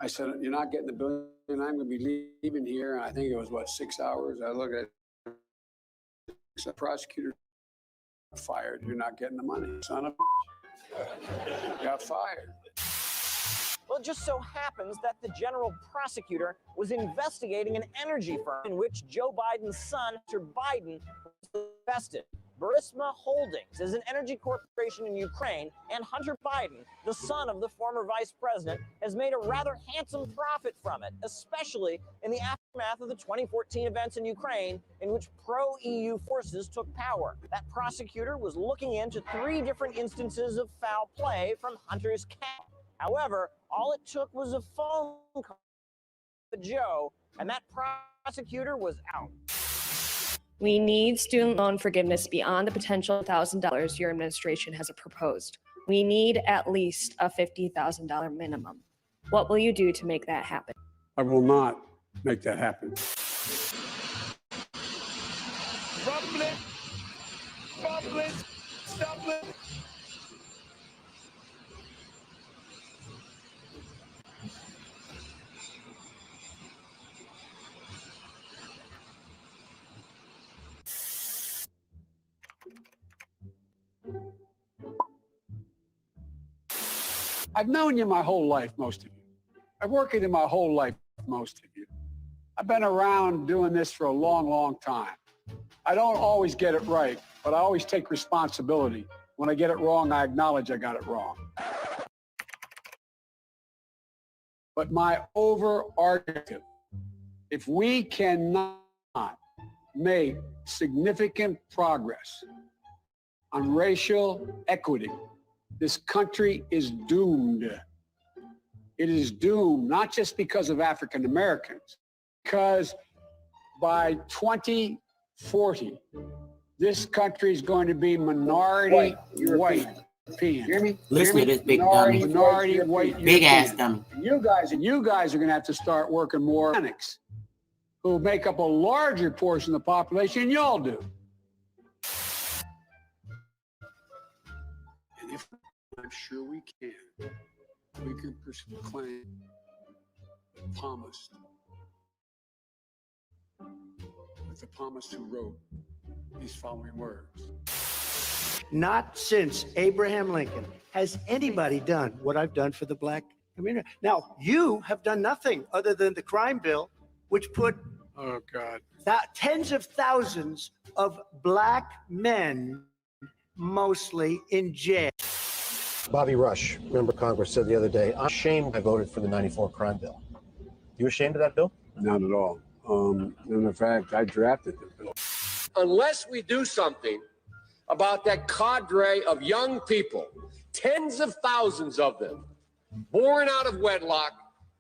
I said, you're not getting the billion. I'm going to be leaving here. And I think it was, what, 6 hours? I looked at the prosecutor fired. You're not getting the money. Son of a got fired. Well, it just so happens that the general prosecutor was investigating an energy firm in which Joe Biden's son, Hunter Biden, was invested. Burisma Holdings is an energy corporation in Ukraine, and Hunter Biden, the son of the former vice president, has made a rather handsome profit from it, especially in the aftermath of the 2014 events in Ukraine, in which pro-EU forces took power. That prosecutor was looking into 3 different instances of foul play from Hunter's account. However, all it took was a phone call to Joe, and that prosecutor was out. We need student loan forgiveness beyond the potential $1,000 your administration has proposed. We need at least a $50,000 minimum. What will you do to make that happen? I will not make that happen. I've known you my whole life, most of you. I've worked with you my whole life, most of you. I've been around doing this for a long, long time. I don't always get it right, but I always take responsibility. When I get it wrong, I acknowledge I got it wrong. But my overarching, if we cannot make significant progress on racial equity, this country is doomed. It is doomed, not just because of African Americans, because by 2040, this country is going to be minority white. Hear me? Listen to this big dummy. Minority white. Big ass dummy. And you guys are going to have to start working more Hispanics, who make up a larger portion of the population than y'all do. And if I'm sure we can proclaim the palmist, with the palmist who wrote these following words. Not since Abraham Lincoln has anybody done what I've done for the black community. Now, you have done nothing other than the crime bill, which put Oh, God. tens of thousands of black men, mostly, in jail. Bobby Rush, member of Congress, said the other day, I'm ashamed I voted for the 94 crime bill. You ashamed of that bill? Not at all. In fact, I drafted the bill. Unless we do something about that cadre of young people, tens of thousands of them, born out of wedlock,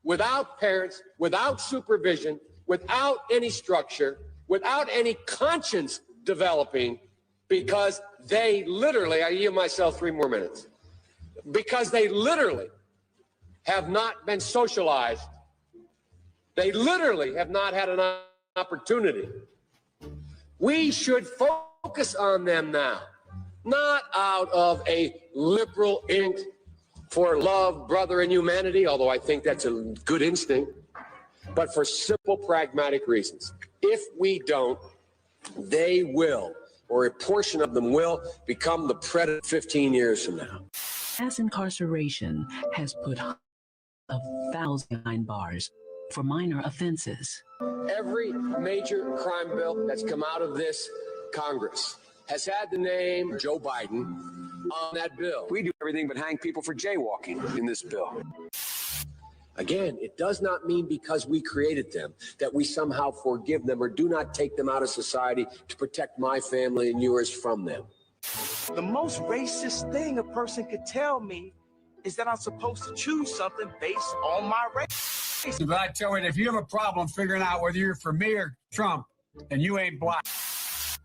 without parents, without supervision, without any structure, without any conscience developing, because they literally, I yield myself 3 more minutes, because they literally have not been socialized. They literally have not had an opportunity. We should focus on them now, not out of a liberal ink for love, brother, and humanity, although I think that's a good instinct, but for simple, pragmatic reasons. If we don't, they will, or a portion of them will, become the predator 15 years from now. Mass incarceration has put 1,000 behind bars for minor offenses. Every major crime bill that's come out of this Congress has had the name Joe Biden on that bill. We do everything but hang people for jaywalking in this bill. Again, it does not mean because we created them that we somehow forgive them or do not take them out of society to protect my family and yours from them. The most racist thing a person could tell me is that I'm supposed to choose something based on my race. But I tell you, if you have a problem figuring out whether you're for me or Trump, and you ain't black.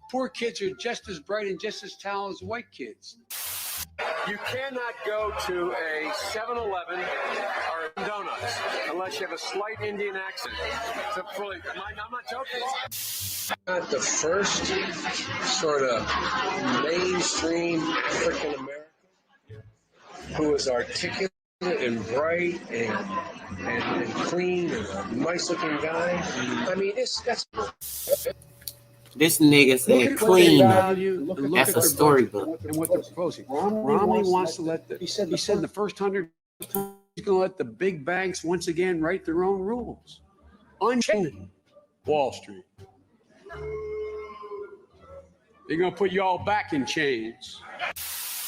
Poor kids are just as bright and just as talented as white kids. You cannot go to a 7-Eleven or Donuts unless you have a slight Indian accent. I'm not joking. Not the first sort of mainstream African American who is articulate and bright and clean and a nice looking guy. I mean, that's This nigga said clean. That's a storybook. and what they're proposing. Romney wants to let he said in the first 100 he's going to let the big banks once again write their own rules. Unchain Wall Street. They're going to put you all back in chains.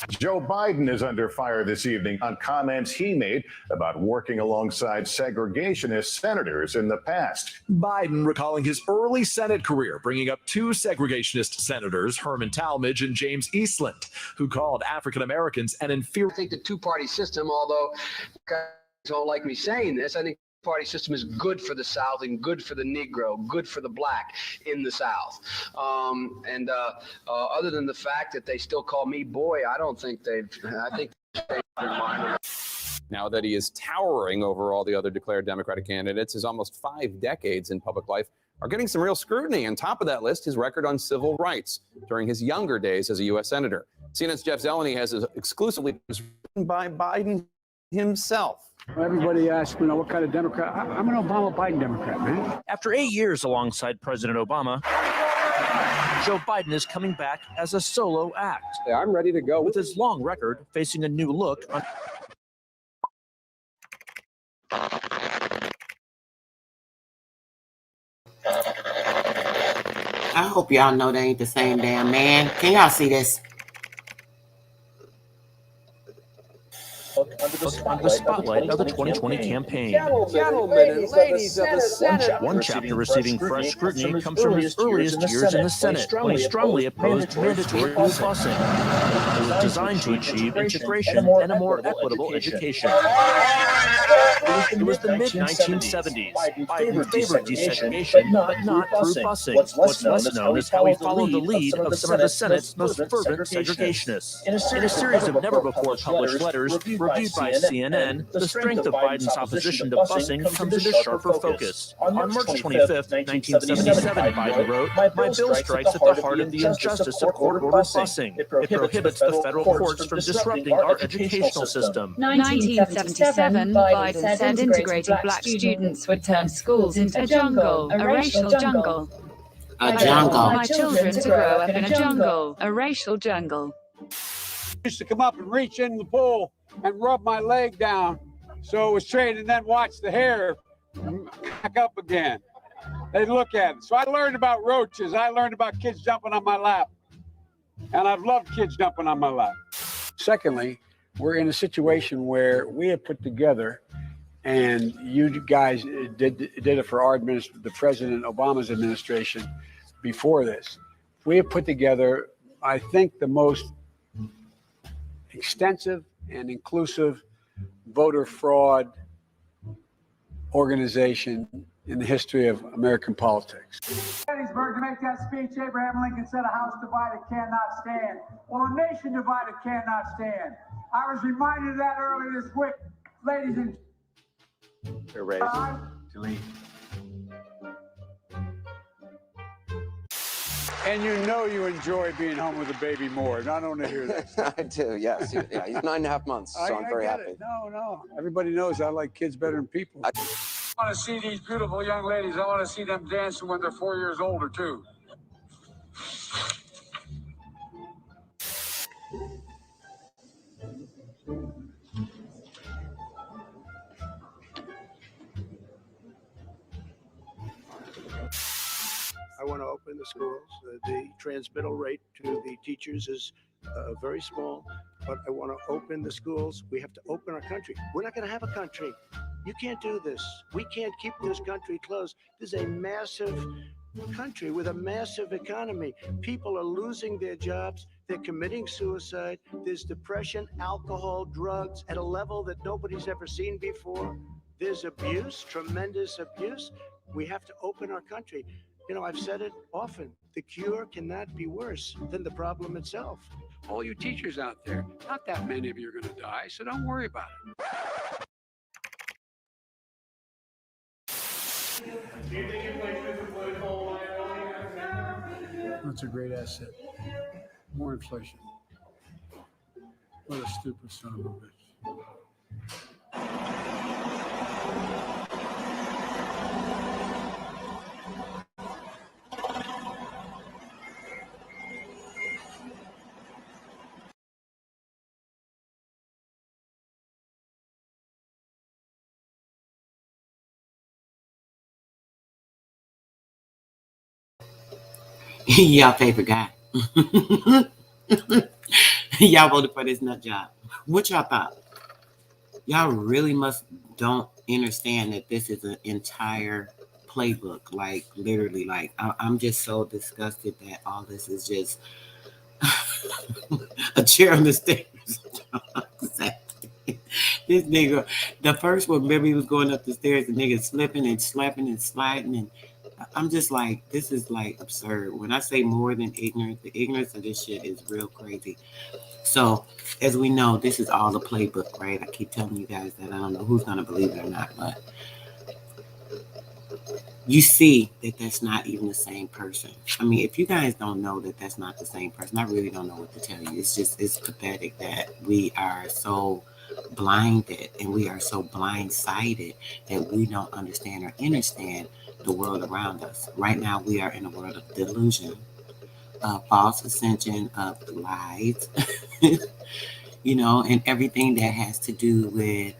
Joe Biden is under fire this evening on comments he made about working alongside segregationist senators in the past. Biden recalling his early Senate career, bringing up two segregationist senators, Herman Talmadge and James Eastland, who called African Americans an inferior. I think the two-party system, although guys don't like me saying this, I think the party system is good for the South and good for the Negro, good for the black in the South. Other than the fact that they still call me boy, I think they've changed their mind. Now that he is towering over all the other declared Democratic candidates, his almost 5 decades in public life are getting some real scrutiny. On top of that list, his record on civil rights during his younger days as a U.S. Senator. CNN's Jeff Zeleny has it exclusively written by Biden himself. Everybody asks me, what kind of Democrat? I'm an Obama-Biden Democrat, man. After 8 years alongside President Obama, Joe Biden is coming back as a solo act. Yeah, I'm ready to go. With his long record facing a new look on. I hope y'all know they ain't the same damn man. Can y'all see this? Under the spotlight of the 2020 campaign. Gentlemen and ladies of the Senate. One chapter receiving fresh scrutiny comes from his earliest years in the Senate, when he strongly opposed mandatory busing. It was designed to achieve integration and a more equitable education. It was the mid-1970s. Biden favored desegregation, but not through busing. What's less known is how he followed the lead of some of the Senate's most fervent segregationists. In a series of never-before-published letters reviewed by CNN, the strength of Biden's opposition to busing comes into sharper focus. On March 25, 1977, Biden wrote, "My bill strikes at the heart of the injustice of court-ordered busing. It prohibits the federal courts from disrupting our educational system." 1977, Biden said integrating black students would turn schools into a jungle, a racial jungle. A jungle. My children to grow up in a jungle, a racial jungle. Used to come up and reach in the pool and rub my leg down so it was straight, and then watch the hair back up again. They'd look at it. So I learned about roaches. I learned about kids jumping on my lap. And I've loved kids jumping on my lap. Secondly, we're in a situation where we have put together, and you guys did it for our the President Obama's administration before this. We have put together, I think, the most extensive and inclusive voter fraud organization in the history of American politics. Gettysburg, to make that speech, Abraham Lincoln said, "A house divided cannot stand." Well, a nation divided cannot stand. I was reminded of that earlier this week, ladies and gentlemen. And you enjoy being home with a baby more. And I don't want to hear that. I do, yes. Yeah, he's 9.5 months, so I'm very happy. No. Everybody knows I like kids better than people. I want to see these beautiful young ladies. I want to see them dancing when they're 4 years older, too. I want to open the schools. The transmittal rate to the teachers is very small, but I want to open the schools. We have to open our country. We're not going to have a country. You can't do this. We can't keep this country closed. This is a massive country with a massive economy. People are losing their jobs. They're committing suicide. There's depression, alcohol, drugs at a level that nobody's ever seen before. There's abuse, tremendous abuse. We have to open our country. You know, I've said it often, the cure cannot be worse than the problem itself. All you teachers out there, not that many of you are going to die, so don't worry about it. That's a great asset. More inflation. What a stupid son of a bitch. Y'all favorite guy. Y'all voted for this nut job. What y'all thought? Y'all really don't understand that this is an entire playbook. Like literally, like I'm just so disgusted that all this is just a chair on the stairs. This nigga, the first one, remember he was going up the stairs, the nigga slipping and slapping and sliding, and I'm just like, this is like absurd. When I say more than ignorance, the ignorance of this shit is real crazy. So, as we know, this is all a playbook, right? I keep telling you guys that I don't know who's gonna believe it or not, but you see that that's not even the same person. I mean, if you guys don't know that that's not the same person, I really don't know what to tell you. It's pathetic that we are so blinded and we are so blindsided that we don't understand or understand the world around us. Right now, we are in a world of delusion, false ascension, of lies, you know, and everything that has to do with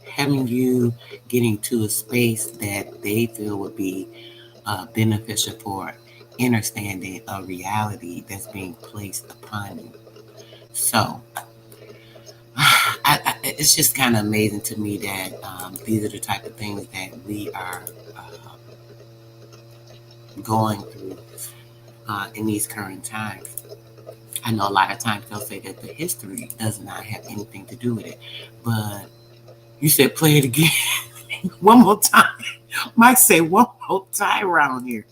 having you getting to a space that they feel would be beneficial for understanding a reality that's being placed upon you. So, it's just kind of amazing to me that these are the type of things that we are going through in these current times. I know a lot of times they'll say that the history does not have anything to do with it, but you said play it again. One more time. Mike said one more time around here.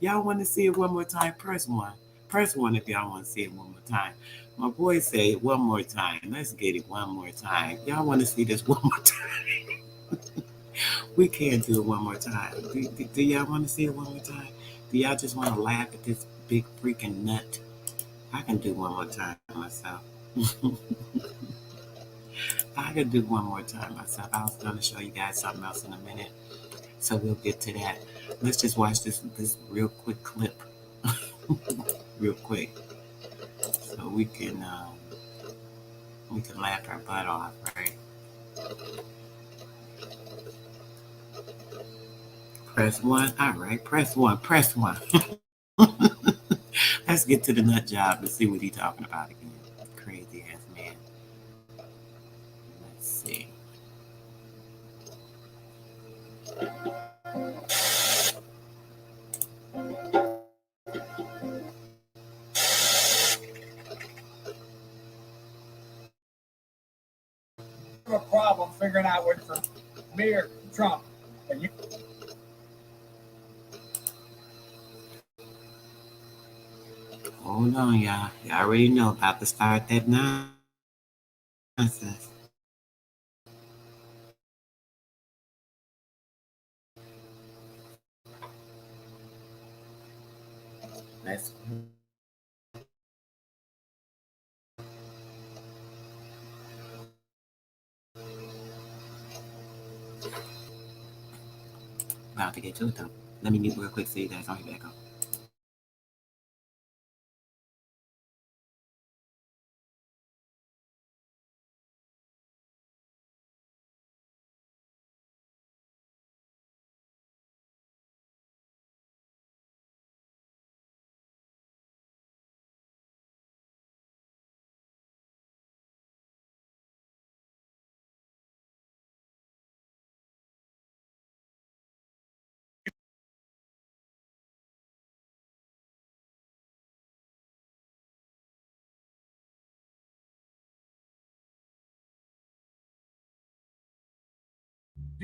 Y'all want to see it one more time? Press one. Press one if y'all want to see it one more time. My boy said one more time. Let's get it one more time. Y'all want to see this one more time? We can't do it one more time. Do y'all want to see it one more time? Do y'all just want to laugh at this big freaking nut? I can do one more time myself. I could do one more time myself. I was going to show you guys something else in a minute, so we'll get to that. Let's just watch this real quick clip, real quick, so we can laugh our butt off, right? Press one. All right, press one. Press one. Let's get to the nut job and see what he's talking about again. Crazy ass man. Let's see. I have a problem figuring out what for me or Trump. And you Hold on, y'all. Y'all already know about to start that nonsense. Let's about to get to it though. Let me mute real quick so you guys don't hear that go.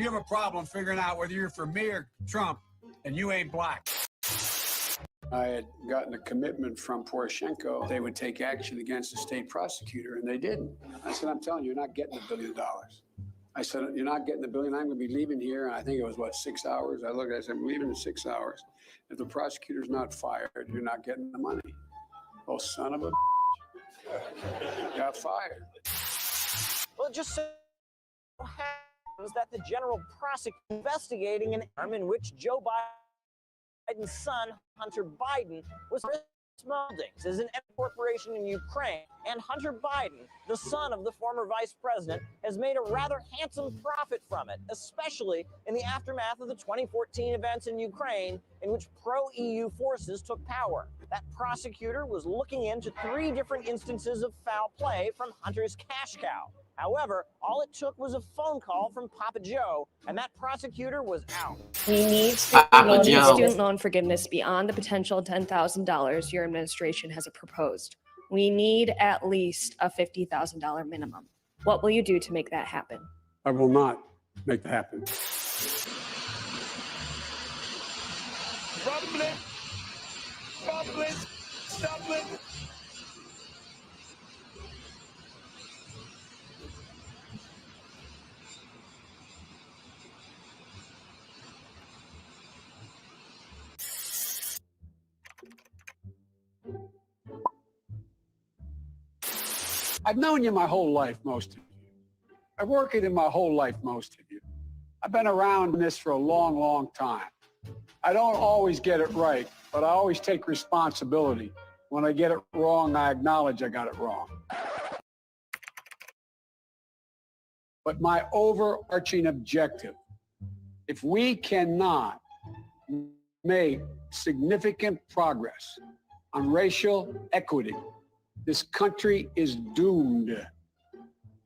have a problem figuring out whether you're for me or Trump, and you ain't black. I had gotten a commitment from Poroshenko. They would take action against the state prosecutor, and they didn't. I said, I'm telling you, you're not getting $1 billion. I said, you're not getting $1 billion. I'm going to be leaving here. And I think it was, 6 hours? I looked, I said, I'm leaving in 6 hours. If the prosecutor's not fired, you're not getting the money. Oh, son of a got fired. Well, it just so happens that the general prosecutor investigating an arm in which Joe Biden's son, Hunter Biden, was Holdings is an corporation in Ukraine, and Hunter Biden, the son of the former vice president, has made a rather handsome profit from it, especially in the aftermath of the 2014 events in Ukraine, in which pro-EU forces took power. That prosecutor was looking into 3 different instances of foul play from Hunter's cash cow. However, all it took was a phone call from Papa Joe, and that prosecutor was out. We need student loan forgiveness beyond the potential $10,000 your administration has proposed. We need at least a $50,000 minimum. What will you do to make that happen? I will not make that happen. I've known you my whole life, most of you. I've worked it my whole life, most of you. I've been around this for a long, long time. I don't always get it right, but I always take responsibility. When I get it wrong, I acknowledge I got it wrong. But my overarching objective, if we cannot make significant progress on racial equity, this country is doomed.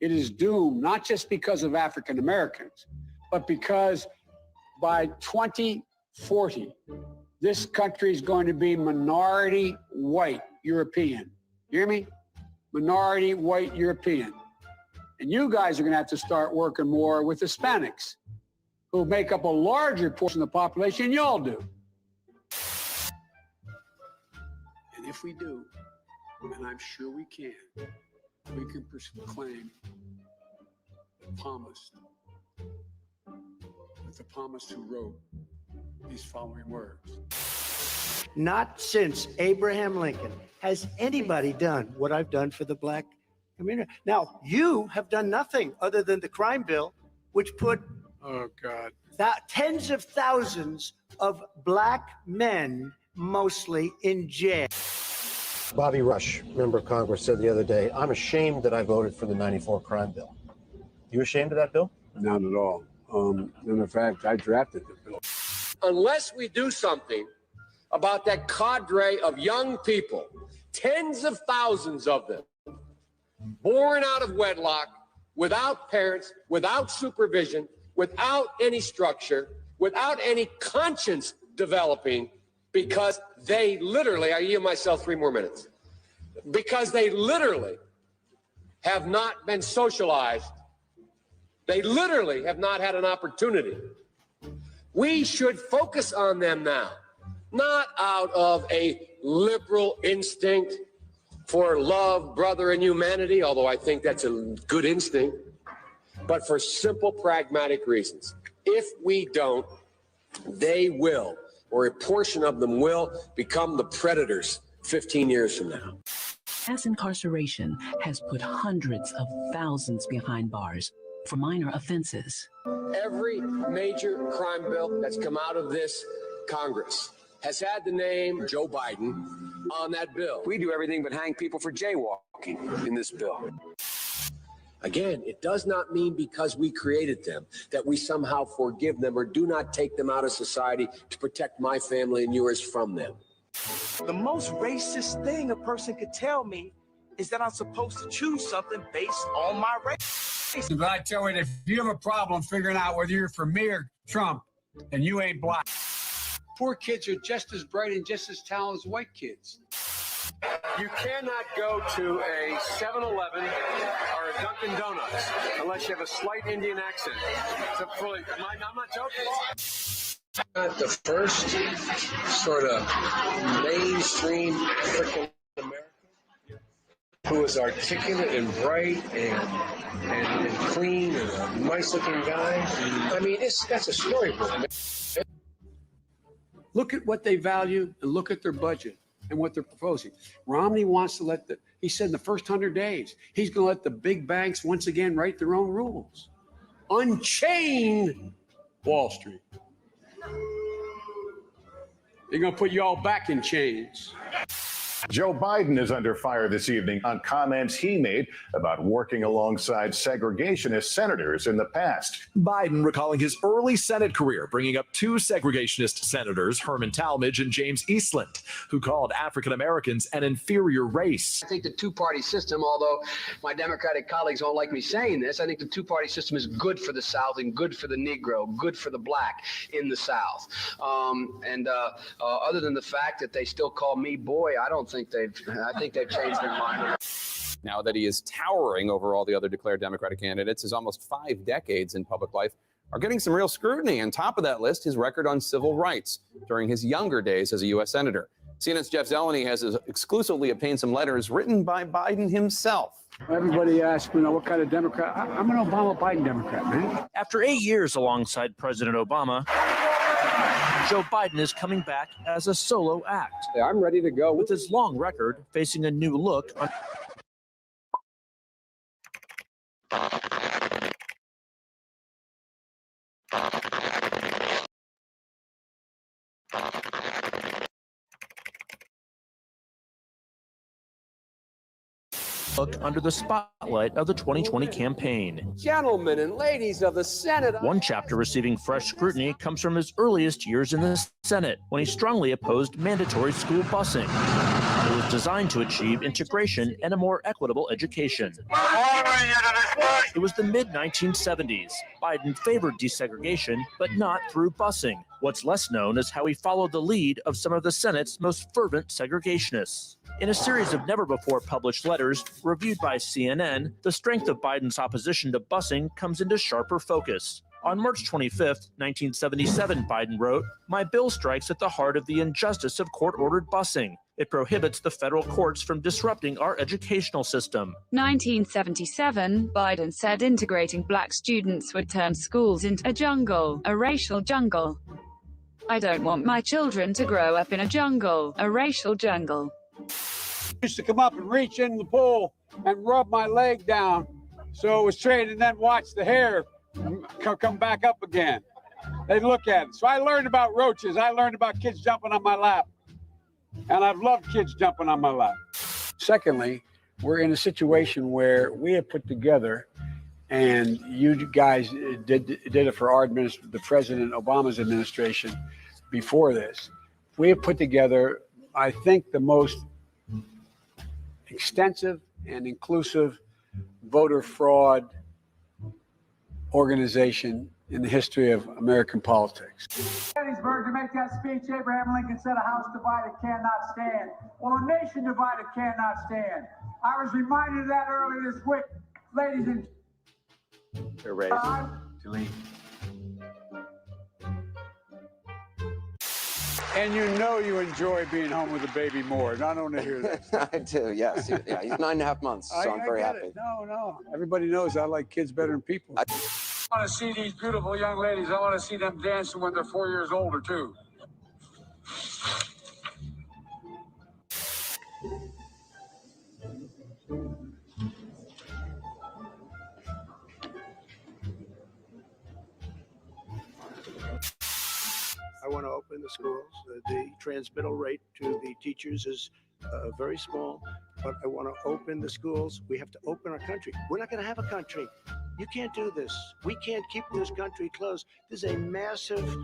It is doomed, not just because of African Americans, but because by 2040, this country is going to be minority white European. You hear me? Minority white European. And you guys are going to have to start working more with Hispanics, who make up a larger portion of the population than y'all do. And if we do, and I'm sure we can proclaim the palmist who wrote these following words. Not since Abraham Lincoln has anybody done what I've done for the black community. Now, you have done nothing other than the crime bill, which put tens of thousands of black men, mostly, in jail. Bobby Rush, member of Congress, said the other day, "I'm ashamed that I voted for the 94 crime bill." You ashamed of that bill? Not at all. In fact, I drafted the bill. Unless we do something about that cadre of young people, tens of thousands of them, born out of wedlock, without parents, without supervision, without any structure, without any conscience developing, because they literally, I yield myself 3 more minutes, because they literally have not been socialized. They literally have not had an opportunity. We should focus on them now, not out of a liberal instinct for love, brother, and humanity, although I think that's a good instinct, but for simple, pragmatic reasons. If we don't, they will, or a portion of them will, become the predators 15 years from now. Mass incarceration has put hundreds of thousands behind bars for minor offenses. Every major crime bill that's come out of this Congress has had the name Joe Biden on that bill. We do everything but hang people for jaywalking in this bill. Again, it does not mean because we created them that we somehow forgive them or do not take them out of society to protect my family and yours from them. The most racist thing a person could tell me is that I'm supposed to choose something based on my race. But I tell you, if you have a problem figuring out whether you're for me or Trump, and you ain't black. Poor kids are just as bright and just as talented as white kids. You cannot go to a 7-Eleven or a Dunkin' Donuts unless you have a slight Indian accent. I'm not joking. Not the first sort of mainstream African American who is articulate and bright and clean and a nice-looking guy. I mean, that's a storybook. Look at what they value and look at their budget and what they're proposing. Romney wants to he said in the first 100 days, he's going to let the big banks once again write their own rules. Unchain Wall Street. They're going to put you all back in chains. Joe Biden is under fire this evening on comments he made about working alongside segregationist senators in the past. Biden recalling his early Senate career, bringing up two segregationist senators, Herman Talmadge and James Eastland, who called African Americans an inferior race. I think the two-party system, although my Democratic colleagues don't like me saying this, I think the two-party system is good for the South and good for the Negro, good for the black in the South. Other than the fact that they still call me boy, I think they've changed their mind. Now that he is towering over all the other declared Democratic candidates, his almost 5 decades in public life are getting some real scrutiny. On top of that list, his record on civil rights during his younger days as a U.S. Senator. CNN's Jeff Zeleny has exclusively obtained some letters written by Biden himself. Everybody asks me, what kind of Democrat? I'm an Obama-Biden Democrat, man. After 8 years alongside President Obama, Joe Biden is coming back as a solo act. I'm ready to go. With his long record facing a new look on under the spotlight of the 2020 campaign. Gentlemen and ladies of the Senate. One chapter receiving fresh scrutiny comes from his earliest years in the Senate, when he strongly opposed mandatory school busing. It was designed to achieve integration and a more equitable education. It was the mid-1970s. Biden favored desegregation, but not through busing. What's less known is how he followed the lead of some of the Senate's most fervent segregationists. In a series of never-before-published letters reviewed by CNN, the strength of Biden's opposition to busing comes into sharper focus. On March 25, 1977, Biden wrote, "My bill strikes at the heart of the injustice of court-ordered busing. It prohibits the federal courts from disrupting our educational system." 1977, Biden said integrating black students would turn schools into a jungle, a racial jungle. I don't want my children to grow up in a jungle, a racial jungle. Used to come up and reach in the pool and rub my leg down so it was straight, and then watch the hair come back up again. They'd look at it. So I learned about roaches. I learned about kids jumping on my lap. And I've loved kids jumping on my lap. Secondly, we're in a situation where we have put together, and you guys did it for our administration, the President Obama's administration before this. We have put together, I think, the most extensive and inclusive voter fraud organization in the history of American politics. Gettysburg, to make that speech, Abraham Lincoln said, "A house divided cannot stand." Well, a nation divided cannot stand. I was reminded of that earlier this week, ladies and Delete. And you know you enjoy being home with a baby more. And I don't want to hear that. I do, yes. Yeah, he's 9.5 months, so I'm very happy. No. Everybody knows I like kids better than people. I want to see these beautiful young ladies. I want to see them dancing when they're 4 years older, too. I want to open the schools. The transmittal rate to the teachers is very small, but I want to open the schools. We have to open our country. We're not going to have a country. You can't do this. We can't keep this country closed. This is a massive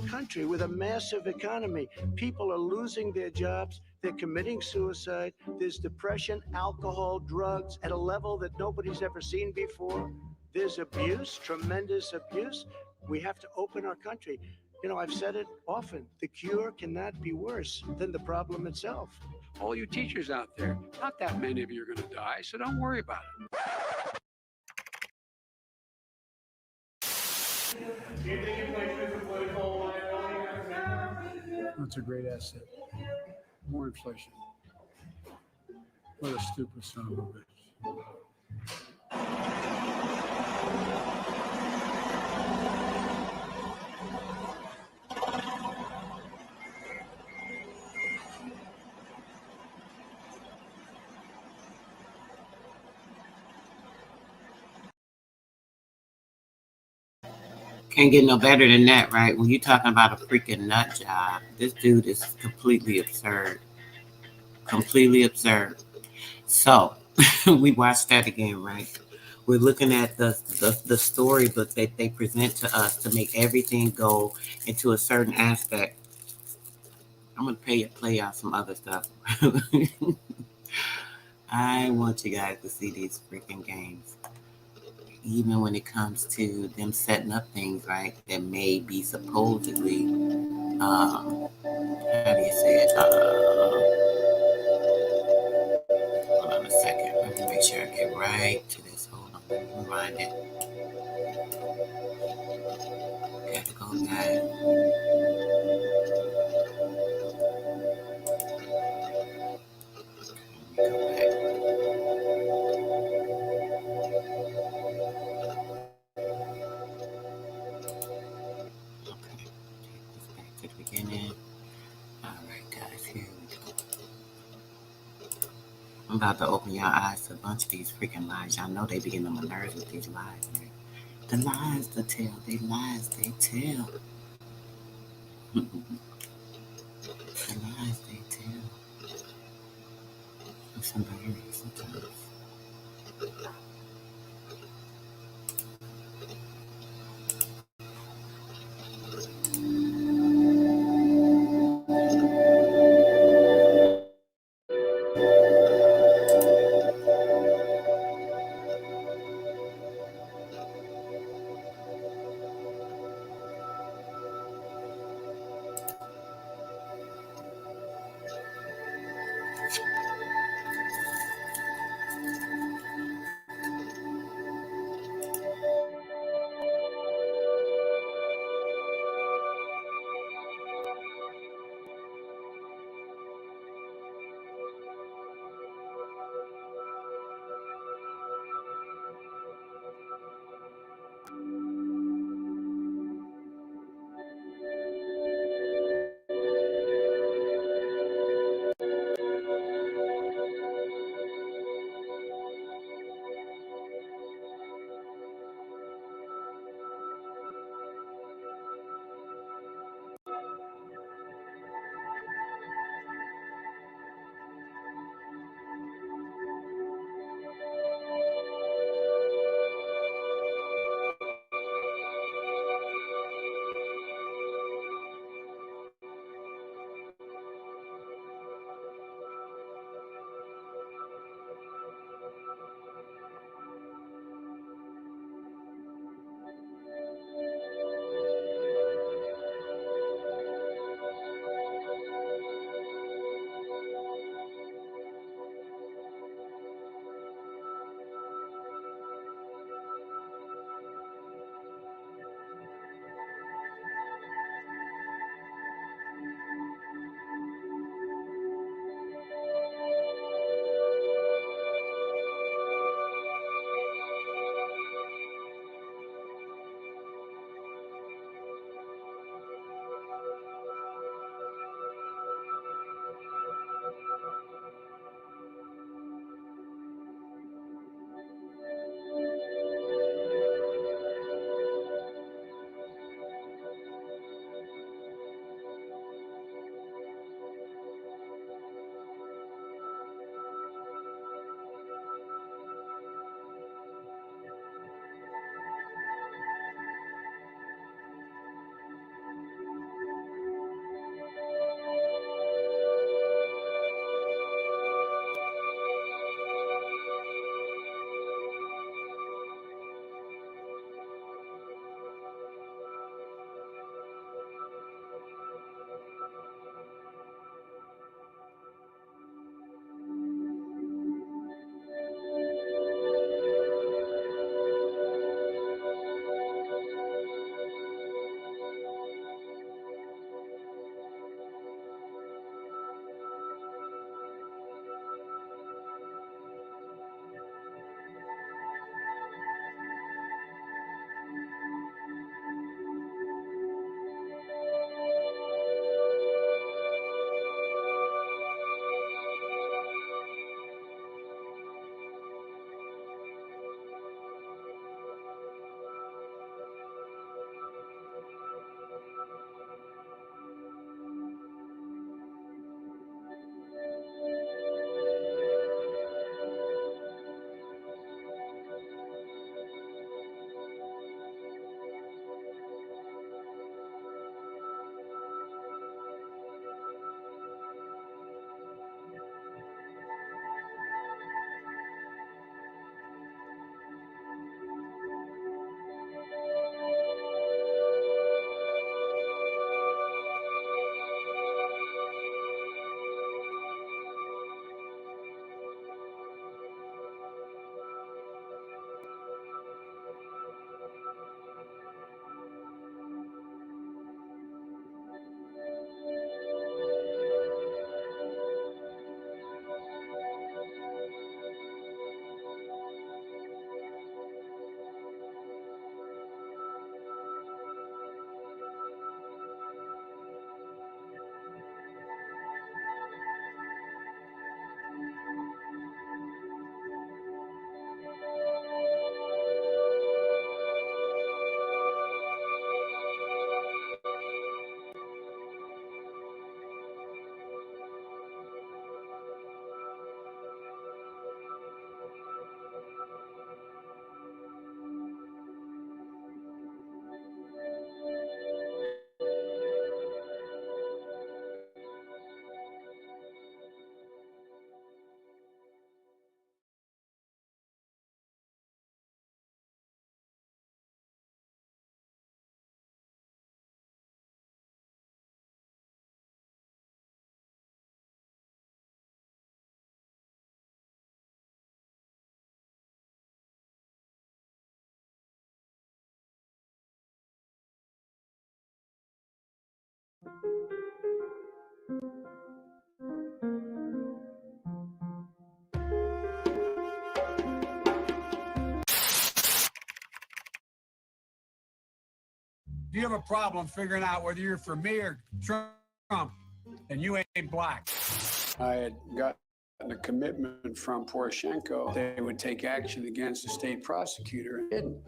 country with a massive economy. People are losing their jobs. They're committing suicide. There's depression, alcohol, drugs at a level that nobody's ever seen before. There's abuse, tremendous abuse. We have to open our country. You know, I've said it often, the cure cannot be worse than the problem itself. All you teachers out there, not that many of you are going to die, so don't worry about it. That's a great asset. More inflation. What a stupid son of a bitch. Can't get no better than that, right? When you're talking about a freaking nut job, this dude is completely absurd. Completely absurd. So we watched that again, right? We're looking at the storybook that they present to us to make everything go into a certain aspect. I'm gonna play out some other stuff. I want you guys to see these freaking games. Even when it comes to them setting up things, right, that may be supposedly, how do you say it? Hold on a second. Let me make sure I get right to this. Hold on, let me rewind it. Got to go back. Back to the beginning. All right, guys, here we go. I'm about to open your eyes to a bunch of these freaking lies. Y'all know they be getting on my nerves with these lies, man. The lies they tell, lies they tell. The lies they tell. I'm somebody sometimes. Do you have a problem figuring out whether you're for me or Trump? And you ain't black. I had gotten a commitment from Poroshenko. They would take action against the state prosecutor and didn't.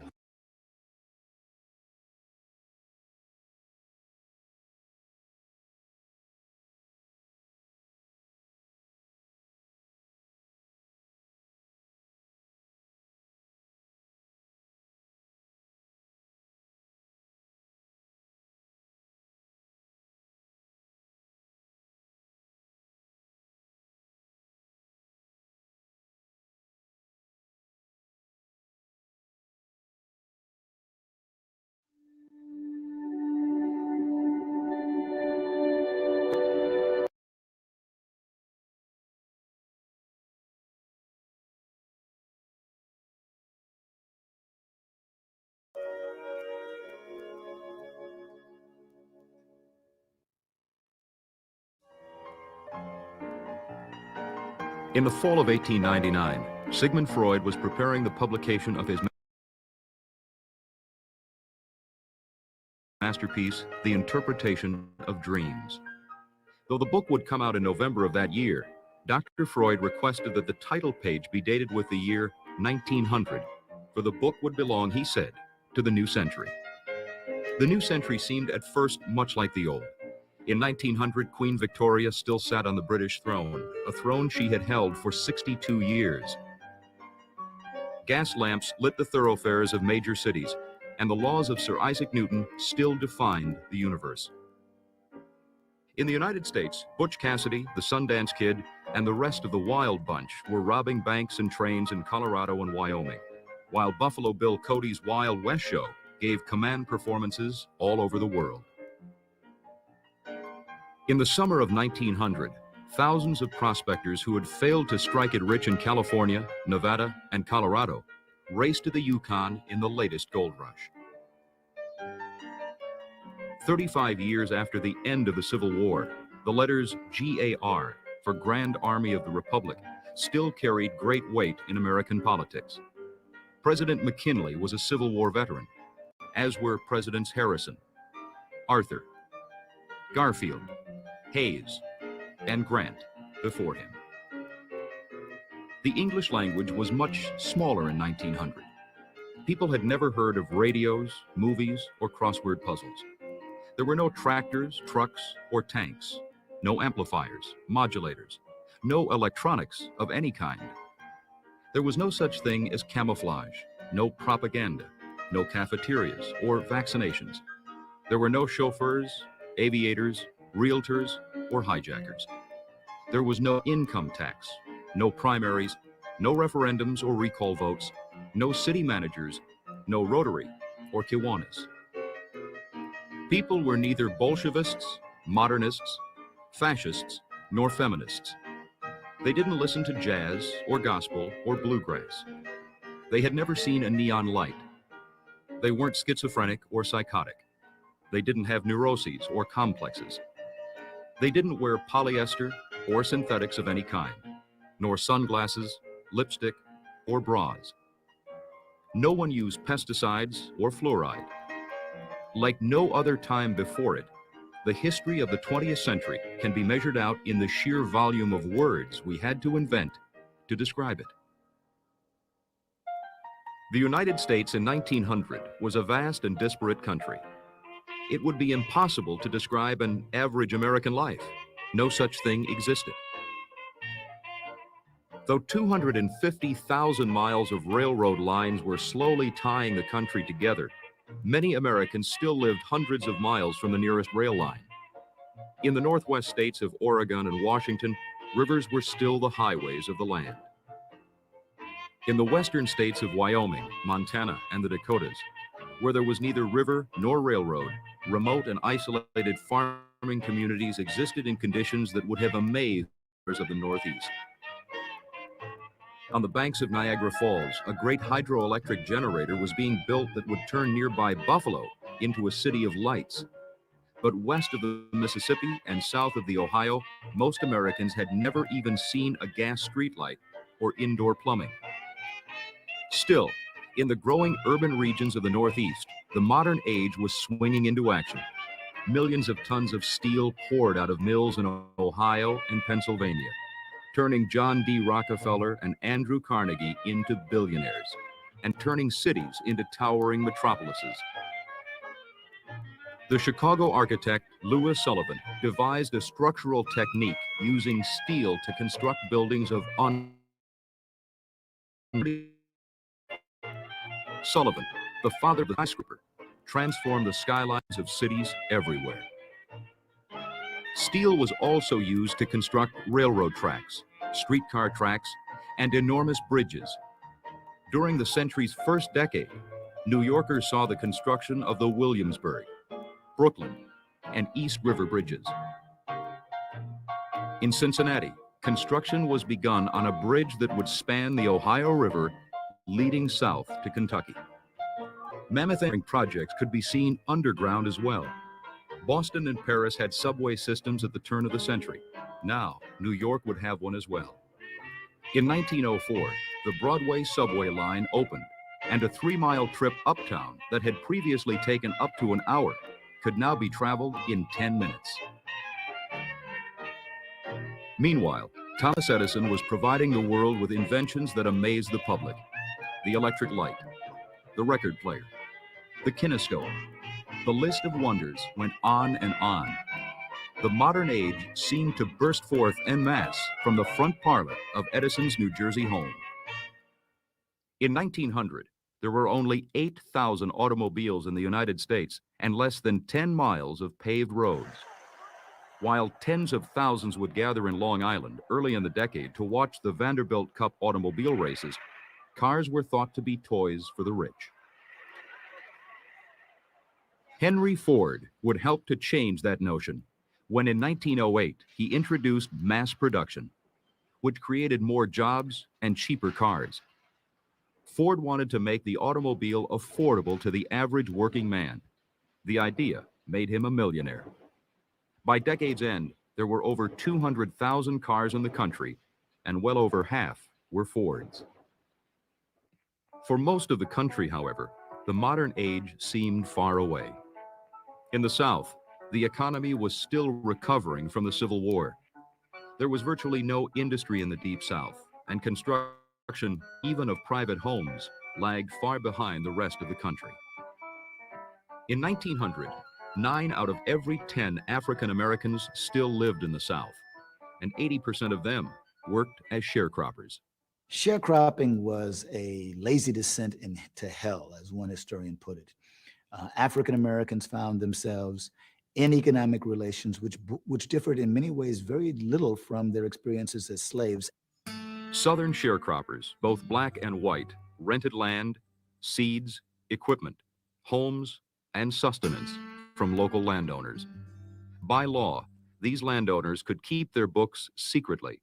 In the fall of 1899, Sigmund Freud was preparing the publication of his masterpiece, The Interpretation of Dreams. Though the book would come out in November of that year, Dr. Freud requested that the title page be dated with the year 1900, for the book would belong, he said, to the new century. The new century seemed at first much like the old. In 1900, Queen Victoria still sat on the British throne, a throne she had held for 62 years. Gas lamps lit the thoroughfares of major cities, and the laws of Sir Isaac Newton still defined the universe. In the United States, Butch Cassidy, the Sundance Kid, and the rest of the Wild Bunch were robbing banks and trains in Colorado and Wyoming, while Buffalo Bill Cody's Wild West show gave command performances all over the world. In the summer of 1900, thousands of prospectors who had failed to strike it rich in California, Nevada, and Colorado raced to the Yukon in the latest gold rush. 35 years after the end of the Civil War, the letters GAR for Grand Army of the Republic still carried great weight in American politics. President McKinley was a Civil War veteran, as were Presidents Harrison, Arthur, Garfield, Hayes, and Grant before him. The English language was much smaller in 1900. People had never heard of radios, movies, or crossword puzzles. There were no tractors, trucks, or tanks, no amplifiers, modulators, no electronics of any kind. There was no such thing as camouflage, no propaganda, no cafeterias or vaccinations. There were no chauffeurs, aviators, realtors, or hijackers. There was no income tax, no primaries, no referendums or recall votes, no city managers, no Rotary or Kiwanis. People were neither Bolshevists, modernists, fascists, nor feminists. They didn't listen to jazz or gospel or bluegrass. They had never seen a neon light. They weren't schizophrenic or psychotic. They didn't have neuroses or complexes. They didn't wear polyester or synthetics of any kind, nor sunglasses, lipstick, or bras. No one used pesticides or fluoride. Like no other time before it, the history of the 20th century can be measured out in the sheer volume of words we had to invent to describe it. The United States in 1900 was a vast and disparate country. It would be impossible to describe an average American life. No such thing existed. Though 250,000 miles of railroad lines were slowly tying the country together, many Americans still lived hundreds of miles from the nearest rail line. In the Northwest states of Oregon and Washington, rivers were still the highways of the land. In the western states of Wyoming, Montana, and the Dakotas, where there was neither river nor railroad, remote and isolated farming communities existed in conditions that would have amazed those of the Northeast. On the banks of Niagara Falls, a great hydroelectric generator was being built that would turn nearby Buffalo into a city of lights. but west of the Mississippi and south of the Ohio, most Americans had never even seen a gas streetlight or indoor plumbing. Still, in the growing urban regions of the Northeast, the modern age was swinging into action. Millions of tons of steel poured out of mills in Ohio and Pennsylvania, turning John D. Rockefeller and Andrew Carnegie into billionaires, and turning cities into towering metropolises. The Chicago architect Louis Sullivan devised a structural technique using steel to construct buildings of Sullivan, the father of the skyscraper, transformed the skylines of cities everywhere. Steel was also used to construct railroad tracks, streetcar tracks, and enormous bridges. During the century's first decade, New Yorkers saw the construction of the Williamsburg, Brooklyn, and East River bridges. In Cincinnati, construction was begun on a bridge that would span the Ohio River, leading south to Kentucky. Mammoth projects could be seen underground as well. Boston and Paris had subway systems at the turn of the century. Now, New York would have one as well. In 1904, the Broadway subway line opened, and a 3-mile trip uptown that had previously taken up to an hour could now be traveled in 10 minutes. Meanwhile, Thomas Edison was providing the world with inventions that amazed the public: the electric light, the record player, the kinescope. The list of wonders went on and on. The modern age seemed to burst forth en masse from the front parlor of Edison's New Jersey home. In 1900, there were only 8,000 automobiles in the United States and less than 10 miles of paved roads. While tens of thousands would gather in Long Island early in the decade to watch the Vanderbilt Cup automobile races, cars were thought to be toys for the rich. Henry Ford would help to change that notion when in 1908 he introduced mass production, which created more jobs and cheaper cars. Ford wanted to make the automobile affordable to the average working man. The idea made him a millionaire. By decade's end, there were over 200,000 cars in the country, and well over half were Fords. For most of the country, however, the modern age seemed far away. In the South, the economy was still recovering from the Civil War. There was virtually no industry in the Deep South, and construction, even of private homes, lagged far behind the rest of the country. In 1900, 9 out of every 10 African Americans still lived in the South, and 80% of them worked as sharecroppers. Sharecropping was a lazy descent into hell, as one historian put it. African Americans found themselves in economic relations which differed in many ways very little from their experiences as slaves. Southern sharecroppers, both black and white, rented land, seeds, equipment, homes, and sustenance from local landowners. By law, these landowners could keep their books secretly,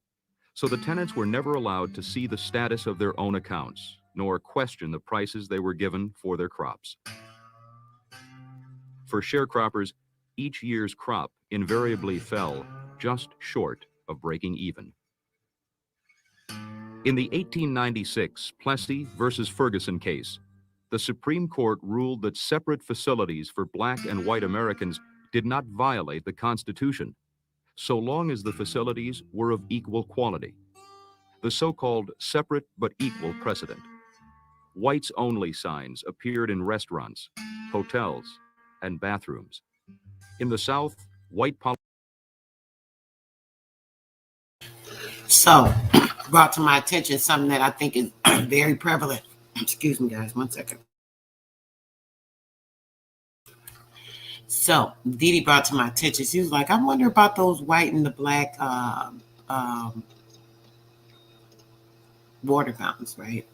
so the tenants were never allowed to see the status of their own accounts, nor question the prices they were given for their crops. For sharecroppers, each year's crop invariably fell just short of breaking even. In the 1896 Plessy versus Ferguson case, the Supreme Court ruled that separate facilities for black and white Americans did not violate the Constitution, so long as the facilities were of equal quality. The so-called separate but equal precedent. Whites-only signs appeared in restaurants, hotels, and bathrooms. In the South, white So, brought to my attention something that I think is very prevalent. Excuse me, guys, 1 second. So, Dee Dee brought to my attention, she was like, I wonder about those white and the black water fountains, right?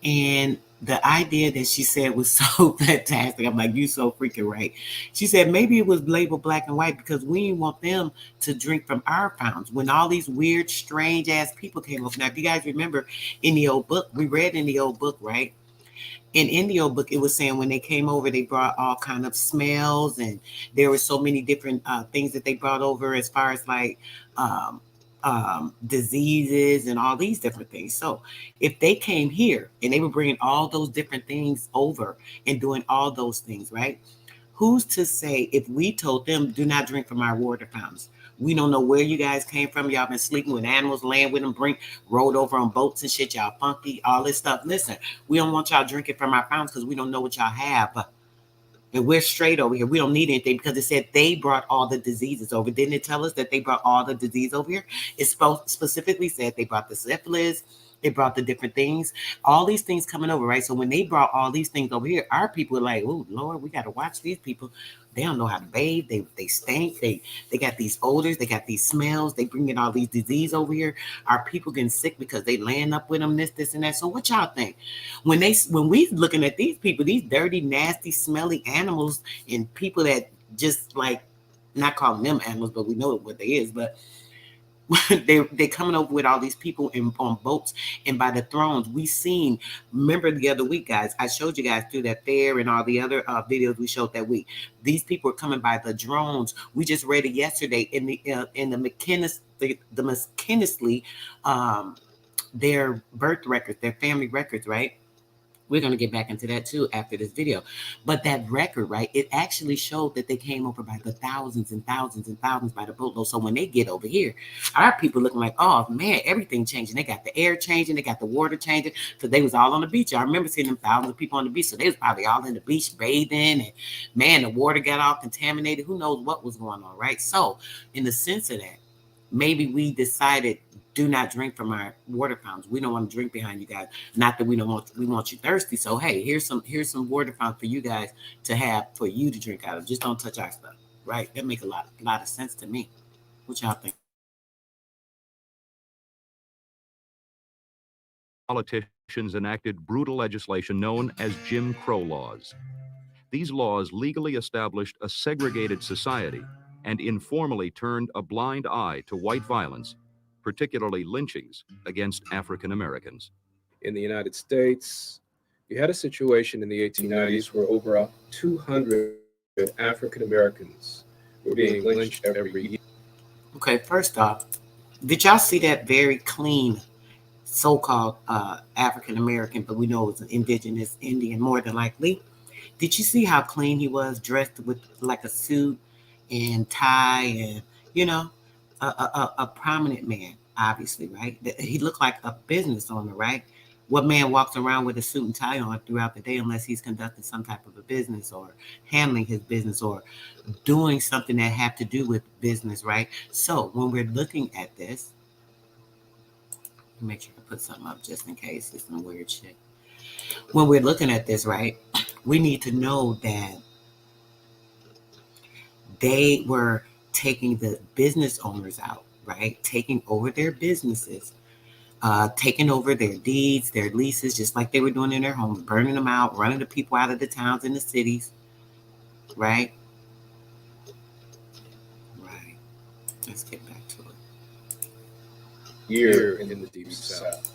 And the idea that she said was so fantastic. I'm like, you so freaking right. She said maybe it was labeled black and white because we didn't want them to drink from our fountains when all these weird, strange ass people came up. Now, if you guys remember in the old book, we read in the old book, right? in Indio book, it was saying when they came over, they brought all kind of smells, and there were so many different things that they brought over as far as like diseases and all these different things. So if they came here and they were bringing all those different things over and doing all those things, right? Who's to say if we told them, do not drink from our water fountains? We don't know where you guys came from. Y'all been sleeping with animals, laying with them, rolled over on boats and shit. Y'all funky, all this stuff. Listen, we don't want y'all drinking from our fountains because we don't know what y'all have. And we're straight over here. We don't need anything because it said they brought all the diseases over. Didn't it tell us that they brought all the disease over here? It specifically said they brought the syphilis. They brought the different things, all these things coming over, right? So when they brought all these things over here, our people are like, oh, Lord, we got to watch these people. They don't know how to bathe. They stink. They got these odors. They got these smells. They bring in all these disease over here. Our people getting sick because they laying up with them, this, and that. So what y'all think? When we looking at these people, these dirty, nasty, smelly animals and people that just like, not calling them animals, but we know what they is, but they coming over with all these people on boats and by the thrones. We seen, remember the other week, guys, I showed you guys through that fair and all the other videos we showed that week. These people are coming by the drones. We just read it yesterday in the McKinley, their birth records, their family records, right? We're going to get back into that too after this video. But that record, right, it actually showed that they came over by the thousands and thousands and thousands by the boatload. So when they get over here, our people looking like, oh man, everything changing. They got the air changing, they got the water changing, because they was all on the beach. I remember seeing them thousands of people on the beach. So they was probably all in the beach bathing, and man, the water got all contaminated. Who knows what was going on, right? So in the sense of that, maybe we decided, do not drink from our water fountains. We don't want to drink behind you guys. Not that we want you thirsty. So hey, here's some water fountains for you guys to have, for you to drink out of. Just don't touch our stuff, right? That makes a lot of sense to me. What y'all think? Politicians enacted brutal legislation known as Jim Crow laws. These laws legally established a segregated society and informally turned a blind eye to white violence, particularly lynchings against African Americans. In the United States, you had a situation in the 1890s where over 200 African Americans were being lynched every year. Okay, first off, did y'all see that very clean so-called African American, but we know it was an indigenous Indian more than likely? Did you see how clean he was, dressed with like a suit and tie, and a prominent man, obviously, right? He looked like a business owner, right? What man walks around with a suit and tie on throughout the day unless he's conducting some type of a business or handling his business or doing something that have to do with business, right? So when we're looking at this, make sure to put something up just in case it's some weird shit. When we're looking at this, right, we need to know that they were taking the business owners out, right? Taking over their businesses, taking over their deeds, their leases, just like they were doing in their homes, burning them out, running the people out of the towns and the cities, right? Right. Let's get back to it. Here in the Deep South,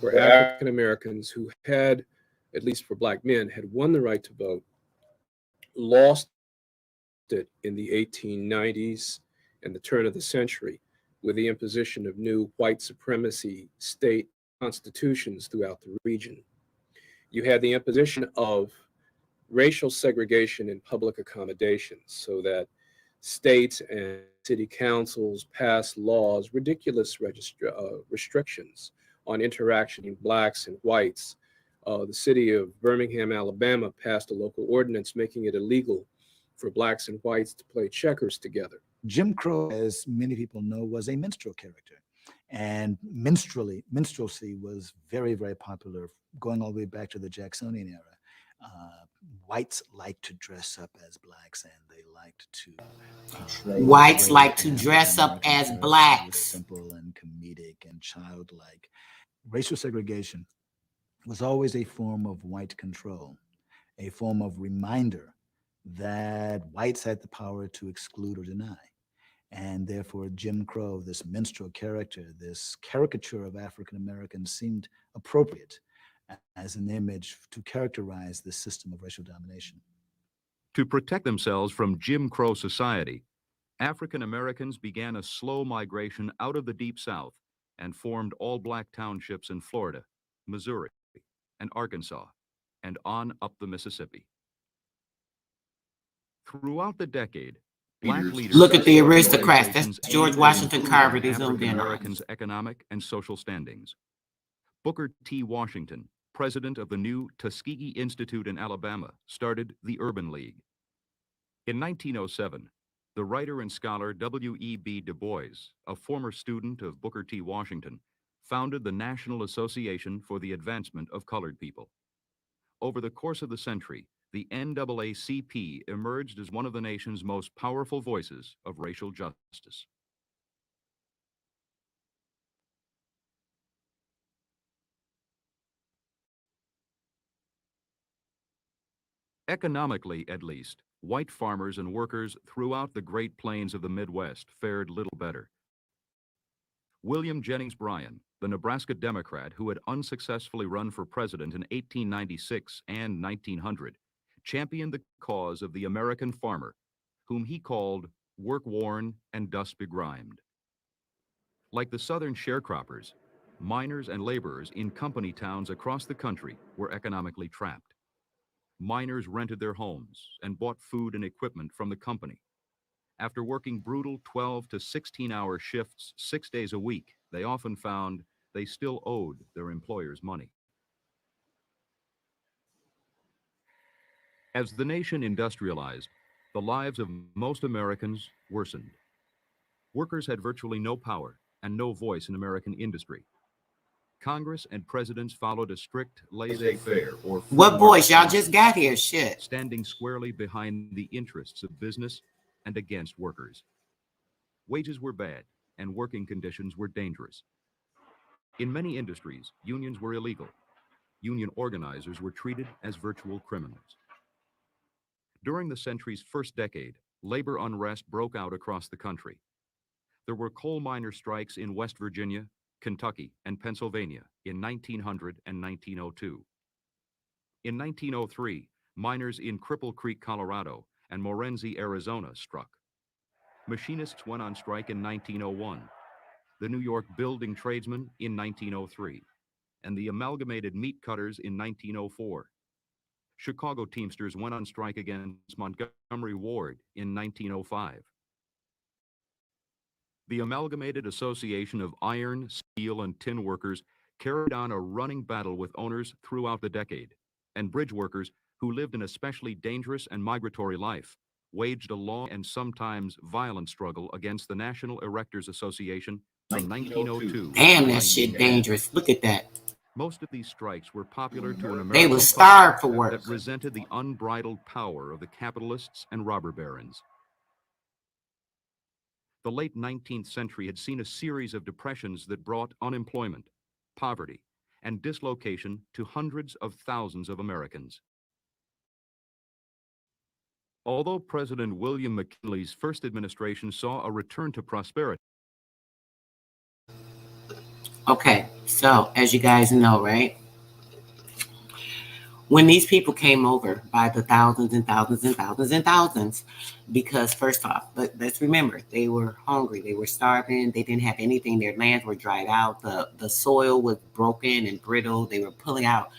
where African Americans who had, at least for Black men, had won the right to vote, lost it in the 1890s and the turn of the century with the imposition of new white supremacy state constitutions throughout the region. You had the imposition of racial segregation in public accommodations, so that states and city councils passed laws, ridiculous restrictions on interaction in Blacks and whites. The city of Birmingham, Alabama passed a local ordinance making it illegal for Blacks and whites to play checkers together. Jim Crow, as many people know, was a minstrel character. And minstrelsy was very, very popular going all the way back to the Jacksonian era. Whites liked to dress up as Blacks, and they liked to... Whites like to dress up as Blacks. Simple and comedic and childlike. Racial segregation was always a form of white control, a form of reminder that whites had the power to exclude or deny. And therefore, Jim Crow, this minstrel character, this caricature of African Americans, seemed appropriate. as an image to characterize this system of racial domination. To protect themselves from Jim Crow society, African Americans began a slow migration out of the Deep South and formed all-black townships in Florida, Missouri, and Arkansas, and on up the Mississippi. Throughout the decade, black leaders look at the started aristocrats. That's organizations George aimed at Washington Carver. improving They zoomed in on. African-Americans' economic and social standings. Booker T. Washington, president of the new Tuskegee Institute in Alabama, started the Urban League. In 1907, the writer and scholar W.E.B. Du Bois, a former student of Booker T. Washington, founded the National Association for the Advancement of Colored People. Over the course of the century, the NAACP emerged as one of the nation's most powerful voices of racial justice. Economically, at least, white farmers and workers throughout the Great Plains of the Midwest fared little better. William Jennings Bryan, the Nebraska Democrat who had unsuccessfully run for president in 1896 and 1900, championed the cause of the American farmer, whom he called work-worn and dust-begrimed. Like the Southern sharecroppers, miners and laborers in company towns across the country were economically trapped. Miners rented their homes and bought food and equipment from the company. After working brutal 12 to 16-hour shifts 6 days a week, they often found they still owed their employers money. As the nation industrialized, the lives of most Americans worsened. Workers had virtually no power and no voice in American industry. Congress and presidents followed a strict laissez-faire or What voice? Y'all just got here, shit. Standing squarely behind the interests of business and against workers. Wages were bad and working conditions were dangerous. In many industries, unions were illegal. Union organizers were treated as virtual criminals. During the century's first decade, labor unrest broke out across the country. There were coal miner strikes in West Virginia, Kentucky, and Pennsylvania in 1900 and 1902. In 1903, miners in Cripple Creek, Colorado, and Morenci, Arizona struck. Machinists went on strike in 1901, the New York building tradesmen in 1903, and the Amalgamated Meat Cutters in 1904. Chicago Teamsters went on strike against Montgomery Ward in 1905. The Amalgamated Association of Iron, Steel, and Tin Workers carried on a running battle with owners throughout the decade, and bridge workers, who lived an especially dangerous and migratory life, waged a long and sometimes violent struggle against the National Erectors Association from 1902. Damn, that shit dangerous. Look at that. Most of these strikes were popular to an American They were starved for work. that resented the unbridled power of the capitalists and robber barons. The late 19th century had seen a series of depressions that brought unemployment, poverty, and dislocation to hundreds of thousands of Americans. Although President William McKinley's first administration saw a return to prosperity. Okay, so as you guys know, right? When these people came over by the thousands and thousands and thousands and thousands, because first off, let's remember, they were hungry, they were starving, they didn't have anything, their lands were dried out, the soil was broken and brittle, they were pulling out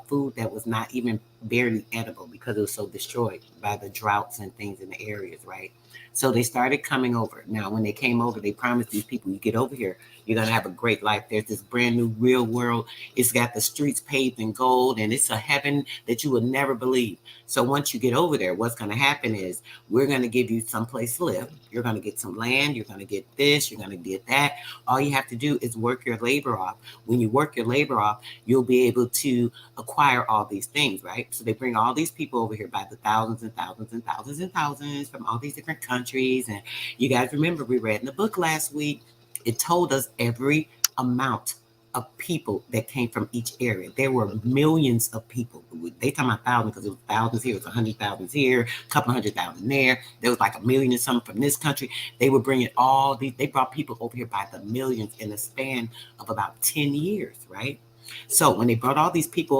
food that was not even barely edible because it was so destroyed by the droughts and things in the areas, right? So they started coming over. Now, when they came over, they promised these people, you get over here, you're going to have a great life. There's this brand new real world. It's got the streets paved in gold, and it's a heaven that you would never believe. So once you get over there, what's going to happen is we're going to give you some place to live. You're going to get some land. You're going to get this. You're going to get that. All you have to do is work your labor off. When you work your labor off, you'll be able to acquire all these things, right? So they bring all these people over here by the thousands and thousands and thousands and thousands from all these different countries. And you guys remember, we read in the book last week, it told us every amount of people that came from each area. There were millions of people. They talking about thousands because it was thousands here, it was 100,000 here, a couple 100,000 there. There was like a million and something from this country. They were bringing all these, they brought people over here by the millions in a span of about 10 years, right? So when they brought all these people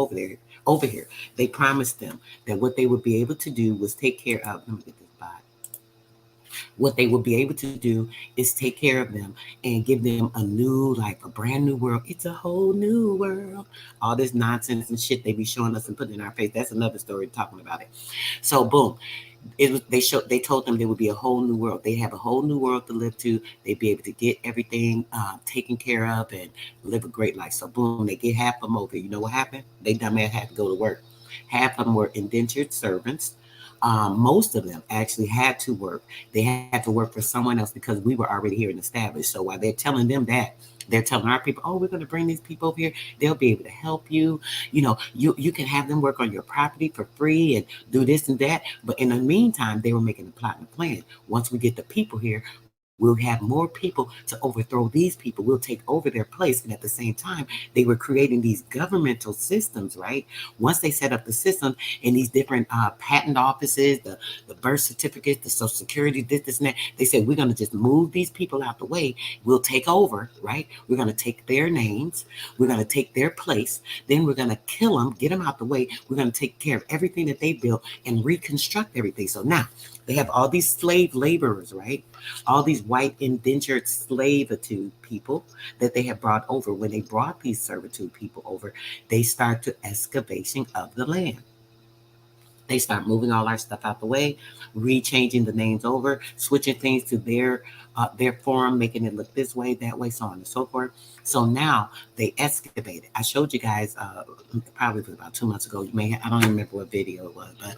over here, they promised them that what they would be able to do was take care of. Let me get this by. What they would be able to do is take care of them and give them a new, like a brand new world. It's a whole new world. All this nonsense and shit they be showing us and putting in our face. That's another story talking about it. So boom. They told them there would be a whole new world. They have a whole new world to live to. They'd be able to get everything taken care of and live a great life. So boom, they get half of them over. You know what happened? They dumbass had to go to work. Half of them were indentured servants. Most of them actually had to work. They had to work for someone else because we were already here and established. So while they're telling them that, they're telling our people, oh, we're going to bring these people over here. They'll be able to help you. You know, you can have them work on your property for free and do this and that. But in the meantime, they were making a plot and a plan. Once we get the people here, we'll have more people to overthrow these people. We'll take over their place. And at the same time, they were creating these governmental systems, right? Once they set up the system in these different patent offices, the birth certificates, the social security, this and that, they said, we're going to just move these people out the way. We'll take over, right? We're going to take their names. We're going to take their place. Then we're going to kill them, get them out the way. We're going to take care of everything that they built and reconstruct everything. So now they have all these slave laborers, right? All these white indentured servitude people that they have brought over. When they brought these servitude people over, they start to excavation of the land. They start moving all our stuff out the way, rechanging the names over, switching things to their form, making it look this way, that way, so on and so forth. So now they excavated. I showed you guys probably about 2 months ago. I don't even remember what video it was, but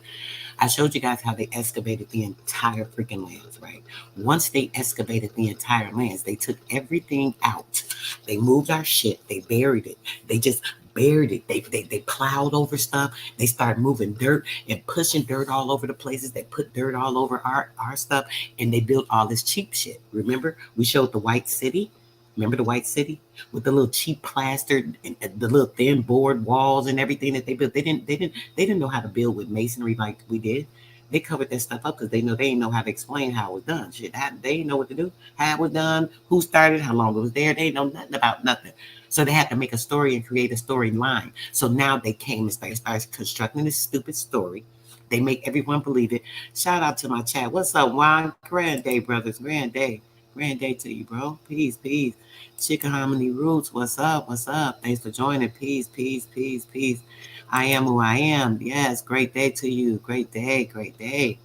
I showed you guys how they excavated the entire freaking lands, right? Once they excavated the entire lands, they took everything out. They moved our shit. They buried it. They just buried it. They plowed over stuff. They started moving dirt and pushing dirt all over the places. They put dirt all over our stuff, and they built all this cheap shit. Remember, we showed the white city. Remember the white city with the little cheap plaster and the little thin board walls and everything that they built. They didn't know how to build with masonry like we did. They covered that stuff up because they didn't know how to explain how it was done. Shit, they didn't know what to do, how it was done, who started, how long it was there. They didn't know nothing about nothing. So they had to make a story and create a storyline. So now they came and started constructing this stupid story. They make everyone believe it. Shout out to my chat. What's up, Juan? Grand day, brothers. Grand day. Grand day to you, bro. Peace, peace. Chicken Harmony Roots. What's up? What's up? Thanks for joining. Peace, peace, peace, peace. I am who I am. Yes, great day to you. Great day, great day.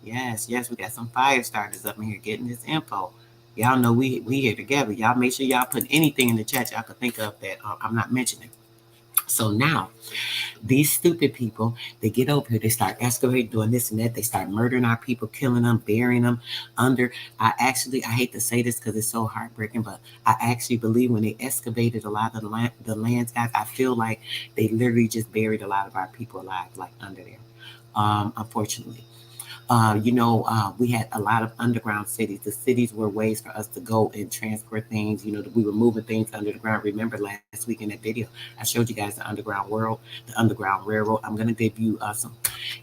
Yes, yes, we got some fire starters up in here getting this info. Y'all know we here together. Y'all make sure y'all put anything in the chat y'all can think of that I'm not mentioning. So now, these stupid people, they get over here, they start excavating, doing this and that. They start murdering our people, killing them, burying them under. I hate to say this because it's so heartbreaking, but I actually believe when they excavated a lot of the lands, guys, I feel like they literally just buried a lot of our people alive, like under there, unfortunately. We had a lot of underground cities. The cities were ways for us to go and transfer things. We were moving things under the ground. Remember last week in that video, I showed you guys the underground world, the underground railroad. I'm going to give you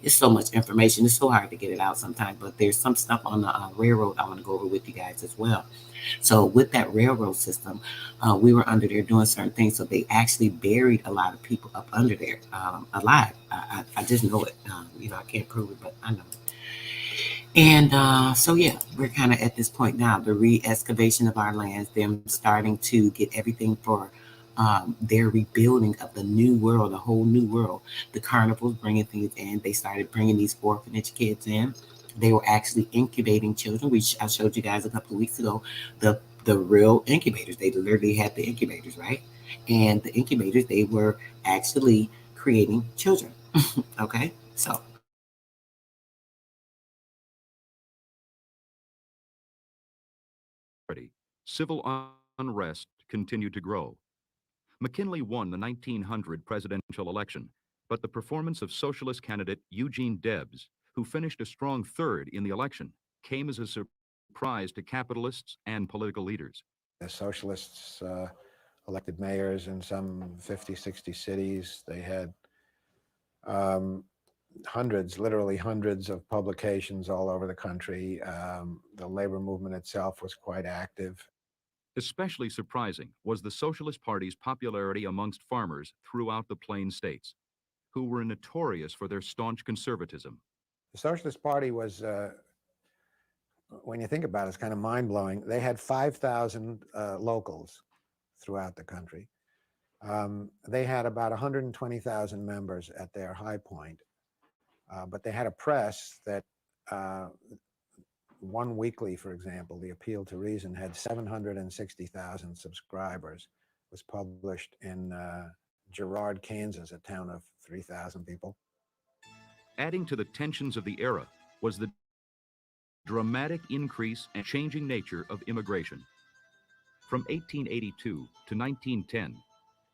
it's so much information. It's so hard to get it out sometimes, but there's some stuff on the railroad I want to go over with you guys as well. So with that railroad system, we were under there doing certain things. So they actually buried a lot of people up under there alive. I just know it. I can't prove it, but I know it. And so, yeah, we're kind of at this point now, the re-excavation of our lands, them starting to get everything for their rebuilding of the new world, a whole new world. The carnivals bringing things in. They started bringing these orphanage kids in. They were actually incubating children, which I showed you guys a couple of weeks ago, the real incubators. They literally had the incubators, right? And the incubators, they were actually creating children. Okay, so. Civil unrest continued to grow. McKinley won the 1900 presidential election, but the performance of socialist candidate Eugene Debs, who finished a strong third in the election, came as a surprise to capitalists and political leaders. The socialists elected mayors in some 50, 60 cities. They had literally hundreds of publications all over the country. The labor movement itself was quite active. Especially surprising was the Socialist Party's popularity amongst farmers throughout the Plain States, who were notorious for their staunch conservatism. The Socialist Party was, when you think about it, it's kind of mind-blowing. They had 5,000 locals throughout the country. They had about 120,000 members at their high point, but they had a press that one weekly, for example, the Appeal to Reason, had 760,000 subscribers, was published in Girard, Kansas, a town of 3,000 people. Adding to the tensions of the era was the dramatic increase and changing nature of immigration. From 1882 to 1910,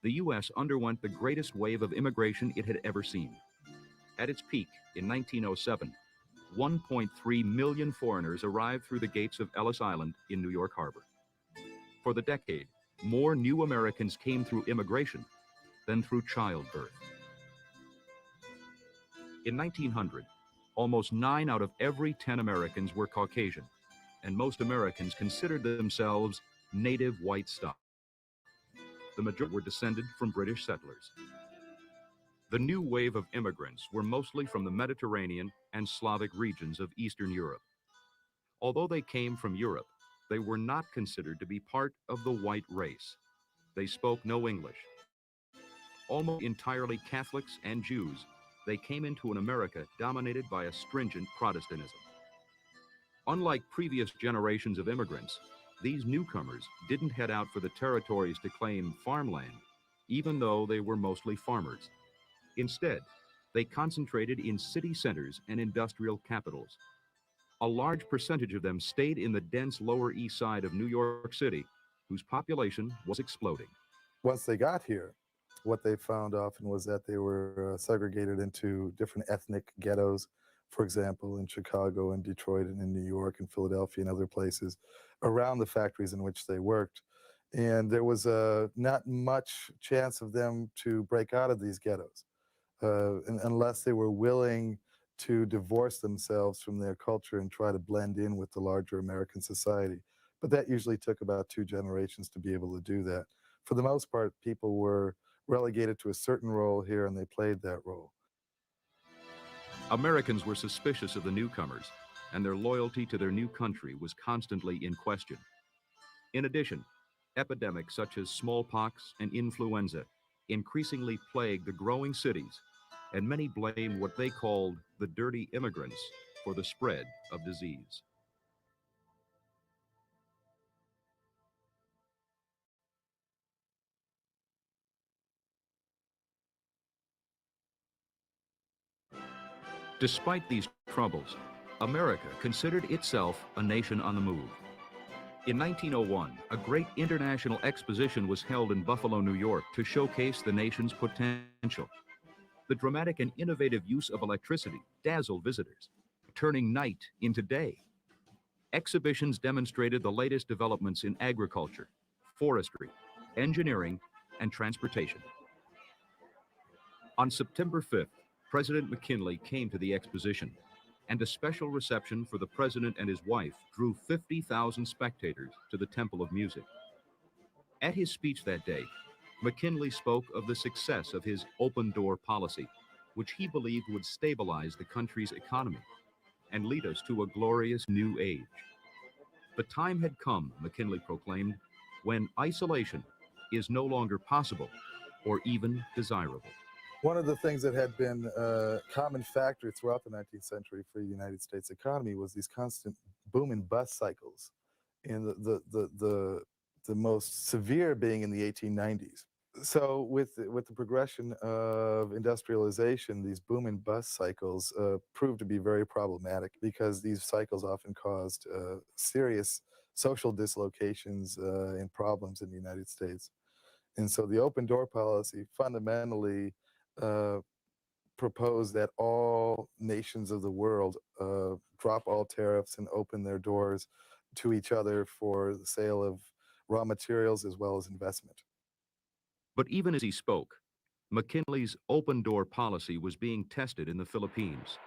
the U.S. underwent the greatest wave of immigration it had ever seen. At its peak in 1907, 1.3 million foreigners arrived through the gates of Ellis Island in New York Harbor. For the decade, more new Americans came through immigration than through childbirth. In 1900, almost 9 out of every 10 Americans were Caucasian, and most Americans considered themselves native white stock. The majority were descended from British settlers. The new wave of immigrants were mostly from the Mediterranean and Slavic regions of Eastern Europe. Although they came from Europe, they were not considered to be part of the white race. They spoke no English. Almost entirely Catholics and Jews, they came into an America dominated by a stringent Protestantism. Unlike previous generations of immigrants, these newcomers didn't head out for the territories to claim farmland, even though they were mostly farmers. Instead, they concentrated in city centers and industrial capitals. A large percentage of them stayed in the dense Lower East Side of New York City, whose population was exploding. Once they got here, what they found often was that they were segregated into different ethnic ghettos, for example, in Chicago and Detroit and in New York and Philadelphia and other places around the factories in which they worked. And there was not much chance of them to break out of these ghettos unless they were willing to divorce themselves from their culture and try to blend in with the larger American society. But that usually took about 2 generations to be able to do that. For the most part, people were relegated to a certain role here, and they played that role. Americans were suspicious of the newcomers, and their loyalty to their new country was constantly in question. In addition, epidemics such as smallpox and influenza increasingly plagued the growing cities, and many blamed what they called the dirty immigrants for the spread of disease. Despite these troubles, America considered itself a nation on the move. In 1901, a great international exposition was held in Buffalo, New York to showcase the nation's potential. The dramatic and innovative use of electricity dazzled visitors, turning night into day. Exhibitions demonstrated the latest developments in agriculture, forestry, engineering, and transportation. On September 5th, President McKinley came to the exposition, and a special reception for the president and his wife drew 50,000 spectators to the Temple of Music. At his speech that day, McKinley spoke of the success of his open-door policy, which he believed would stabilize the country's economy and lead us to a glorious new age. The time had come, McKinley proclaimed, when isolation is no longer possible or even desirable. One of the things that had been a common factor throughout the 19th century for the United States economy was these constant boom and bust cycles, and the most severe being in the 1890s. So with the progression of industrialization, these boom and bust cycles proved to be very problematic because these cycles often caused serious social dislocations and problems in the United States. And so the open door policy fundamentally proposed that all nations of the world drop all tariffs and open their doors to each other for the sale of raw materials as well as investment. But even as he spoke, McKinley's open-door policy was being tested in the Philippines.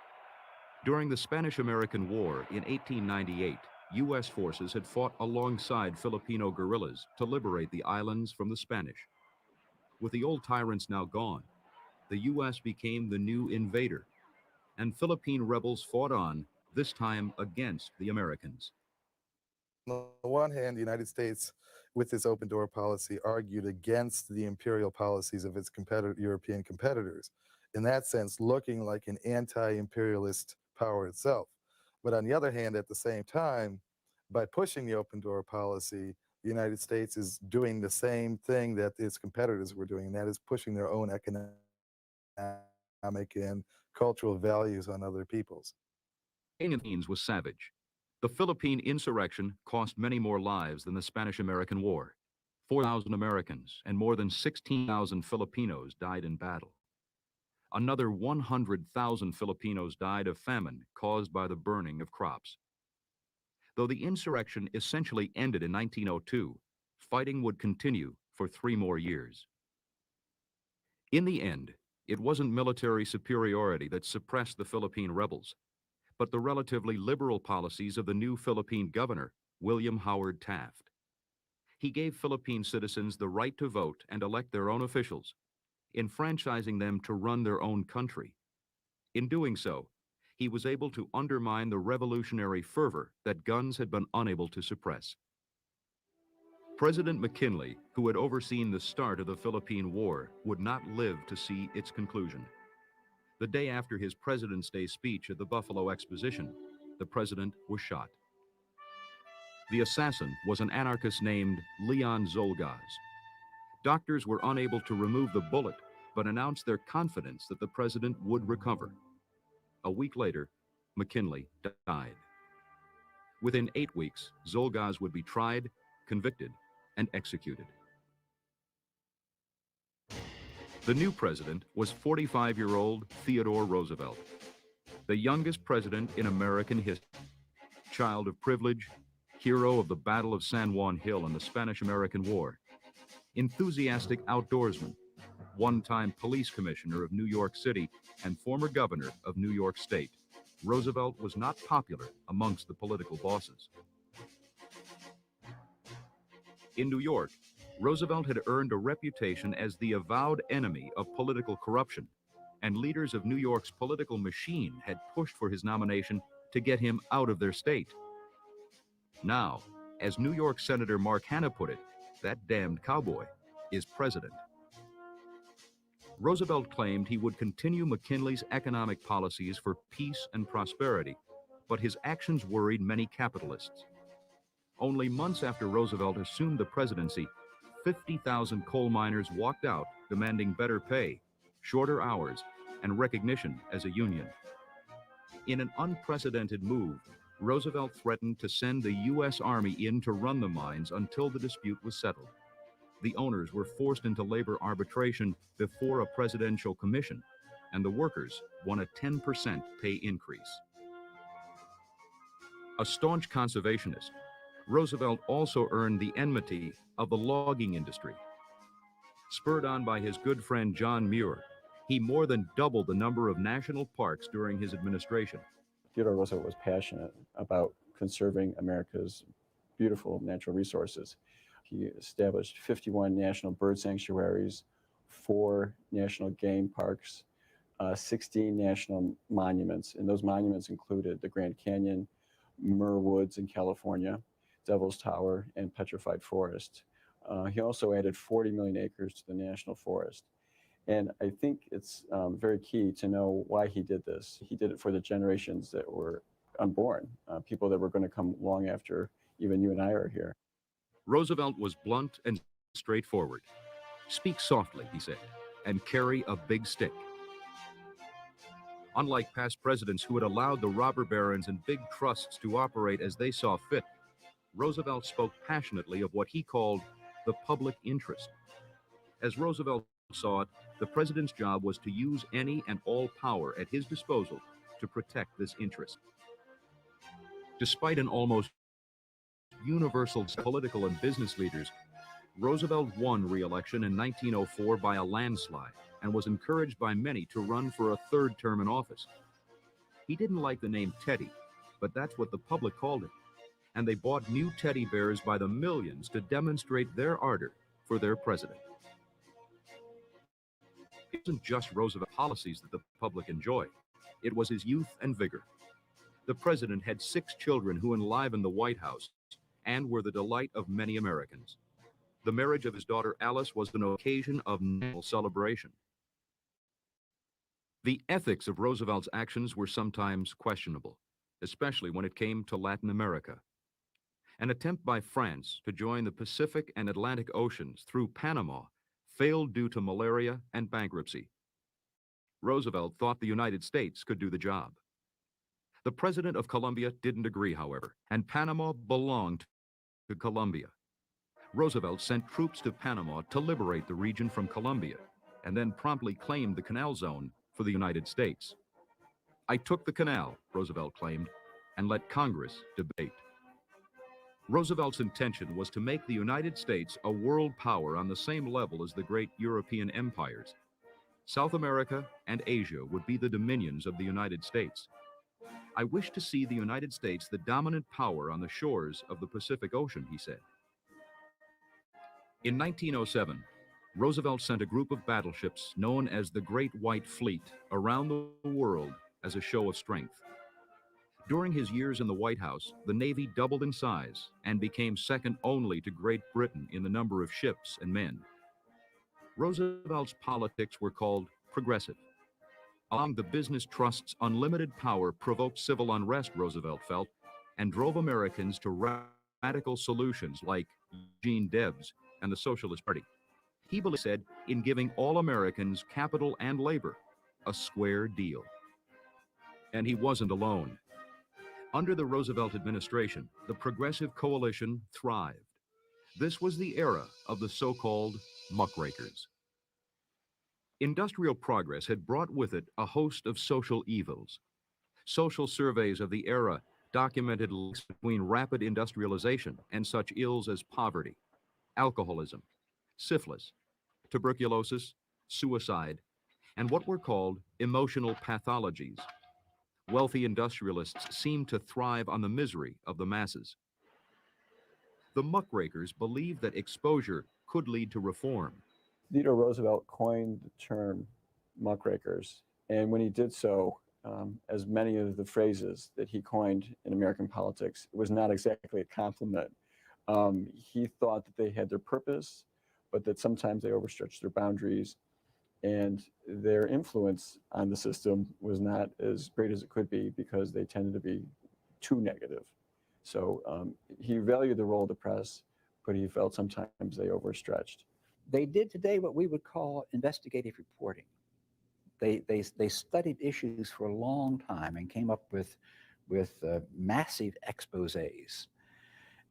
During the Spanish-American War in 1898, U.S. forces had fought alongside Filipino guerrillas to liberate the islands from the Spanish. With the old tyrants now gone, the U.S. became the new invader, and Philippine rebels fought on, this time against the Americans. On the one hand, the United States, with its open door policy, argued against the imperial policies of its European competitors, in that sense, looking like an anti-imperialist power itself. But on the other hand, at the same time, by pushing the open door policy, the United States is doing the same thing that its competitors were doing, and that is pushing their own economic and cultural values on other peoples. Philippines was savage. The Philippine insurrection cost many more lives than the Spanish-American War. 4,000 Americans and more than 16,000 Filipinos died in battle. Another 100,000 Filipinos died of famine caused by the burning of crops. Though the insurrection essentially ended in 1902, fighting would continue for 3 more years. In the end, it wasn't military superiority that suppressed the Philippine rebels, but the relatively liberal policies of the new Philippine governor, William Howard Taft. He gave Philippine citizens the right to vote and elect their own officials, enfranchising them to run their own country. In doing so, he was able to undermine the revolutionary fervor that guns had been unable to suppress. President McKinley, who had overseen the start of the Philippine War, would not live to see its conclusion. The day after his President's Day speech at the Buffalo Exposition, the president was shot. The assassin was an anarchist named Leon Zolgaz. Doctors were unable to remove the bullet, but announced their confidence that the president would recover. A week later, McKinley died. Within 8 weeks, Zolgaz would be tried, convicted, and executed. The new president was 45-year-old Theodore Roosevelt, the youngest president in American history, child of privilege, hero of the Battle of San Juan Hill in the Spanish-American War, enthusiastic outdoorsman, one-time police commissioner of New York City and former governor of New York State. Roosevelt was not popular amongst the political bosses. In New York, Roosevelt had earned a reputation as the avowed enemy of political corruption, and leaders of New York's political machine had pushed for his nomination to get him out of their state. Now, as New York Senator Mark Hanna put it, that damned cowboy is president. Roosevelt claimed he would continue McKinley's economic policies for peace and prosperity, but his actions worried many capitalists. Only months after Roosevelt assumed the presidency, 50,000 coal miners walked out demanding better pay, shorter hours, and recognition as a union. In an unprecedented move, Roosevelt threatened to send the U.S. Army in to run the mines until the dispute was settled. The owners were forced into labor arbitration before a presidential commission, and the workers won a 10% pay increase. A staunch conservationist, Roosevelt also earned the enmity of the logging industry. Spurred on by his good friend John Muir, he more than doubled the number of national parks during his administration. Theodore Roosevelt was passionate about conserving America's beautiful natural resources. He established 51 national bird sanctuaries, 4 national game parks, 16 national monuments, and those monuments included the Grand Canyon, Muir Woods in California, Devil's Tower, and Petrified Forest. He also added 40 million acres to the national forest. And I think it's very key to know why he did this. He did it for the generations that were unborn, people that were going to come long after even you and I are here. Roosevelt was blunt and straightforward. Speak softly, he said, and carry a big stick. Unlike past presidents who had allowed the robber barons and big trusts to operate as they saw fit, Roosevelt spoke passionately of what he called the public interest. As Roosevelt saw it, the president's job was to use any and all power at his disposal to protect this interest. Despite an almost universal political and business leaders, Roosevelt won re-election in 1904 by a landslide and was encouraged by many to run for a 3rd term in office. He didn't like the name Teddy, but that's what the public called him. and they bought new teddy bears by the millions to demonstrate their ardor for their president. It wasn't just Roosevelt's policies that the public enjoyed. It was his youth and vigor. The president had 6 children who enlivened the White House and were the delight of many Americans. The marriage of his daughter Alice was an occasion of national celebration. The ethics of Roosevelt's actions were sometimes questionable, especially when it came to Latin America. An attempt by France to join the Pacific and Atlantic Oceans through Panama failed due to malaria and bankruptcy. Roosevelt thought the United States could do the job. The president of Colombia didn't agree, however, and Panama belonged to Colombia. Roosevelt sent troops to Panama to liberate the region from Colombia, and then promptly claimed the Canal Zone for the United States. "I took the canal," Roosevelt claimed, "and let Congress debate." Roosevelt's intention was to make the United States a world power on the same level as the great European empires. South America and Asia would be the dominions of the United States. "I wish to see the United States the dominant power on the shores of the Pacific Ocean," he said. In 1907, Roosevelt sent a group of battleships known as the Great White Fleet around the world as a show of strength. During his years in the White House, the Navy doubled in size and became second only to Great Britain in the number of ships and men. Roosevelt's politics were called progressive. Allowing the business trust's unlimited power provoked civil unrest, Roosevelt felt, and drove Americans to radical solutions like Eugene Debs and the Socialist Party. He said in giving all Americans capital and labor a square deal. And he wasn't alone. Under the Roosevelt administration, the Progressive Coalition thrived. This was the era of the so-called muckrakers. Industrial progress had brought with it a host of social evils. Social surveys of the era documented links between rapid industrialization and such ills as poverty, alcoholism, syphilis, tuberculosis, suicide, and what were called emotional pathologies. Wealthy industrialists seemed to thrive on the misery of the masses. The muckrakers believed that exposure could lead to reform. Theodore Roosevelt coined the term muckrakers, and when he did so, as many of the phrases that he coined in American politics, it was not exactly a compliment. He thought that they had their purpose, but that sometimes they overstretched their boundaries, and their influence on the system was not as great as it could be because they tended to be too negative. So he valued the role of the press, but he felt sometimes they overstretched. They did today what we would call investigative reporting. They studied issues for a long time and came up with massive exposés.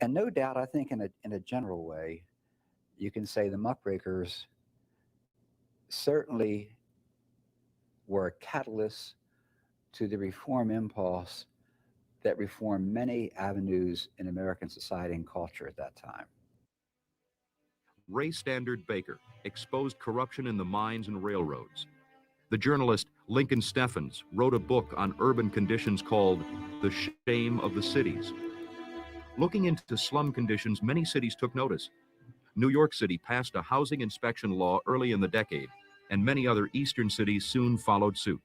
And no doubt, I think in a general way, you can say the muckrakers certainly were a catalyst to the reform impulse that reformed many avenues in American society and culture at that time. Ray Standard Baker exposed corruption in the mines and railroads. The journalist Lincoln Steffens wrote a book on urban conditions called The Shame of the Cities. Looking into slum conditions, many cities took notice. New York City passed a housing inspection law early in the decade, and many other eastern cities soon followed suit.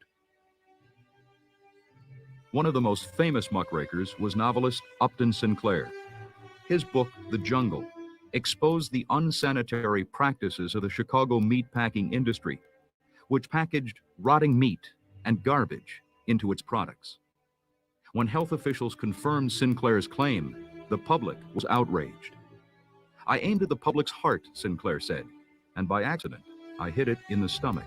One of the most famous muckrakers was novelist Upton Sinclair. His book, The Jungle, exposed the unsanitary practices of the Chicago meatpacking industry, which packaged rotting meat and garbage into its products. When health officials confirmed Sinclair's claim, the public was outraged. "I aimed at the public's heart," Sinclair said, "and by accident, I hit it in the stomach."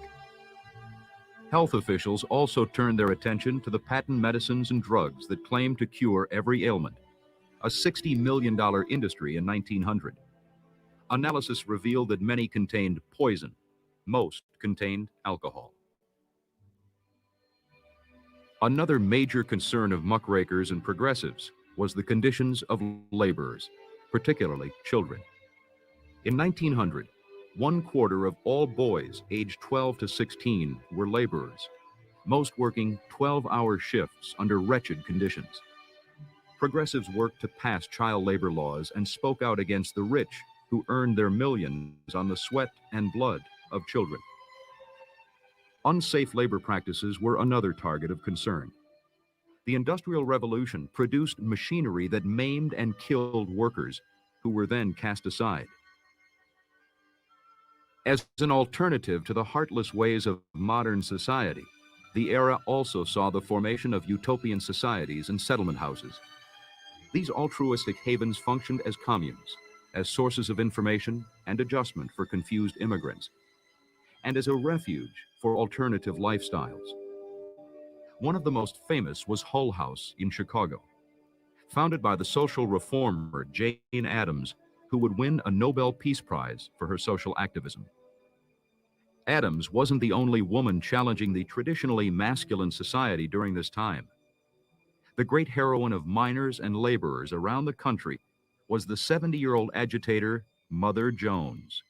Health officials also turned their attention to the patent medicines and drugs that claimed to cure every ailment, a $60 million industry in 1900. Analysis revealed that many contained poison, most contained alcohol. Another major concern of muckrakers and progressives was the conditions of laborers, particularly children. In 1900, 1/4 of all boys aged 12 to 16 were laborers, most working 12-hour shifts under wretched conditions. progressives worked to pass child labor laws and spoke out against the rich who earned their millions on the sweat and blood of children. Unsafe labor practices were another target of concern. The Industrial Revolution produced machinery that maimed and killed workers, who were then cast aside. As an alternative to the heartless ways of modern society, the era also saw the formation of utopian societies and settlement houses. These altruistic havens functioned as communes, as sources of information and adjustment for confused immigrants, and as a refuge for alternative lifestyles. One of the most famous was Hull House in Chicago, founded by the social reformer Jane Addams, who would win a Nobel Peace Prize for her social activism. Addams wasn't the only woman challenging the traditionally masculine society during this time. The great heroine of miners and laborers around the country was the 70-year-old agitator Mother Jones,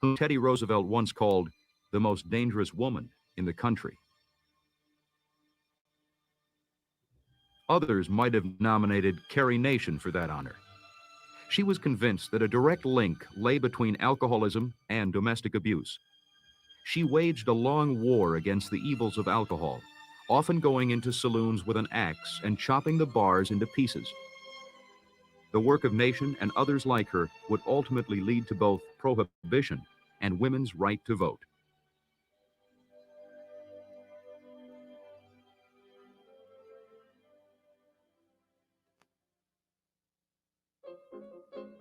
whom Teddy Roosevelt once called the most dangerous woman in the country. Others might have nominated Carrie Nation for that honor. She was convinced that a direct link lay between alcoholism and domestic abuse. She waged a long war against the evils of alcohol, often going into saloons with an axe and chopping the bars into pieces. The work of Nation and others like her would ultimately lead to both prohibition and women's right to vote.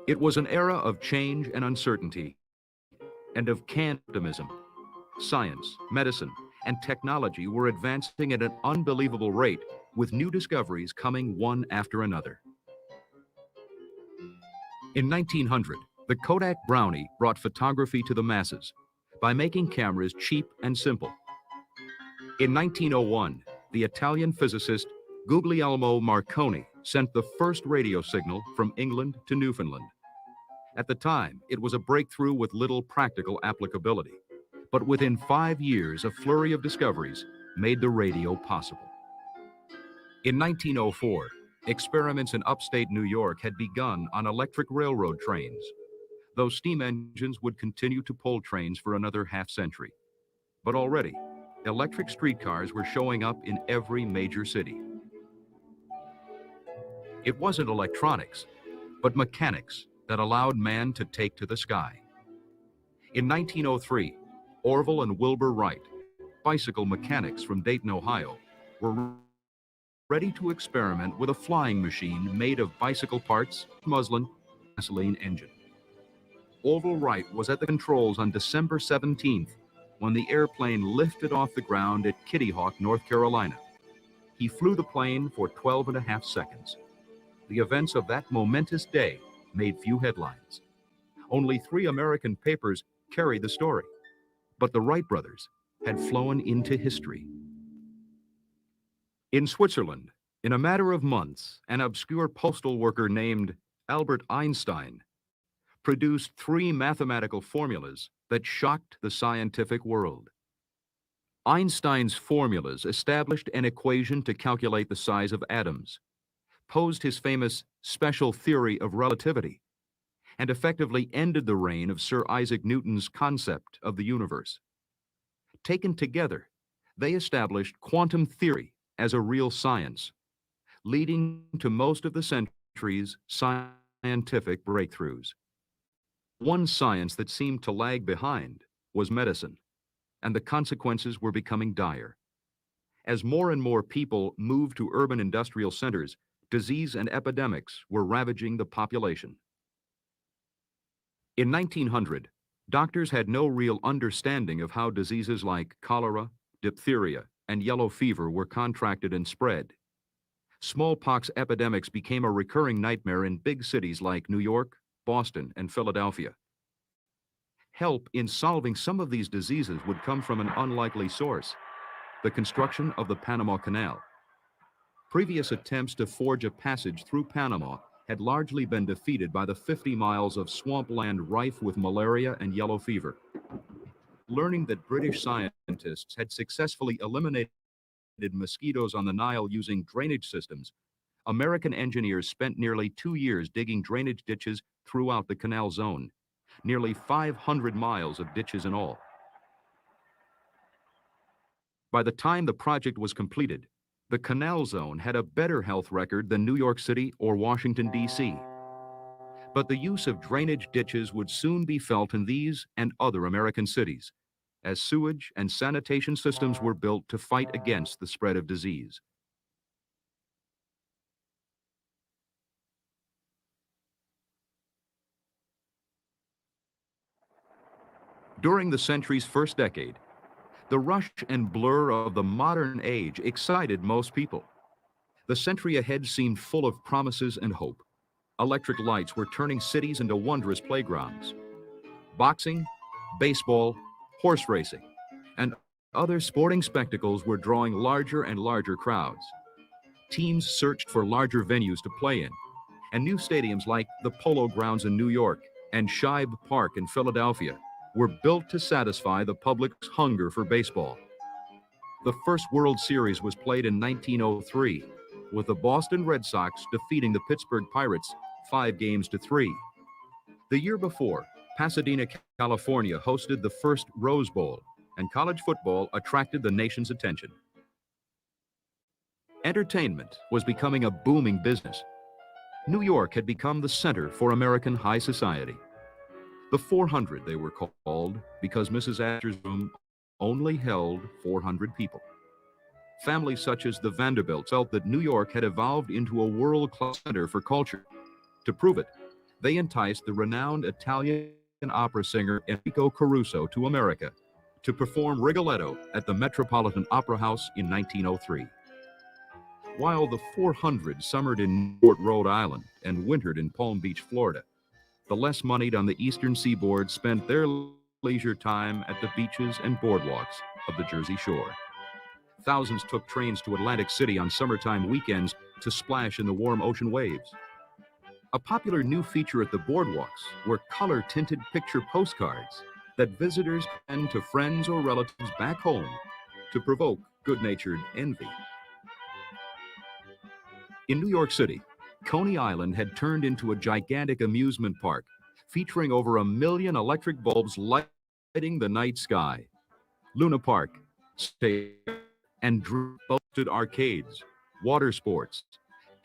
It was an era of change and uncertainty, and of quantumism. Science, medicine, and technology were advancing at an unbelievable rate, with new discoveries coming one after another. In 1900, the Kodak Brownie brought photography to the masses by making cameras cheap and simple. In 1901, the Italian physicist Guglielmo Marconi sent the first radio signal from England to Newfoundland. At the time, it was a breakthrough with little practical applicability. But within 5 years, a flurry of discoveries made the radio possible. In 1904, experiments in upstate New York had begun on electric railroad trains, though steam engines would continue to pull trains for another half-century. But already, electric streetcars were showing up in every major city. It wasn't electronics, but mechanics that allowed man to take to the sky. In 1903, Orville and Wilbur Wright, bicycle mechanics from Dayton, Ohio, were ready to experiment with a flying machine made of bicycle parts, muslin, and gasoline engine. Orville Wright was at the controls on December 17th when the airplane lifted off the ground at Kitty Hawk, North Carolina. He flew the plane for 12.5 seconds. The events of that momentous day made few headlines. Only 3 American papers carried the story, but the Wright brothers had flown into history. In Switzerland, in a matter of months, an obscure postal worker named Albert Einstein produced 3 mathematical formulas that shocked the scientific world. Einstein's formulas established an equation to calculate the size of atoms, posed his famous special theory of relativity, and effectively ended the reign of Sir Isaac Newton's concept of the universe. Taken together, they established quantum theory as a real science, leading to most of the century's scientific breakthroughs. One science that seemed to lag behind was medicine, and the consequences were becoming dire. As more and more people moved to urban industrial centers, disease and epidemics were ravaging the population. In 1900, doctors had no real understanding of how diseases like cholera, diphtheria, and yellow fever were contracted and spread. Smallpox epidemics became a recurring nightmare in big cities like New York, Boston, and Philadelphia. Help in solving some of these diseases would come from an unlikely source: the construction of the Panama Canal. Previous attempts to forge a passage through Panama had largely been defeated by the 50 miles of swampland rife with malaria and yellow fever. Learning that British scientists had successfully eliminated mosquitoes on the Nile using drainage systems, American engineers spent nearly 2 years digging drainage ditches throughout the canal zone, nearly 500 miles of ditches in all. By the time the project was completed, the canal zone had a better health record than New York City or Washington, D.C. But the use of drainage ditches would soon be felt in these and other American cities, as sewage and sanitation systems were built to fight against the spread of disease. During the century's first decade, the rush and blur of the modern age excited most people. The century ahead seemed full of promises and hope. Electric lights were turning cities into wondrous playgrounds. Boxing, baseball, horse racing, and other sporting spectacles were drawing larger and larger crowds. Teams searched for larger venues to play in, and new stadiums like the Polo Grounds in New York and Shibe Park in Philadelphia were built to satisfy the public's hunger for baseball. The first World Series was played in 1903, with the Boston Red Sox defeating the Pittsburgh Pirates 5-3. The year before, Pasadena, California hosted the first Rose Bowl, and college football attracted the nation's attention. Entertainment was becoming a booming business. New York had become the center for American high society. The 400 they were called because Mrs. Astor's room only held 400 people. Families such as the Vanderbilts felt that New York had evolved into a world-class center for culture. To prove it, they enticed the renowned Italian opera singer Enrico Caruso to America to perform Rigoletto at the Metropolitan Opera House in 1903. While the 400 summered in Newport, Rhode Island and wintered in Palm Beach, Florida, the less moneyed on the eastern seaboard spent their leisure time at the beaches and boardwalks of the Jersey Shore. Thousands took trains to Atlantic City on summertime weekends to splash in the warm ocean waves. A popular new feature at the boardwalks were color-tinted picture postcards that visitors send to friends or relatives back home to provoke good-natured envy. In New York City, Coney Island had turned into a gigantic amusement park featuring over 1 million electric bulbs lighting the night sky. Luna Park, and boasted arcades, water sports,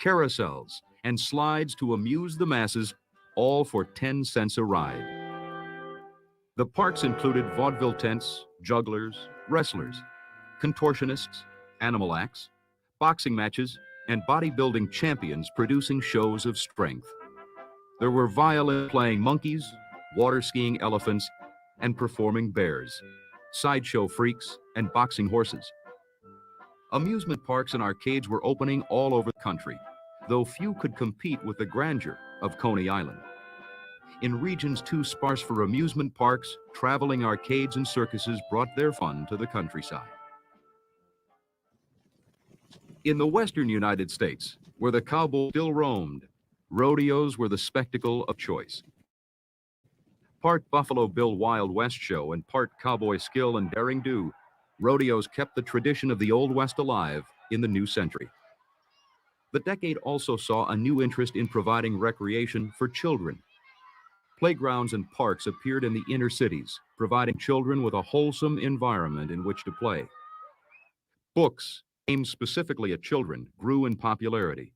carousels, and slides to amuse the masses, all for 10 cents a ride. The parks included vaudeville tents, jugglers, wrestlers, contortionists, animal acts, boxing matches, and bodybuilding champions producing shows of strength. There were violin-playing monkeys, water-skiing elephants, and performing bears, sideshow freaks, and boxing horses. Amusement parks and arcades were opening all over the country, though few could compete with the grandeur of Coney Island. In regions too sparse for amusement parks, traveling arcades and circuses brought their fun to the countryside. In the western United States, where the cowboy still roamed, rodeos were the spectacle of choice. Part Buffalo Bill Wild West show and part cowboy skill and daring do, rodeos kept the tradition of the Old West alive in the new century. The decade also saw a new interest in providing recreation for children. Playgrounds and parks appeared in the inner cities, providing children with a wholesome environment in which to play. Books aimed specifically at children grew in popularity.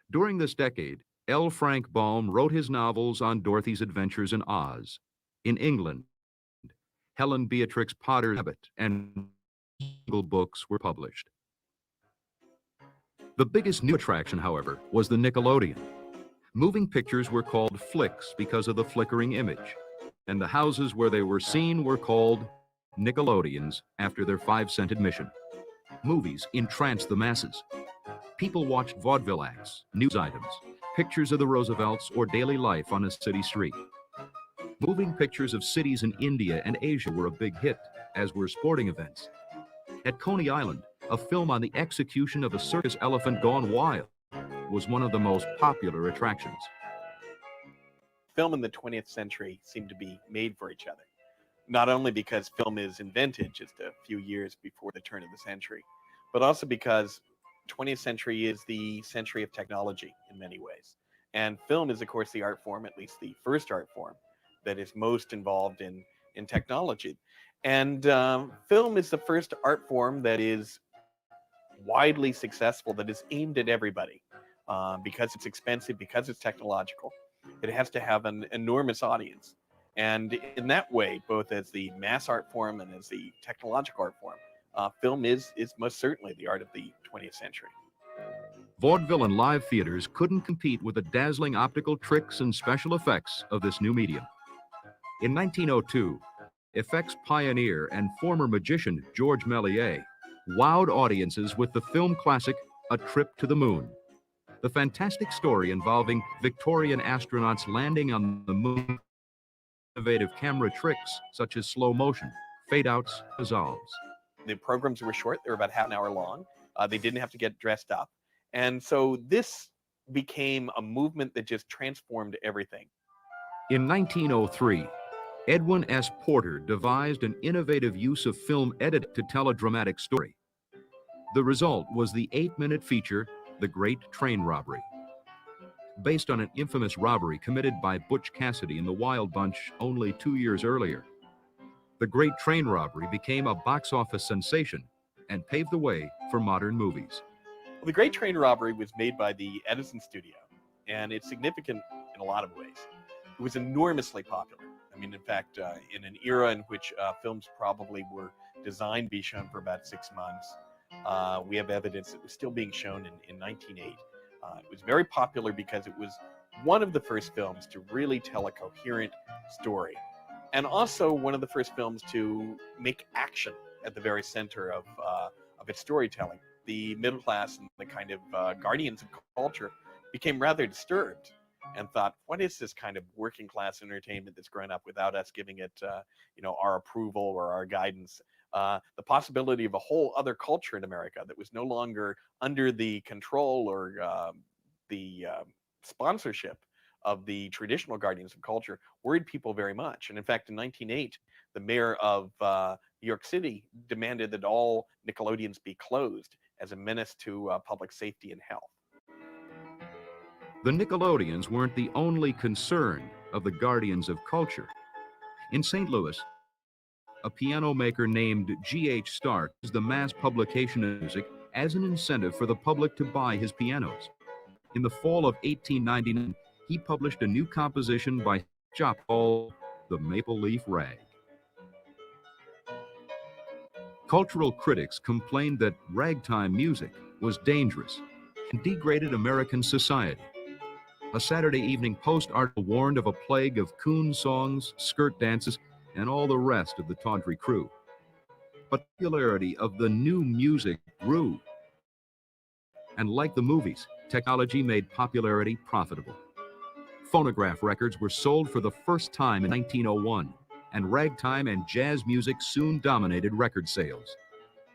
During this decade, L. Frank Baum wrote his novels on Dorothy's adventures in Oz. In England, Helen Beatrix Potter's Rabbit and Jungle books were published. The biggest new attraction, however, was the Nickelodeon. Moving pictures were called flicks because of the flickering image, and the houses where they were seen were called Nickelodeons after their 5-cent admission. Movies entranced the masses. People watched vaudeville acts, news items, pictures of the Roosevelts, or daily life on a city street. Moving pictures of cities in India and Asia were a big hit, as were sporting events. At Coney Island, a film on the execution of a circus elephant gone wild was one of the most popular attractions. Film in the 20th century seemed to be made for each other, not only because film is invented just a few years before the turn of the century, but also because 20th century is the century of technology in many ways. And film is, of course, the art form, at least the first art form, that is most involved in technology. And film is the first art form that is widely successful, that is aimed at everybody. Because it's expensive, because it's technological, it has to have an enormous audience. And in that way, both as the mass art form and as the technological art form, film is most certainly the art of the 20th century. Vaudeville and live theaters couldn't compete with the dazzling optical tricks and special effects of this new medium. In 1902, effects pioneer and former magician George Méliès wowed audiences with the film classic A Trip to the Moon. The fantastic story involving Victorian astronauts landing on the moon, innovative camera tricks such as slow motion, fade-outs, dissolves. The programs were short, they were about half an hour long. They didn't have to get dressed up. And so this became a movement that just transformed everything. In 1903, Edwin S. Porter devised an innovative use of film edit to tell a dramatic story. The result was the 8-minute feature, The Great Train Robbery. Based on an infamous robbery committed by Butch Cassidy and the Wild Bunch only 2 years earlier, The Great Train Robbery became a box office sensation and paved the way for modern movies. Well, The Great Train Robbery was made by the Edison studio, and it's significant in a lot of ways. It was enormously popular. I mean, in fact, in an era in which films probably were designed to be shown for about 6 months, we have evidence that it was still being shown in 1908. It was very popular because it was one of the first films to really tell a coherent story, and also one of the first films to make action at the very center of its storytelling. The middle class and the kind of guardians of culture became rather disturbed and thought, what is this kind of working class entertainment that's grown up without us giving it our approval or our guidance? The possibility of a whole other culture in America that was no longer under the control or the sponsorship of the traditional guardians of culture worried people very much. And in fact, in 1908, the mayor of New York City demanded that all Nickelodeons be closed as a menace to public safety and health. The Nickelodeons weren't the only concern of the guardians of culture. In St. Louis, a piano maker named G.H. Stark used the mass publication of music as an incentive for the public to buy his pianos. In the fall of 1899, he published a new composition by Chop called The Maple Leaf Rag. Cultural critics complained that ragtime music was dangerous and degraded American society. A Saturday Evening Post article warned of a plague of coon songs, skirt dances, and all the rest of the tawdry crew. But the popularity of the new music grew. And like the movies, technology made popularity profitable. Phonograph records were sold for the first time in 1901, and ragtime and jazz music soon dominated record sales.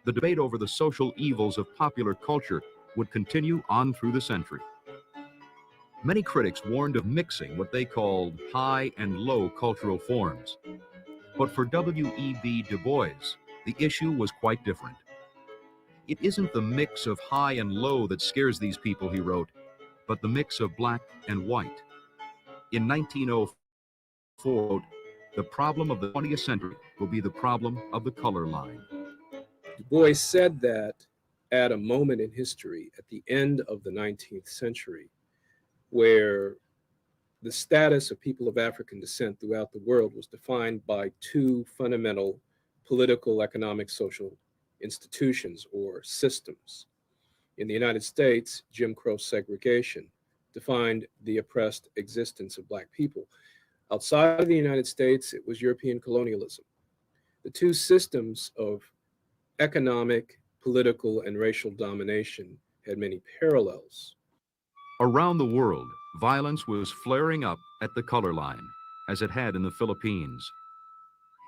The debate over the social evils of popular culture would continue on through the century. Many critics warned of mixing what they called high and low cultural forms. But for W.E.B. Du Bois, the issue was quite different. It isn't the mix of high and low that scares these people, he wrote, but the mix of black and white. In 1904, the problem of the 20th century will be the problem of the color line. Du Bois said that at a moment in history, at the end of the 19th century, where the status of people of African descent throughout the world was defined by two fundamental political, economic, social institutions or systems. In the United States, Jim Crow segregation defined the oppressed existence of Black people. Outside of the United States, it was European colonialism. The two systems of economic, political, and racial domination had many parallels. Around the world, violence was flaring up at the color line, as it had in the Philippines.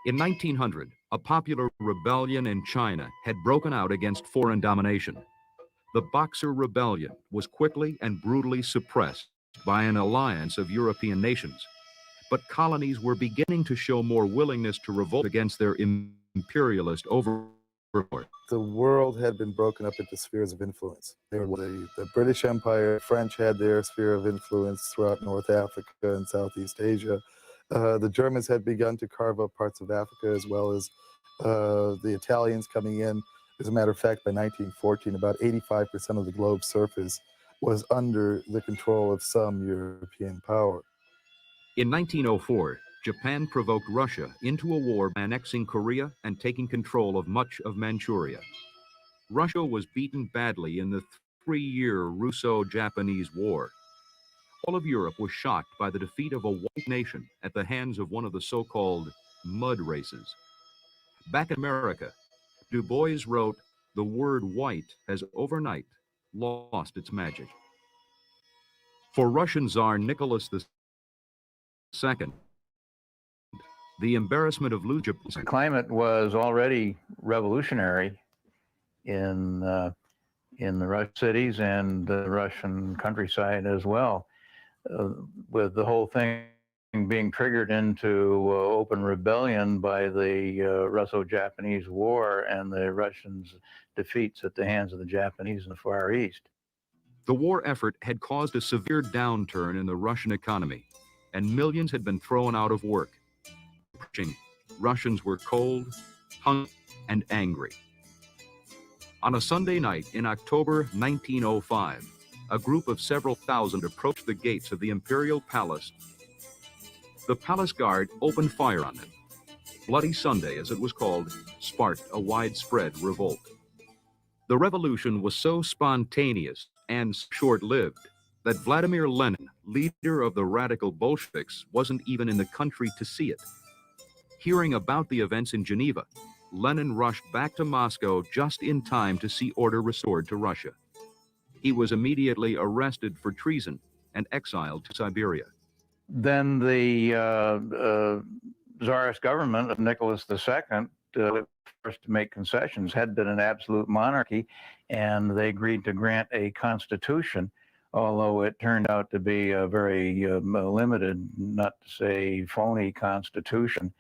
In 1900, a popular rebellion in China had broken out against foreign domination. The Boxer Rebellion was quickly and brutally suppressed by an alliance of European nations. But colonies were beginning to show more willingness to revolt against their imperialist overlords. the world had been broken up into spheres of influence. There was the British Empire, French had their sphere of influence throughout North Africa and Southeast Asia. The Germans had begun to carve up parts of Africa, as well as the Italians coming in. As a matter of fact, by 1914, about 85% of the globe's surface was under the control of some European power. In 1904, Japan provoked Russia into a war annexing Korea and taking control of much of Manchuria. Russia was beaten badly in the 3-year Russo-Japanese War. All of Europe was shocked by the defeat of a white nation at the hands of one of the so-called mud races. Back in America, Du Bois wrote, "The word white has overnight lost its magic." For Russian Tsar Nicholas II, the embarrassment of losing the climate was already revolutionary in the Russian cities and the Russian countryside as well, with the whole thing being triggered into open rebellion by the Russo-Japanese War and the Russians' defeats at the hands of the Japanese in the Far East. The war effort had caused a severe downturn in the Russian economy, and millions had been thrown out of work. Russians were cold, hungry, and angry. On a Sunday night in October 1905, a group of several thousand approached the gates of the Imperial Palace. The palace guard opened fire on them. Bloody Sunday, as it was called, sparked a widespread revolt. The revolution was so spontaneous and short-lived that Vladimir Lenin, leader of the radical Bolsheviks, wasn't even in the country to see it. Hearing about the events in Geneva, Lenin rushed back to Moscow just in time to see order restored to Russia. He was immediately arrested for treason and exiled to Siberia. Then the Tsarist government of Nicholas II forced to make concessions, had been an absolute monarchy, and they agreed to grant a constitution, although it turned out to be a very limited, not to say phony constitution.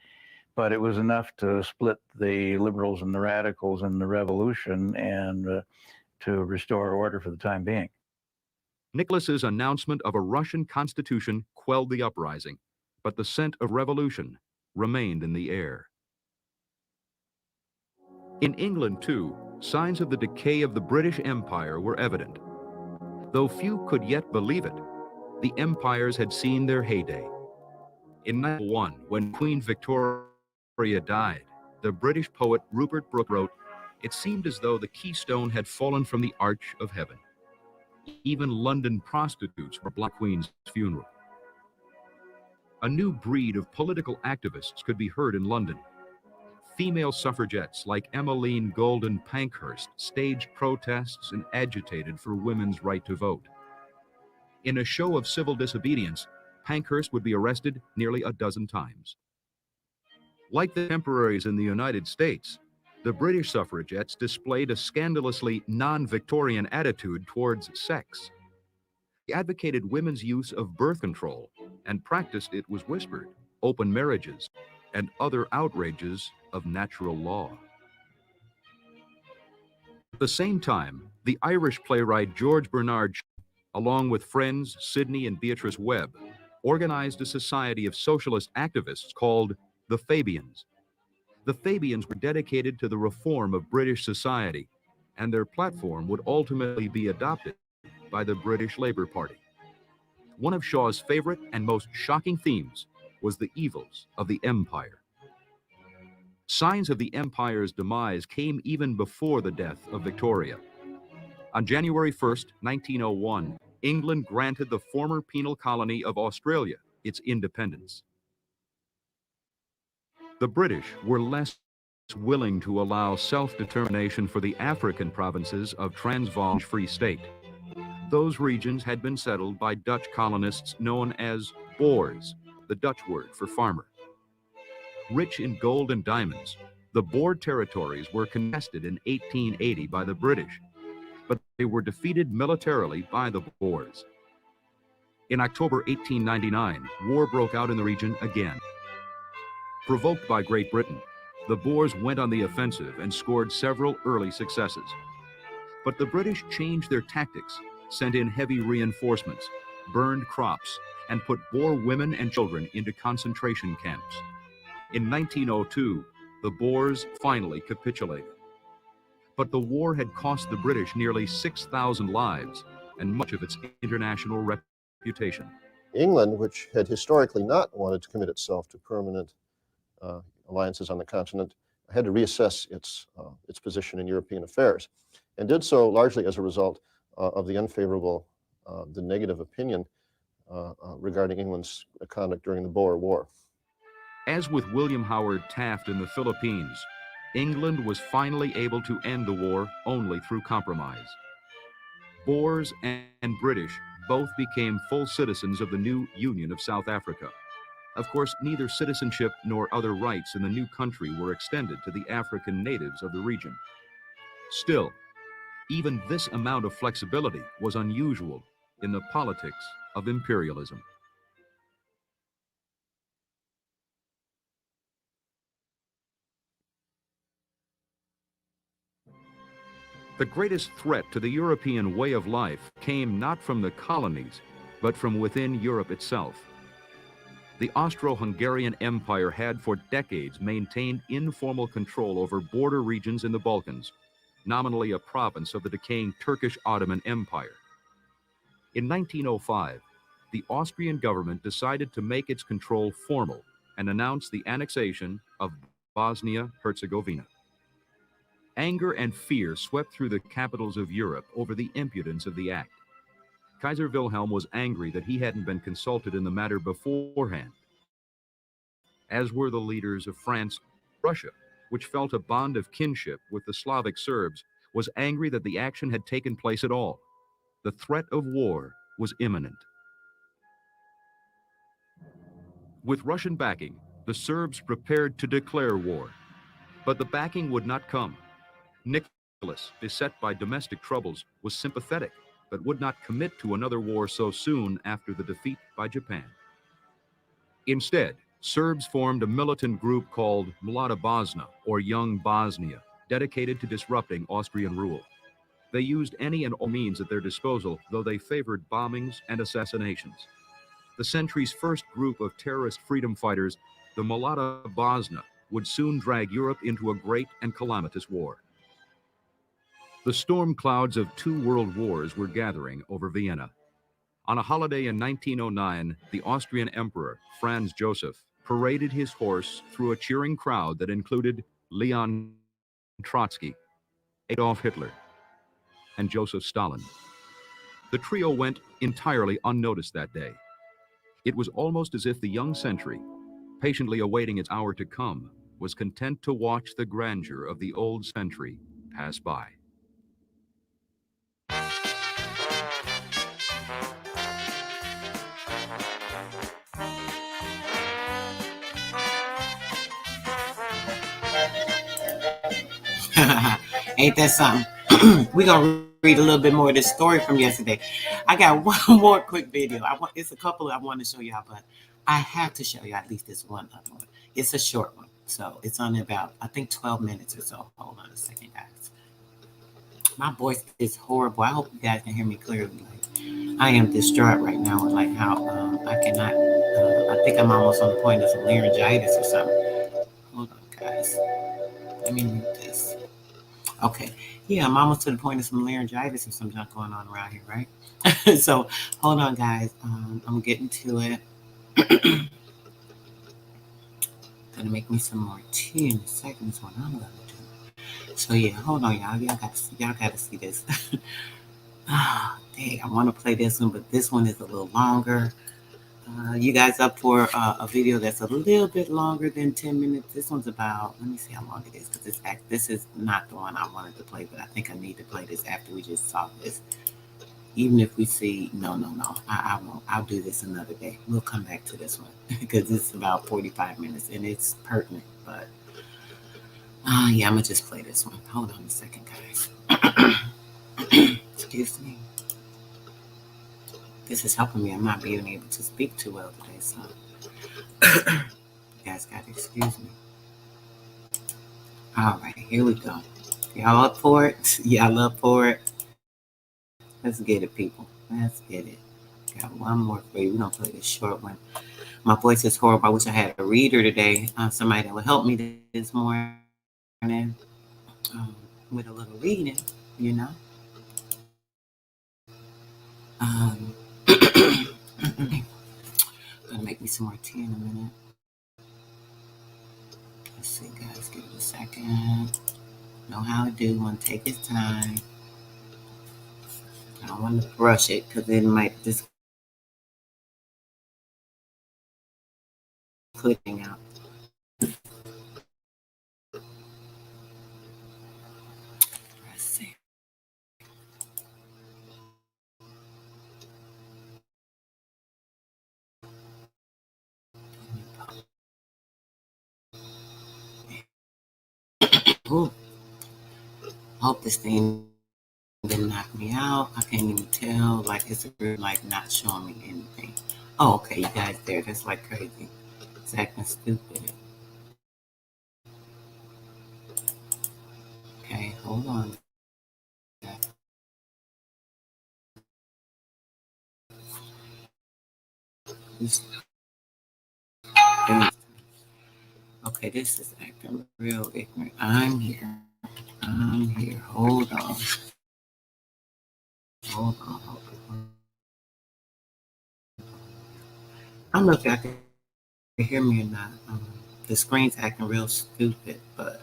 But it was enough to split the liberals and the radicals in the revolution and to restore order for the time being. Nicholas's announcement of a Russian constitution quelled the uprising, but the scent of revolution remained in the air. In England, too, signs of the decay of the British Empire were evident. Though few could yet believe it, the empires had seen their heyday. In 1901, when Queen Victoria died, the British poet Rupert Brooke wrote, "It seemed as though the keystone had fallen from the arch of heaven. Even London prostitutes were Black Queen's funeral." A new breed of political activists could be heard in London. Female suffragettes like Emmeline Golden Pankhurst staged protests and agitated for women's right to vote. In a show of civil disobedience, Pankhurst would be arrested nearly a dozen times. Like the contemporaries in the United States, the British suffragettes displayed a scandalously non-Victorian attitude towards sex. They advocated women's use of birth control and practiced, it was whispered, open marriages and other outrages of natural law. At the same time, the Irish playwright George Bernard Shaw, along with friends Sidney and Beatrice Webb, organized a society of socialist activists called the Fabians. The Fabians were dedicated to the reform of British society, and their platform would ultimately be adopted by the British Labour Party. One of Shaw's favorite and most shocking themes was the evils of the empire. Signs of the empire's demise came even before the death of Victoria. On January 1st, 1901, England granted the former penal colony of Australia its independence. The British were less willing to allow self-determination for the African provinces of Transvaal and Free State. Those regions had been settled by Dutch colonists known as Boers, the Dutch word for farmer. Rich in gold and diamonds, the Boer territories were contested in 1880 by the British, but they were defeated militarily by the Boers. In October 1899, war broke out in the region again. Provoked by Great Britain, The Boers went on the offensive and scored several early successes. But the British changed their tactics, sent in heavy reinforcements, burned crops, and put Boer women and children into concentration camps. In 1902, the Boers finally capitulated. But the war had cost the British nearly 6,000 lives and much of its international reputation. England, which had historically not wanted to commit itself to permanent alliances on the continent, had to reassess its position in European affairs, and did so largely as a result of the unfavorable, the negative opinion regarding England's conduct during the Boer War. As with William Howard Taft in the Philippines, England was finally able to end the war only through compromise. Boers and British both became full citizens of the new Union of South Africa. Of course, neither citizenship nor other rights in the new country were extended to the African natives of the region. Still, even this amount of flexibility was unusual in the politics of imperialism. The greatest threat to the European way of life came not from the colonies, but from within Europe itself. The Austro-Hungarian Empire had for decades maintained informal control over border regions in the Balkans, nominally a province of the decaying Turkish Ottoman Empire. In 1905, the Austrian government decided to make its control formal and announced the annexation of Bosnia-Herzegovina. Anger and fear swept through the capitals of Europe over the impudence of the act. Kaiser Wilhelm was angry that he hadn't been consulted in the matter beforehand, as were the leaders of France. Russia, which felt a bond of kinship with the Slavic Serbs, was angry that the action had taken place at all. The threat of war was imminent. With Russian backing, the Serbs prepared to declare war. But the backing would not come. Nicholas, beset by domestic troubles, was sympathetic, but would not commit to another war so soon after the defeat by Japan. Instead, Serbs formed a militant group called Mlada Bosna, or Young Bosnia, dedicated to disrupting Austrian rule. They used any and all means at their disposal, though they favored bombings and assassinations. The century's first group of terrorist freedom fighters, the Mlada Bosna, would soon drag Europe into a great and calamitous war. The storm clouds of 2 world wars were gathering over Vienna. On a holiday in 1909, the Austrian Emperor, Franz Joseph, paraded his horse through a cheering crowd that included Leon Trotsky, Adolf Hitler, and Joseph Stalin. The trio went entirely unnoticed that day. It was almost as if the young century, patiently awaiting its hour to come, was content to watch the grandeur of the old century pass by. Ain't that something? We're gonna read a little bit more of this story from yesterday. I got one more quick video. It's a couple I want to show y'all, but I have to show you at least this one other one. It's a short one, so it's only about, I think, 12 minutes or so. Hold on a second, guys. My voice is horrible. I hope you guys can hear me clearly. Like, I am distraught right now with like how I cannot. I think I'm almost on the point of some laryngitis or something. Hold on, guys. Let me read this. Okay. Yeah, I'm almost to the point of some laryngitis or some junk going on around here, right? So hold on, guys. I'm getting to it. Gonna make me some more tea in a second. Is what I'm gonna do. So yeah, hold on, y'all. Y'all gotta see this. Dang, I want to play this one, but this one is a little longer. You guys up for a video that's a little bit longer than 10 minutes? This one's about, let me see how long it is, because this is not the one I wanted to play, but I think I need to play this after we just saw this. Even if we see, no, I won't. I'll do this another day. We'll come back to this one because it's about 45 minutes and it's pertinent, but yeah, I'm gonna just play this one. Hold on a second, guys. Excuse me. This is helping me. I'm not being able to speak too well today, so you guys gotta excuse me. All right, here we go. Y'all up for it? Y'all up for it? Let's get it, people. Let's get it. Got one more for you. We're going to play this short one. My voice is horrible. I wish I had a reader today. Somebody that would help me this morning with a little reading, you know. Gonna make me some more tea in a minute. Let's see, guys. Give it a second. Know how to do. Want to take his time. I don't want to rush it because it might just clicking out. Let's see. Ooh. Hope this thing didn't knock me out. I can't even tell. Like it's like not showing me anything. Oh, okay, you guys there. That's like crazy. It's acting stupid. Okay, hold on. Okay, this is acting real ignorant. I'm here. I'm here. Hold on. Hold on. I don't know if y'all can hear me or not. The screen's acting real stupid, but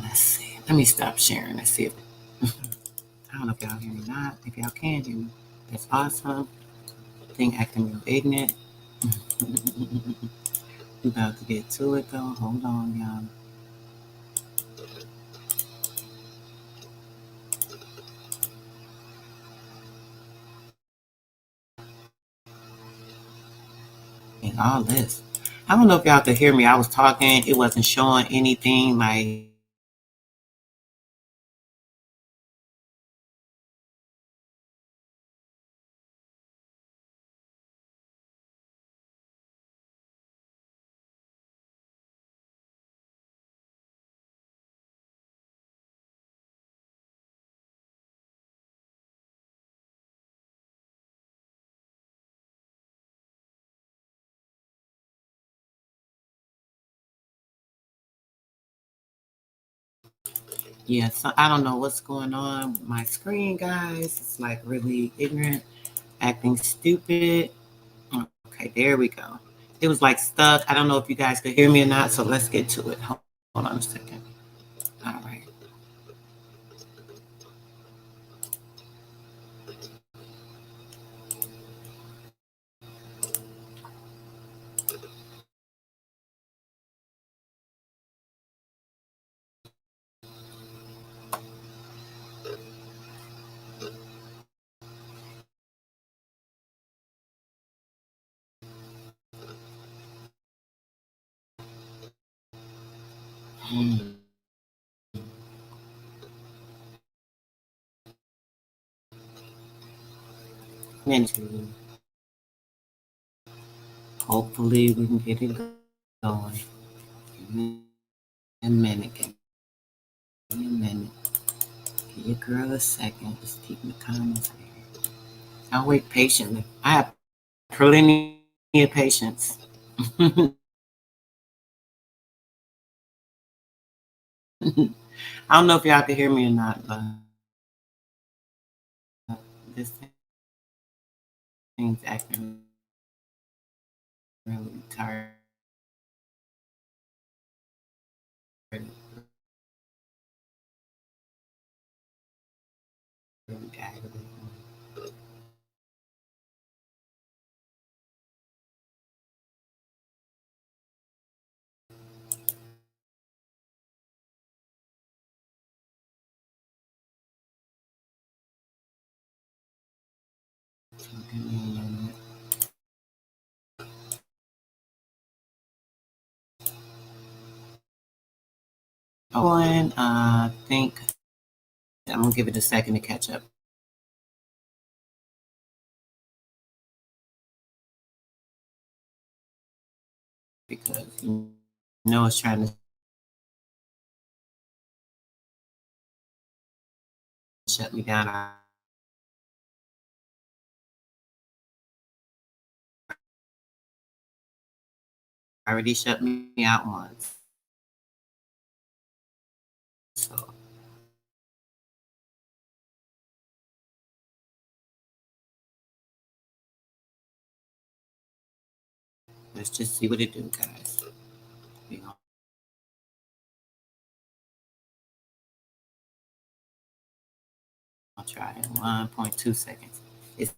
let's see. Let me stop sharing. Let's see if I don't know if y'all hear me or not. If y'all can hear me, that's awesome. Thing acting real ignorant. We about to get to it though. Hold on, y'all. And all this. I don't know if y'all could hear me. I was talking. It wasn't showing anything like. Yeah, so I don't know what's going on with my screen, guys. It's like really ignorant, acting stupid. Okay, there we go. It was like stuck. I don't know if you guys could hear me or not, so let's get to it. Hold on a second. All right. Into hopefully we can get it going. Give me a minute. Give me a minute. Give your girl a second. Just keep the comments here. I'll wait patiently. I have plenty of patience. I don't know if y'all can hear me or not, but this thing's acting really tired. Really aggravating. So give me a minute. Oh, and I think I'm gonna give it a second to catch up. Because you know it's trying to shut me down. I already shut me out once. So let's just see what it do, guys. You know, I'll try in 1.2 seconds. It's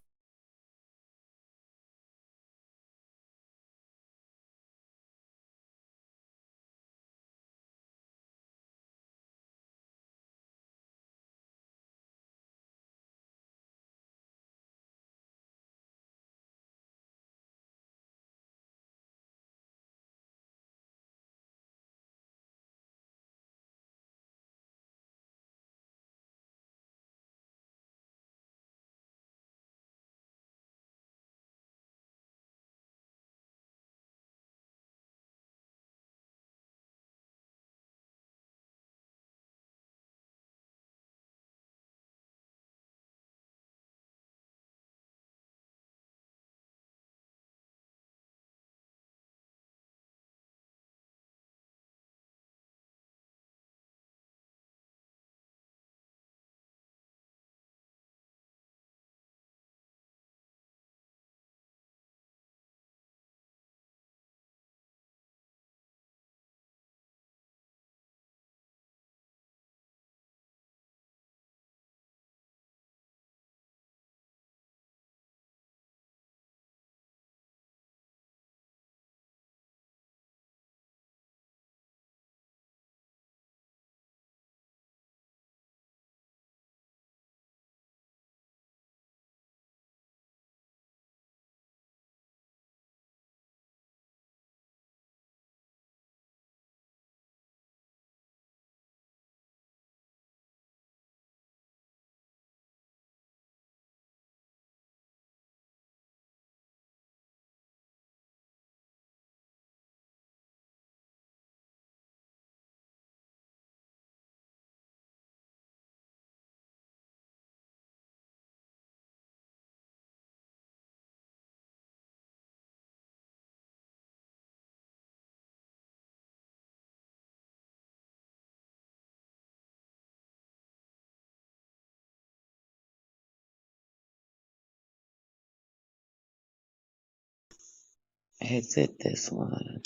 exit this one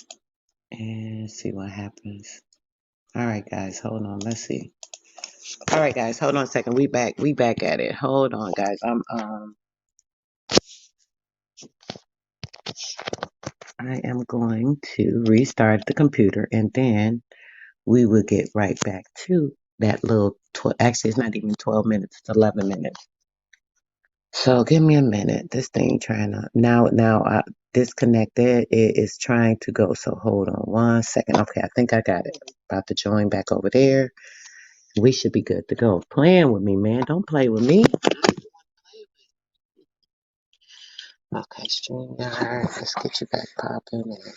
and see what happens. All right, guys, hold on. Let's see. All right, guys, hold on a second. We back at it. Hold on, guys. I am going to restart the computer and then we will get right back to that little actually it's not even 12 minutes, it's 11 minutes. So give me a minute. This thing trying to now I disconnected. It is trying to go. So hold on 1 second. Okay, I think I got it. About to join back over there. We should be good to go. Playing with me, man. Don't play with me. Okay, StreamYard. Let's get you back popping and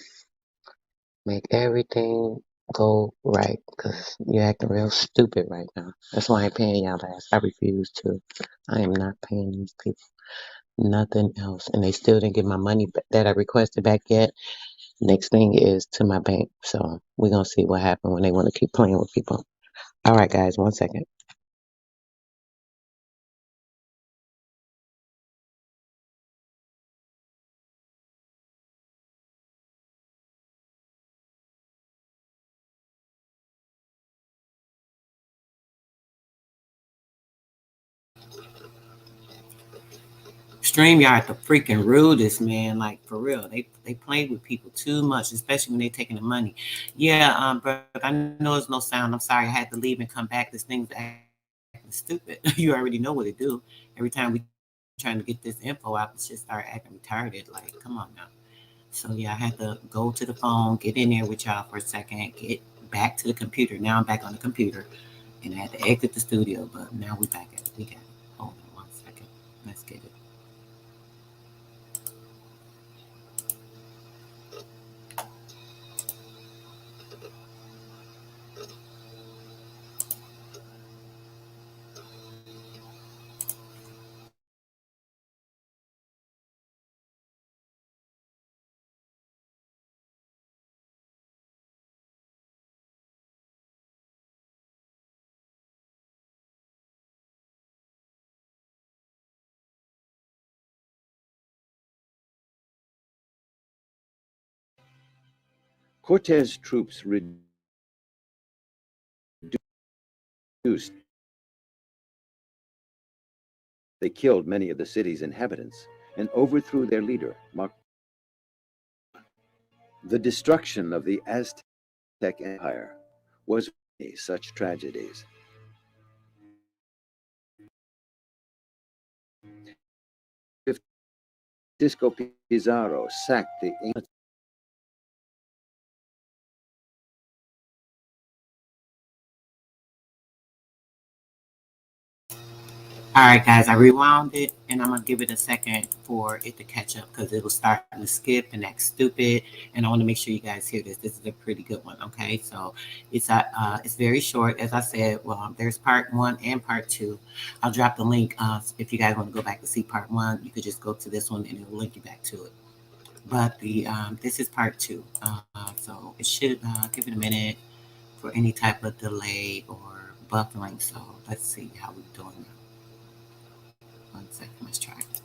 make everything go right. Because you're acting real stupid right now. That's why I ain't paying y'all ass. I refuse to. I am not paying these people nothing else. And they still didn't get my money that I requested back yet. Next thing is to my bank. So we're going to see what happens when they want to keep playing with people. All right, guys, 1 second. StreamYard the freaking rudest, man. Like for real, they play with people too much, especially when they taking the money. Yeah, but I know there's no sound. I'm sorry, I had to leave and come back. This thing's acting stupid. You already know what it do. Every time we trying to get this info out, it just start acting retarded. Like, come on now. So yeah, I had to go to the phone, get in there with y'all for a second, get back to the computer. Now I'm back on the computer. And I had to exit the studio, but now we're back at it. We got it. Hold on 1 second. Let's get it. Cortez troops reduced. They killed many of the city's inhabitants and overthrew their leader, The destruction of the Aztec Empire was many such tragedies. Francisco Pizarro sacked the Inca. All right, guys, I rewound it, and I'm going to give it a second for it to catch up because it was starting to skip and act stupid, and I want to make sure you guys hear this. This is a pretty good one, okay? So it's very short. As I said, well, there's part 1 and part 2. I'll drop the link. If you guys want to go back to see part 1, you could just go to this one, and it will link you back to it. But this is part 2. So it should give it a minute for any type of delay or buffering. So let's see how we're doing now. 1 second, let's try it.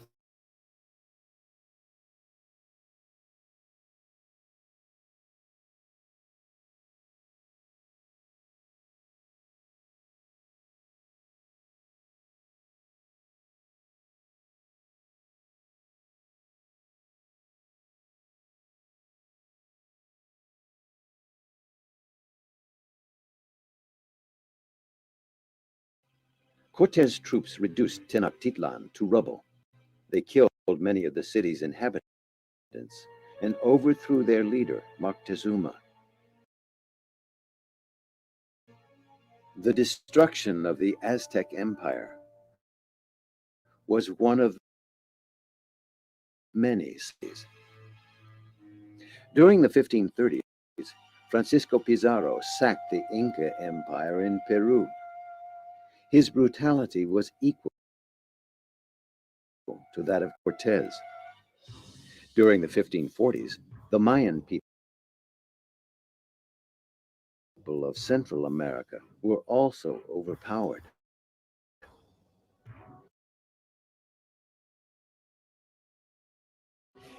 Cortez troops reduced Tenochtitlan to rubble. They killed many of the city's inhabitants and overthrew their leader, Moctezuma. The destruction of the Aztec Empire was one of many cities. During the 1530s, Francisco Pizarro sacked the Inca Empire in Peru. His brutality was equal to that of Cortez. During the 1540s, the Mayan people of Central America were also overpowered.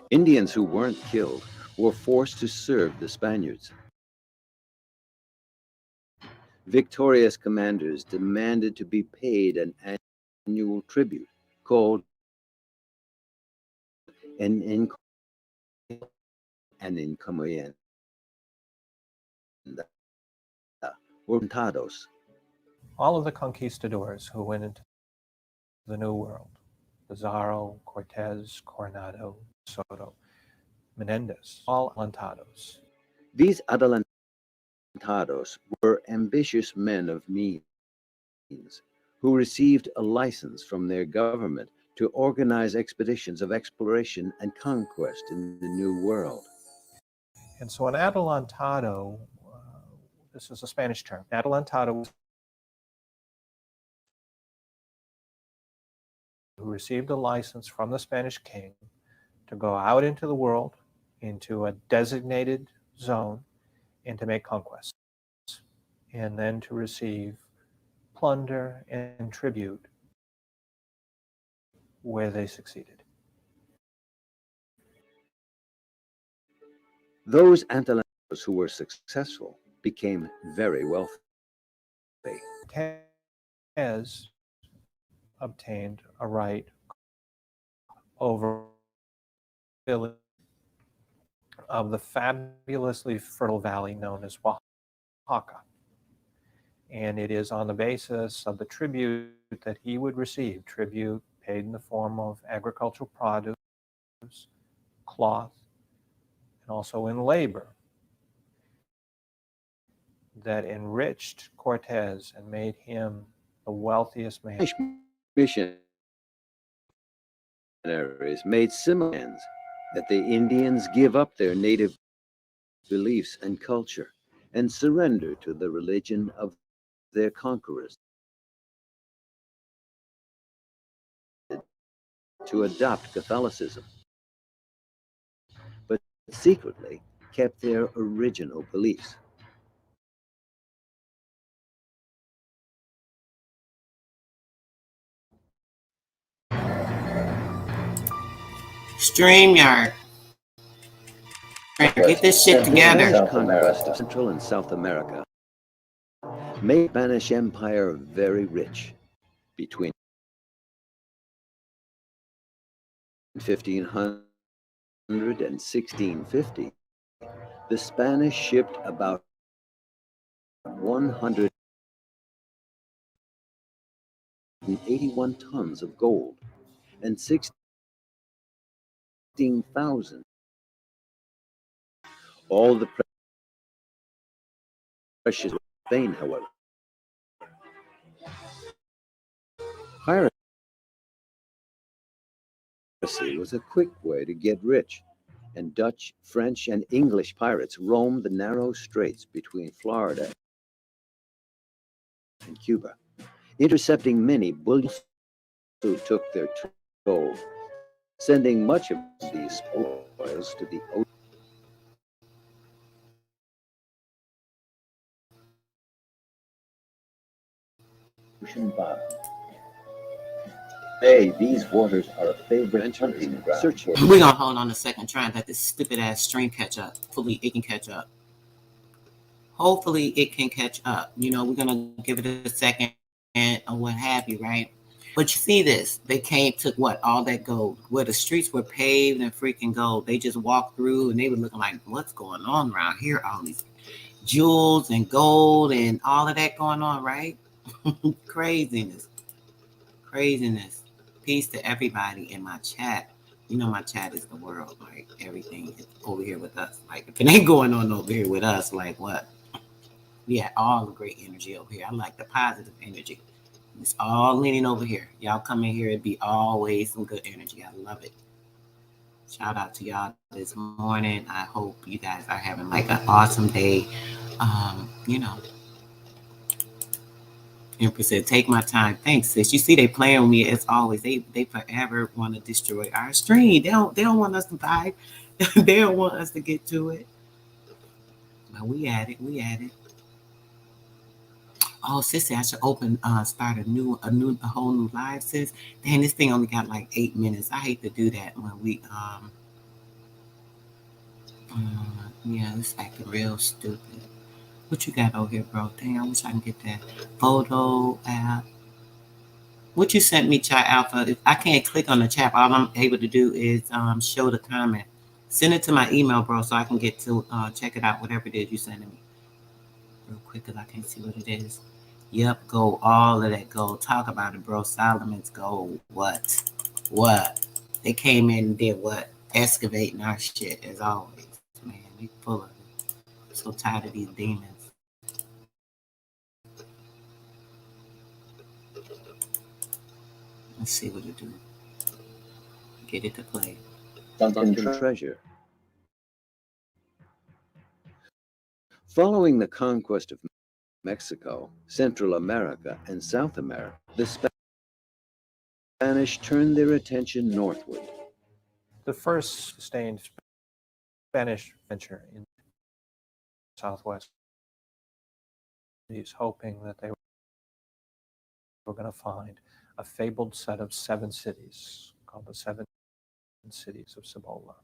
Indians who weren't killed were forced to serve the Spaniards. Victorious commanders demanded to be paid an annual tribute called an encomienda, or contados. All of the conquistadors who went into the New World, Pizarro, Cortez, Coronado, Soto, Menendez, all adelantados. These adelantados were ambitious men of means who received a license from their government to organize expeditions of exploration and conquest in the New World. And so an adelantado, this is a Spanish term, adelantado who received a license from the Spanish king to go out into the world, into a designated zone, and to make conquests, and then to receive plunder and tribute where they succeeded. Those adelantados who were successful became very wealthy. Cortez obtained a right over of the fabulously fertile valley known as Oaxaca. And it is on the basis of the tribute that he would receive, tribute paid in the form of agricultural produce, cloth, and also in labor, that enriched Cortez and made him the wealthiest man. Missionaries made similar demands that the Indians give up their native beliefs and culture and surrender to the religion of their conquerors, to adopt Catholicism, but secretly kept their original beliefs. StreamYard. Get this shit together. The conquest of Central and South America made the Spanish Empire very rich. Between 1500 and 1650, the Spanish shipped about 181 tons of gold and 16,000. All the precious Spain, however. Piracy was a quick way to get rich, and Dutch, French, and English pirates roamed the narrow straits between Florida and Cuba, intercepting many bullions who took their toll, sending much of these spoils to the ocean bottom. Today, these waters are a favorite hunting ground. We're gonna hold on a second, try and let this stupid ass stream catch up. Hopefully it can catch up. Hopefully it can catch up. You know, we're gonna give it a second or what have you, right? But you see this, they took what, all that gold, where the streets were paved and freaking gold. They just walked through and they were looking like, what's going on around here? All these jewels and gold and all of that going on, right? Craziness. Peace to everybody in my chat. You know my chat is the world. Like everything is over here with us. Like if it ain't going on over here with us, like what? We had all the great energy over here. I like the positive energy. It's all leaning over here. Y'all come in here, it'd be always some good energy. I love it. Shout out to y'all this morning. I hope you guys are having like an awesome day. You know. Empress said, take my time. Thanks, sis. You see, they playing with me as always. They forever want to destroy our stream. They don't want us to buy. They don't want us to get to it. But we at it. Oh, sis, I should start a whole new live, sis. Dang, this thing only got like 8 minutes. I hate to do that when we yeah, it's acting real stupid. What you got over here, bro? Dang, I wish I can get that photo app. What you sent me, Chat Alpha? If I can't click on the chat, all I'm able to do is show the comment. Send it to my email, bro, so I can get to check it out, whatever it is you sending me. Real quick, because I can't see what it is. Yep, gold, all of that gold. Talk about it, bro. Solomon's gold. What? They came in and did what? Excavating our shit, as always. Man, we full of it. I'm so tired of these demons. Let's see what it do. Get it to play. Sunken treasure. Following the conquest of Mexico, Central America, and South America, the Spanish turned their attention northward. The first sustained Spanish venture in Southwest, he's hoping that they were going to find a fabled set of 7 cities called the 7 cities of Cibola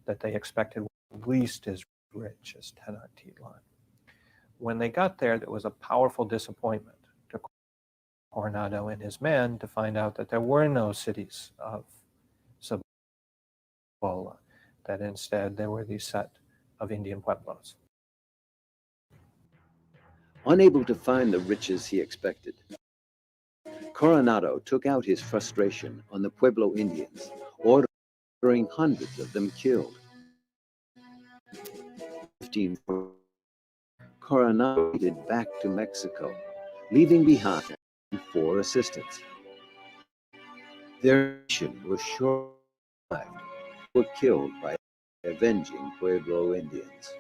that they expected were at least as rich as Tenochtitlan. When they got there was a powerful disappointment to Coronado and his men to find out that there were no cities of Cibola, that instead there were these set of Indian pueblos. Unable to find the riches he expected, Coronado took out his frustration on the Pueblo Indians, ordering hundreds of them killed. Coronado headed back to Mexico, leaving behind 4 assistants. Their mission was short-lived. They were killed by avenging Pueblo Indians.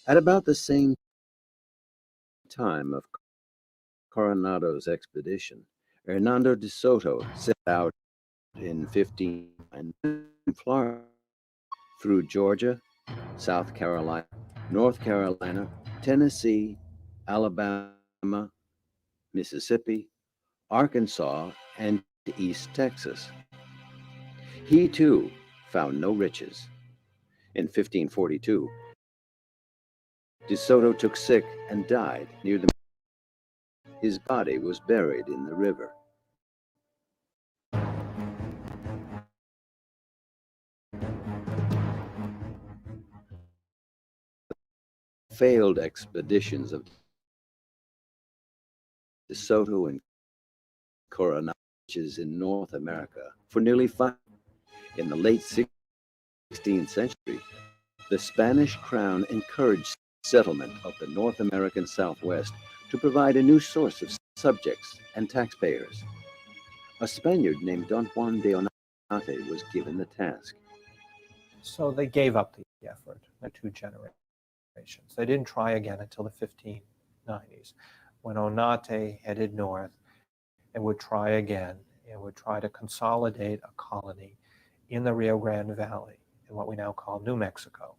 At about the same time of Coronado's expedition, Hernando de Soto set out in 1509 in Florida through Georgia, South Carolina, North Carolina, Tennessee, Alabama, Mississippi, Arkansas, and East Texas. He too found no riches. In 1542, De Soto took sick and died near the. His body was buried in the river. Failed expeditions of De Soto and Coronado in North America for nearly 5. In the late 16th century, the Spanish crown encouraged settlement of the North American Southwest to provide a new source of subjects and taxpayers. A Spaniard named Don Juan de Onate was given the task. So they gave up the effort in 2 generations. They didn't try again until the 1590s, when Onate headed north and would try again and would try to consolidate a colony in the Rio Grande Valley in what we now call New Mexico,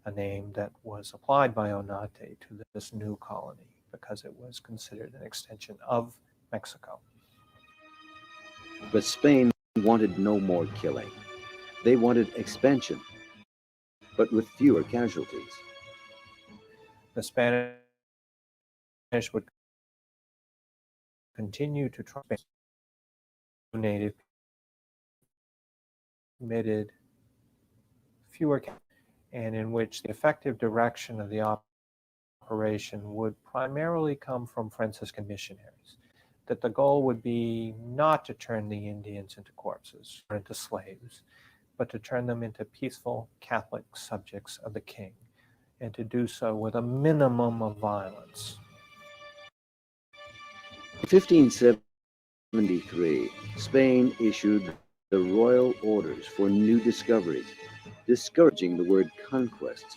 a name that was applied by Onate to this new colony because it was considered an extension of Mexico. But Spain wanted no more killing. They wanted expansion, but with fewer casualties. The Spanish would continue to try native committed fewer, and in which the effective direction of the operation would primarily come from Franciscan missionaries, that the goal would be not to turn the Indians into corpses or into slaves, but to turn them into peaceful Catholic subjects of the king, and to do so with a minimum of violence. In 1573, Spain issued the royal orders for new discoveries, discouraging the word conquests,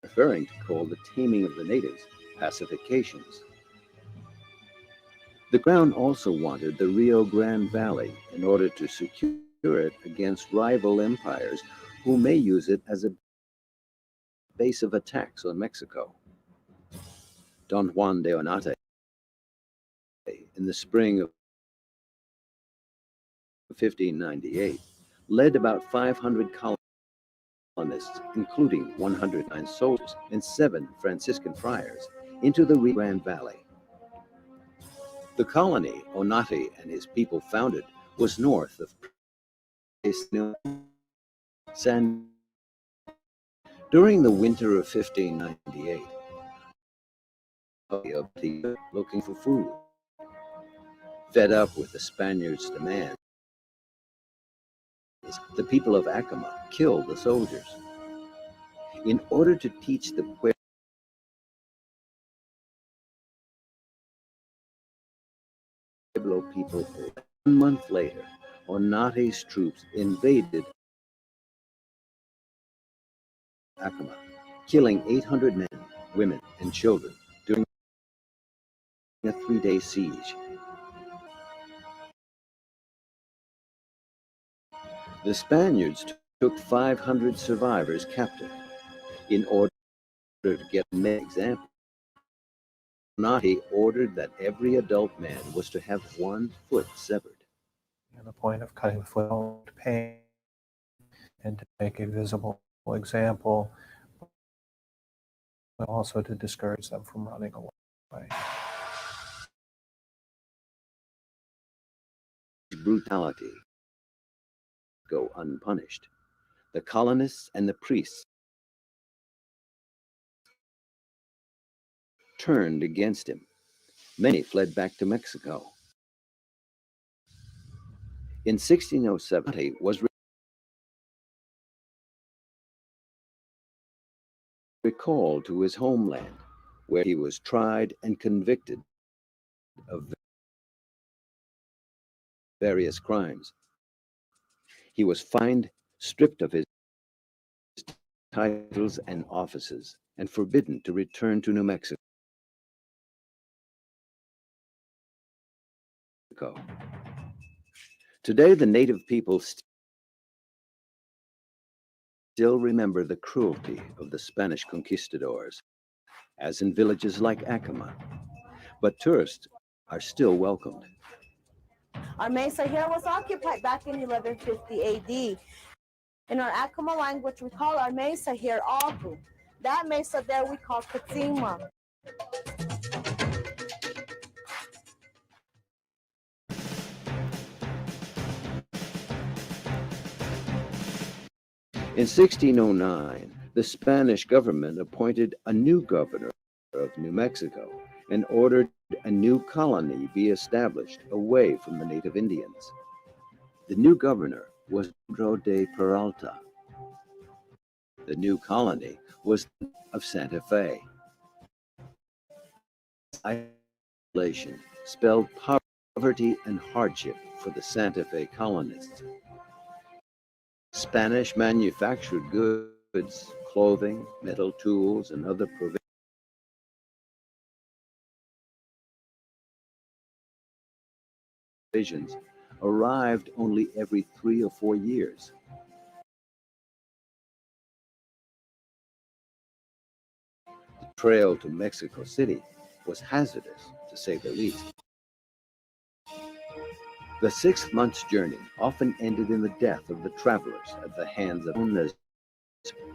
preferring to call the taming of the natives pacifications. The crown also wanted the Rio Grande Valley in order to secure it against rival empires who may use it as a base of attacks on Mexico. Don Juan de Onate, in the spring of 1598, led about 500 colonists, including 109 soldiers and 7 Franciscan friars, into the Rio Grande Valley. The colony Onate and his people founded was north of San. During the winter of 1598, looking for food. Fed up with the Spaniards' demands, the people of Acoma killed the soldiers. In order to teach the Pueblo people, 1 month later, Onate's troops invaded Acoma, killing 800 men, women, and children during a 3-day siege. The Spaniards took 500 survivors captive. In order to get an example, Onate ordered that every adult man was to have 1 foot severed. And the point of cutting the foot to pain and to make a visible example, but also to discourage them from running away. Brutality go unpunished. The colonists and the priests turned against him. Many fled back to Mexico. In 1607, he was recalled to his homeland, where he was tried and convicted of various crimes. He was fined, stripped of his titles and offices, and forbidden to return to New Mexico. Today, the native people still remember the cruelty of the Spanish conquistadors, as in villages like Acoma. But tourists are still welcomed. Our mesa here was occupied back in 1150 AD. In our Acoma language, we call our mesa here Apu. That mesa there we call Katima. In 1609, the Spanish government appointed a new governor of New Mexico and ordered a new colony be established away from the native Indians. The new governor was Pedro de Peralta. The new colony was of Santa Fe. Isolation spelled poverty and hardship for the Santa Fe colonists. Spanish manufactured goods, clothing, metal tools, and other provisions arrived only every 3 or 4 years. The trail to Mexico City was hazardous, to say the least. The 6 months' journey often ended in the death of the travelers at the hands of known as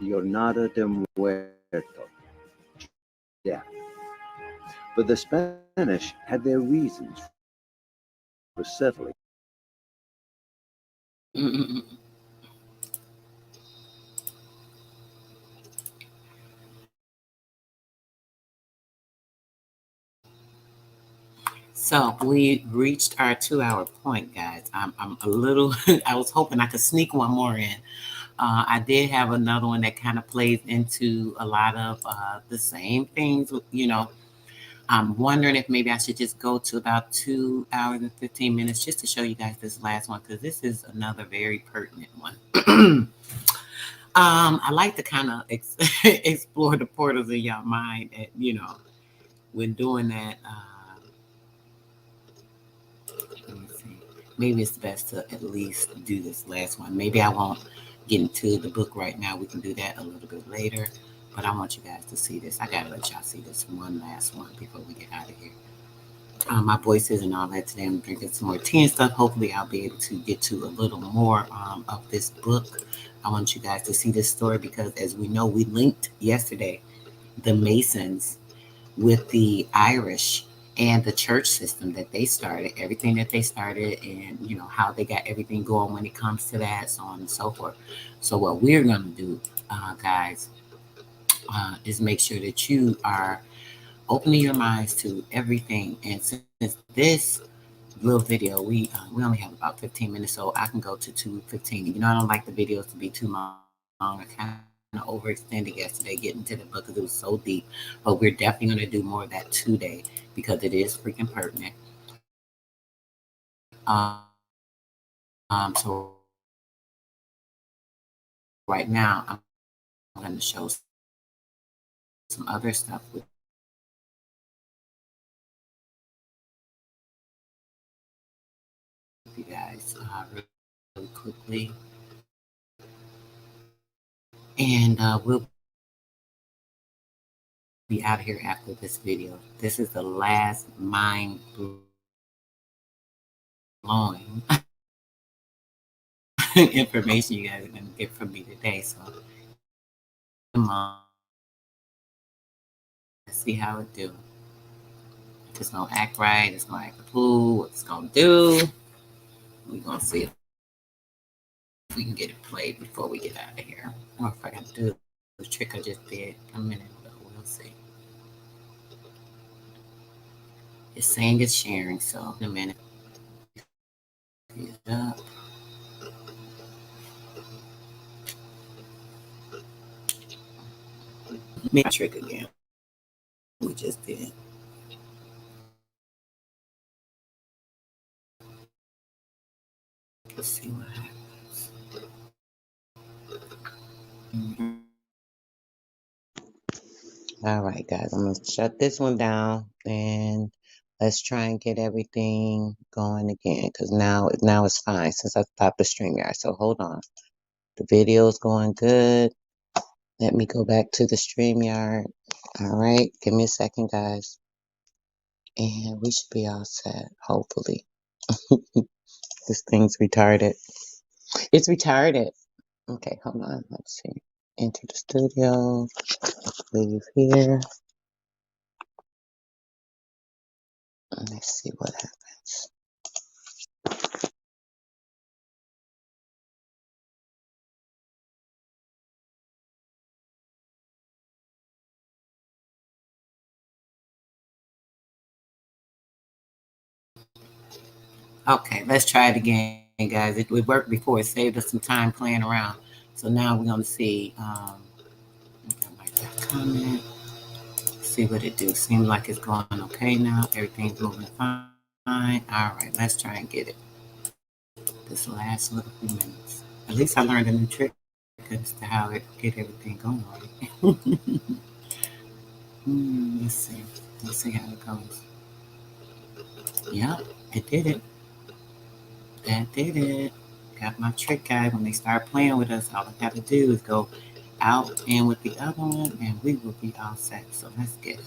Jornada de Muerto, death. But the Spanish had their reasons for settling. So we reached our 2-hour point, guys. I'm a little, I was hoping I could sneak one more in. I did have another one that kind of plays into a lot of the same things, you know. I'm wondering if maybe I should just go to about 2 hours and 15 minutes just to show you guys this last one, because this is another very pertinent one. I like to kind of explore the portals of your mind, you know, when doing that. Let me see. Maybe it's best to at least do this last one. Maybe I won't get into the book right now. We can do that a little bit later. But I want you guys to see this. I gotta let y'all see this one last one before we get out of here. My voices and all that today. I'm drinking some more tea and stuff. Hopefully I'll be able to get to a little more of this book. I want you guys to see this story because, as we know, we linked yesterday the Masons with the Irish and the church system that they started, everything that they started, and you know how they got everything going when it comes to that, so on and so forth. So what we're gonna do, guys, is make sure that you are opening your minds to everything. And since this little video, we only have about 15 minutes, so I can go to 2:15. You know, I don't like the videos to be too long. I kind of overextended yesterday getting to the book because it was so deep. But we're definitely going to do more of that today because it is freaking pertinent. So right now, I'm going to show some other stuff with you guys really quickly. And we'll be out of here after this video. This is the last mind-blowing information you guys are going to get from me today. So come on. Let's see how it do. If it's going to act right, it's going to act a fool, what it's going to do. We're going to see if we can get it played before we get out of here. Or if I got to do the trick I just did a minute ago. We'll see. It's saying it's sharing, so in a minute. Get it up. Make trick again. We just did. Let's see what happens. All right, guys, I'm gonna shut this one down and let's try and get everything going again because now it's fine since I stopped the StreamYard. So hold on. The video's going good. Let me go back to the StreamYard. All right, give me a second, guys. And we should be all set, hopefully. This thing's retarded. It's retarded. Okay, hold on. Let's see. Enter the studio. Leave here. Let's see what happens. Okay, let's try it again, guys. It worked before. It saved us some time playing around. So now we're going to see. Comment. See what it do. Seems like it's going okay now. Everything's moving fine. All right, let's try and get it. This last little few minutes. At least I learned a new trick as to how to get everything going. Let's see. Let's see how it goes. Yep, it did it. That did it. Got my trick, guys. When they start playing with us, all I got to do is go out and with the other one, and we will be all set. So let's get it.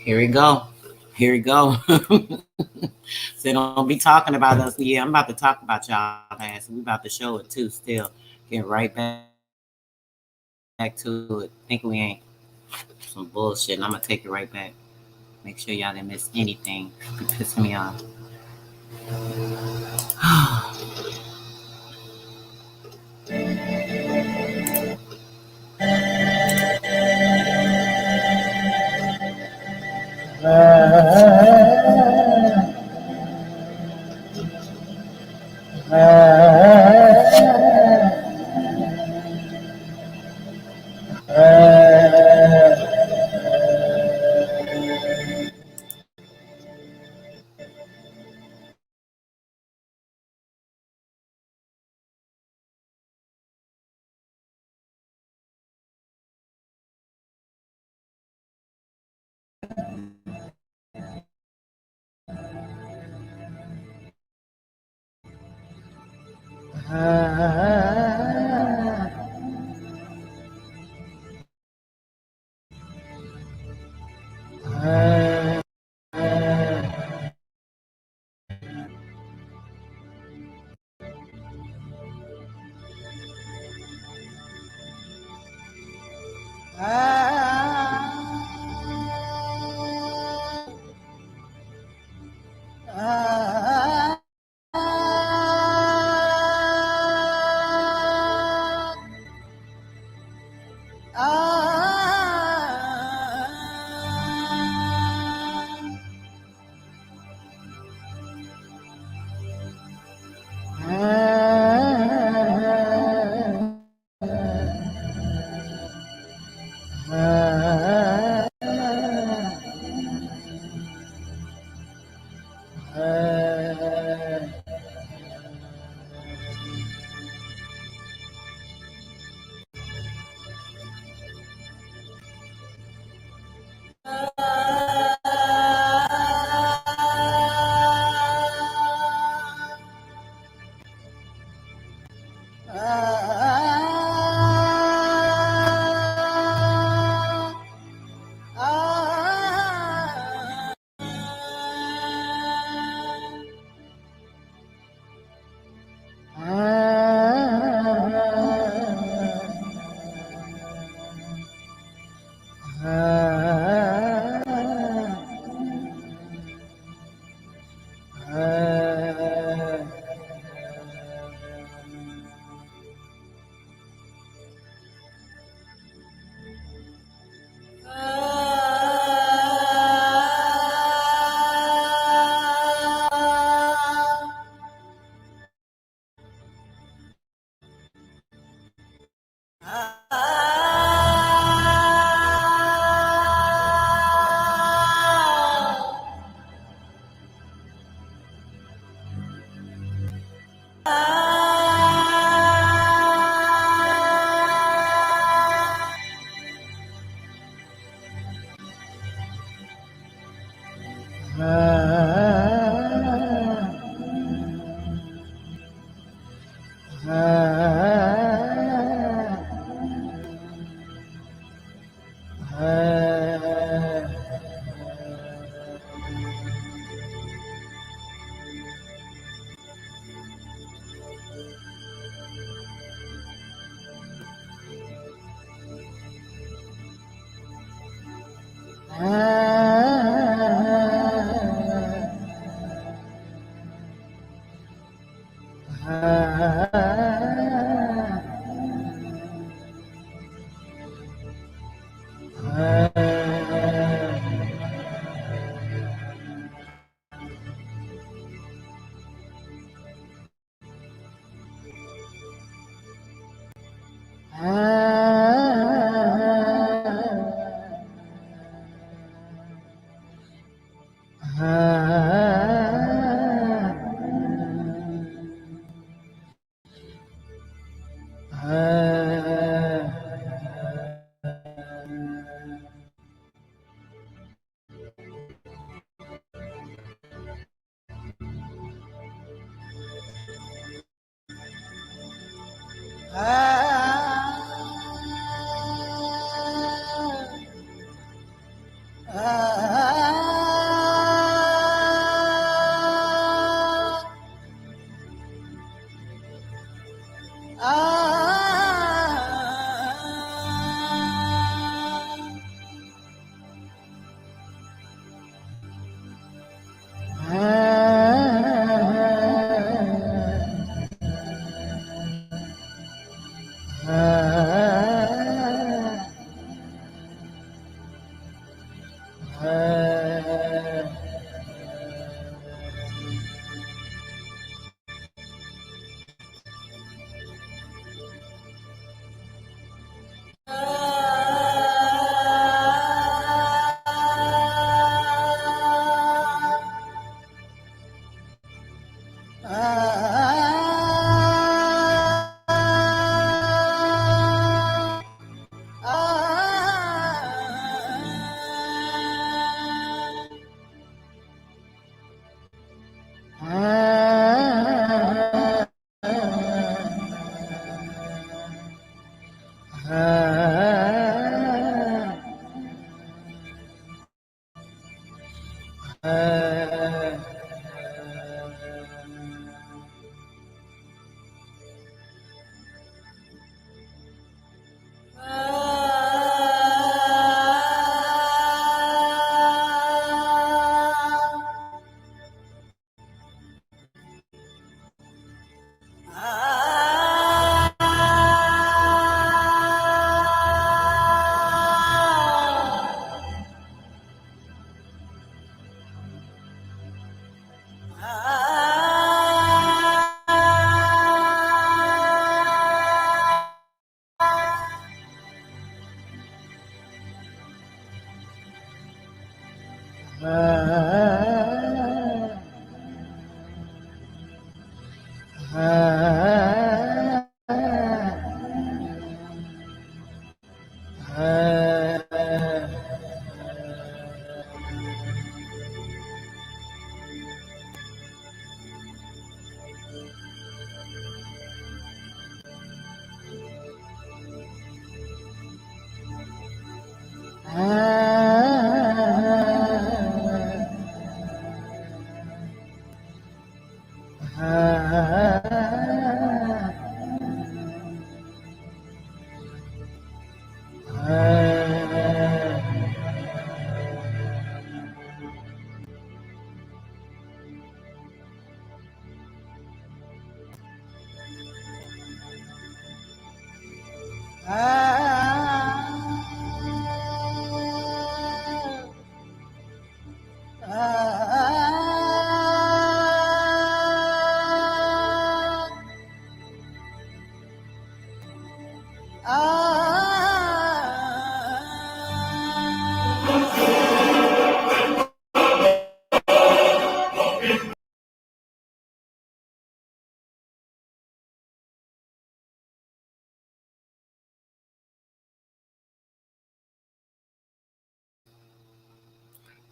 Here we go. Here we go. So don't be talking about us. Yeah, I'm about to talk about y'all ass. We about to show it too still. Get right back to it. Think we ain't some bullshit. And I'm gonna take it right back. Make sure y'all didn't miss anything. Be pissing me off.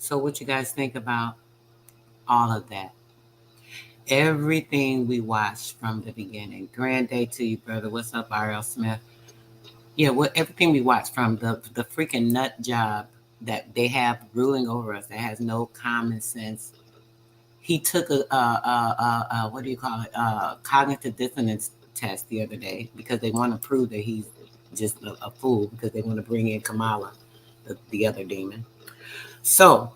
So what you guys think about all of that? Everything we watched from the beginning. Grand day to you, brother. What's up, R.L. Smith? Yeah, everything we watched from the freaking nut job that they have ruling over us that has no common sense. He took a what do you call it? Cognitive dissonance test the other day because they want to prove that he's just a fool because they want to bring in Kamala, the other demon. So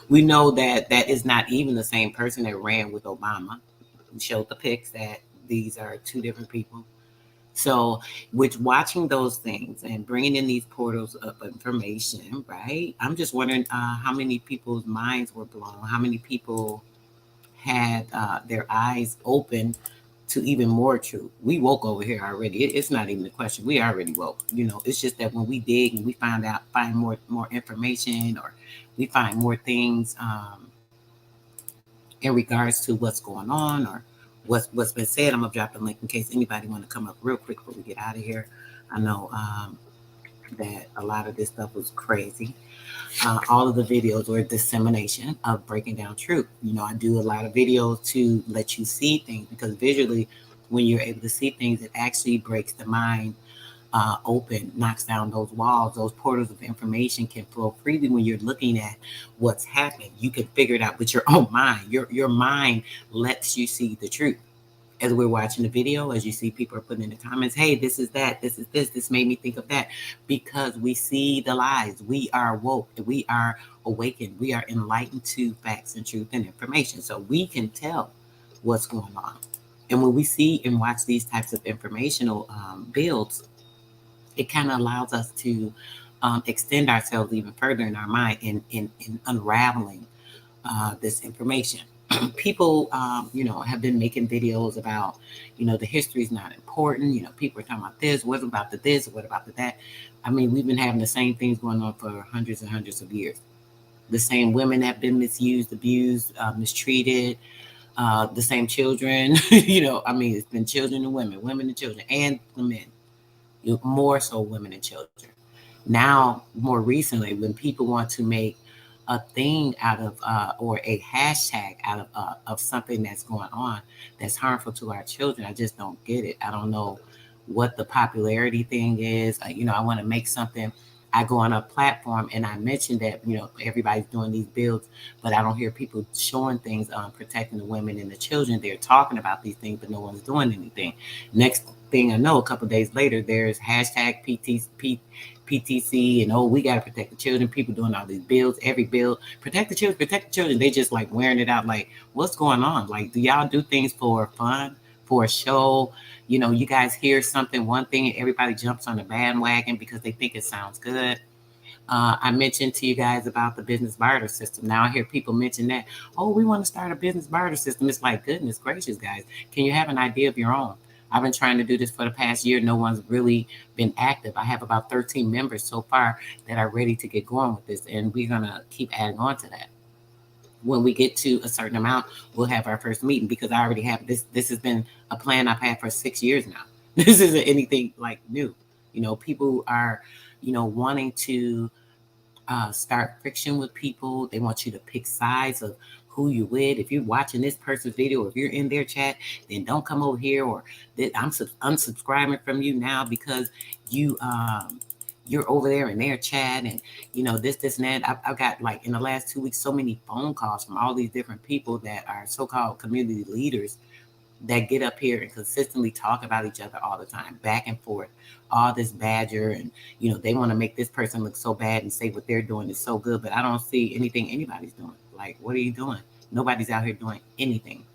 we know that that is not even the same person that ran with Obama. We showed the pics that these are two different people. So with watching those things and bringing in these portals of information, right? I'm just wondering how many people's minds were blown, how many people had their eyes open to even more truth. We woke over here already. It's not even a question. We already woke. You know, it's just that when we dig and we find more information, or we find more things in regards to what's going on or what's been said. I'm gonna drop the link in case anybody want to come up real quick before we get out of here. I know that a lot of this stuff was crazy. All of the videos were dissemination of breaking down truth. You know, I do a lot of videos to let you see things because visually, when you're able to see things, it actually breaks the mind open, knocks down those walls. Those portals of information can flow freely when you're looking at what's happening. You can figure it out with your own mind. Your mind lets you see the truth. As we're watching the video, as you see people are putting in the comments, hey, this is that, this is this made me think of that, because we see the lies. We are woke, we are awakened, we are enlightened to facts and truth and information. So we can tell what's going on. And when we see and watch these types of informational builds, it kind of allows us to extend ourselves even further in our mind in unraveling this information. People, you know, have been making videos about, you know, the history is not important. You know, people are talking about this, what about the this, what about the that. I mean, we've been having the same things going on for hundreds and hundreds of years. The same women have been misused, abused, mistreated. The same children, you know, I mean, it's been children and women and children, and the men. More so women and children. Now, more recently, when people want to make a thing out of or a hashtag out of something that's going on that's harmful to our children, I just don't get it. I don't know what the popularity thing is. You know, I want to make something. I go on a platform and I mention that, you know, everybody's doing these builds, but I don't hear people showing things protecting the women and the children. They're talking about these things, but no one's doing anything. Next thing I know, a couple of days later, there's hashtag PTC, and oh, we got to protect the children. People doing all these builds, every build, protect the children, protect the children. They just like wearing it out. Like, what's going on? Like, do y'all do things for fun, for a show? You know, you guys hear something, one thing, and everybody jumps on the bandwagon because they think it sounds good. I mentioned to you guys about the business barter system. Now I hear people mention that, oh, we want to start a business barter system. It's like, goodness gracious, guys, can you have an idea of your own? I've been trying to do this for the past year. No one's really been active. I have about 13 members so far that are ready to get going with this, and we're going to keep adding on to that. When we get to a certain amount, we'll have our first meeting, because I already have this. This has been a plan I've had for 6 years now. This isn't anything like new. You know, people are, you know, wanting to start friction with people. They want you to pick sides of who you with. If you're watching this person's video, if you're in their chat, then don't come over here, or that I'm unsubscribing from you now because you're over there in their chat, and you know this and that. I've got, like, in the last 2 weeks, so many phone calls from all these different people that are so-called community leaders that get up here and consistently talk about each other all the time, back and forth, all this badger, and you know, they want to make this person look so bad and say what they're doing is so good, but I don't see anything anybody's doing. Like, what are you doing? Nobody's out here doing anything.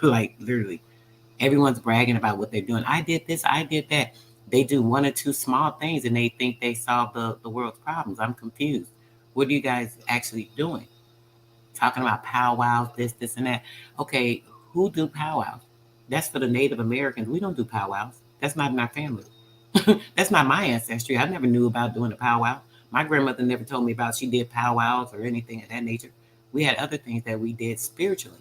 Like, literally, everyone's bragging about what they're doing. I did this, I did that. They do one or two small things and they think they solve the world's problems. I'm confused. What are you guys actually doing? Talking about powwows, this and that. Okay, who do powwows? That's for the Native Americans. We don't do powwows. That's not in our family. That's not my ancestry. I never knew about doing a powwow. My grandmother never told me about she did powwows or anything of that nature. We had other things that we did spiritually.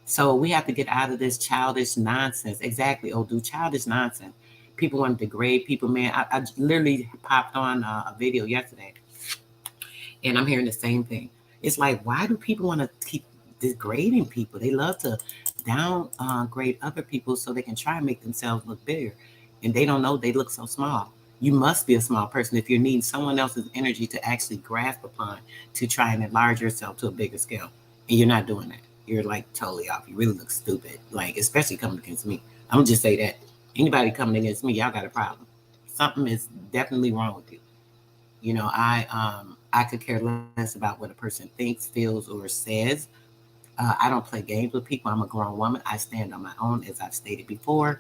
So we have to get out of this childish nonsense. Exactly. Oh, do childish nonsense. People want to degrade people, man. I literally popped on a video yesterday, And I'm hearing the same thing. It's like, why do people want to keep degrading people? They love to downgrade other people so they can try and make themselves look bigger. And they don't know they look so small. You must be a small person if you're needing someone else's energy to actually grasp upon to try and enlarge yourself to a bigger scale. And you're not doing that. You're like totally off. You really look stupid. Like, especially coming against me. I'm gonna just say that. Anybody coming against me, y'all got a problem. Something is definitely wrong with you. You know, I could care less about what a person thinks, feels, or says. I don't play games with people. I'm a grown woman. I stand on my own, as I've stated before.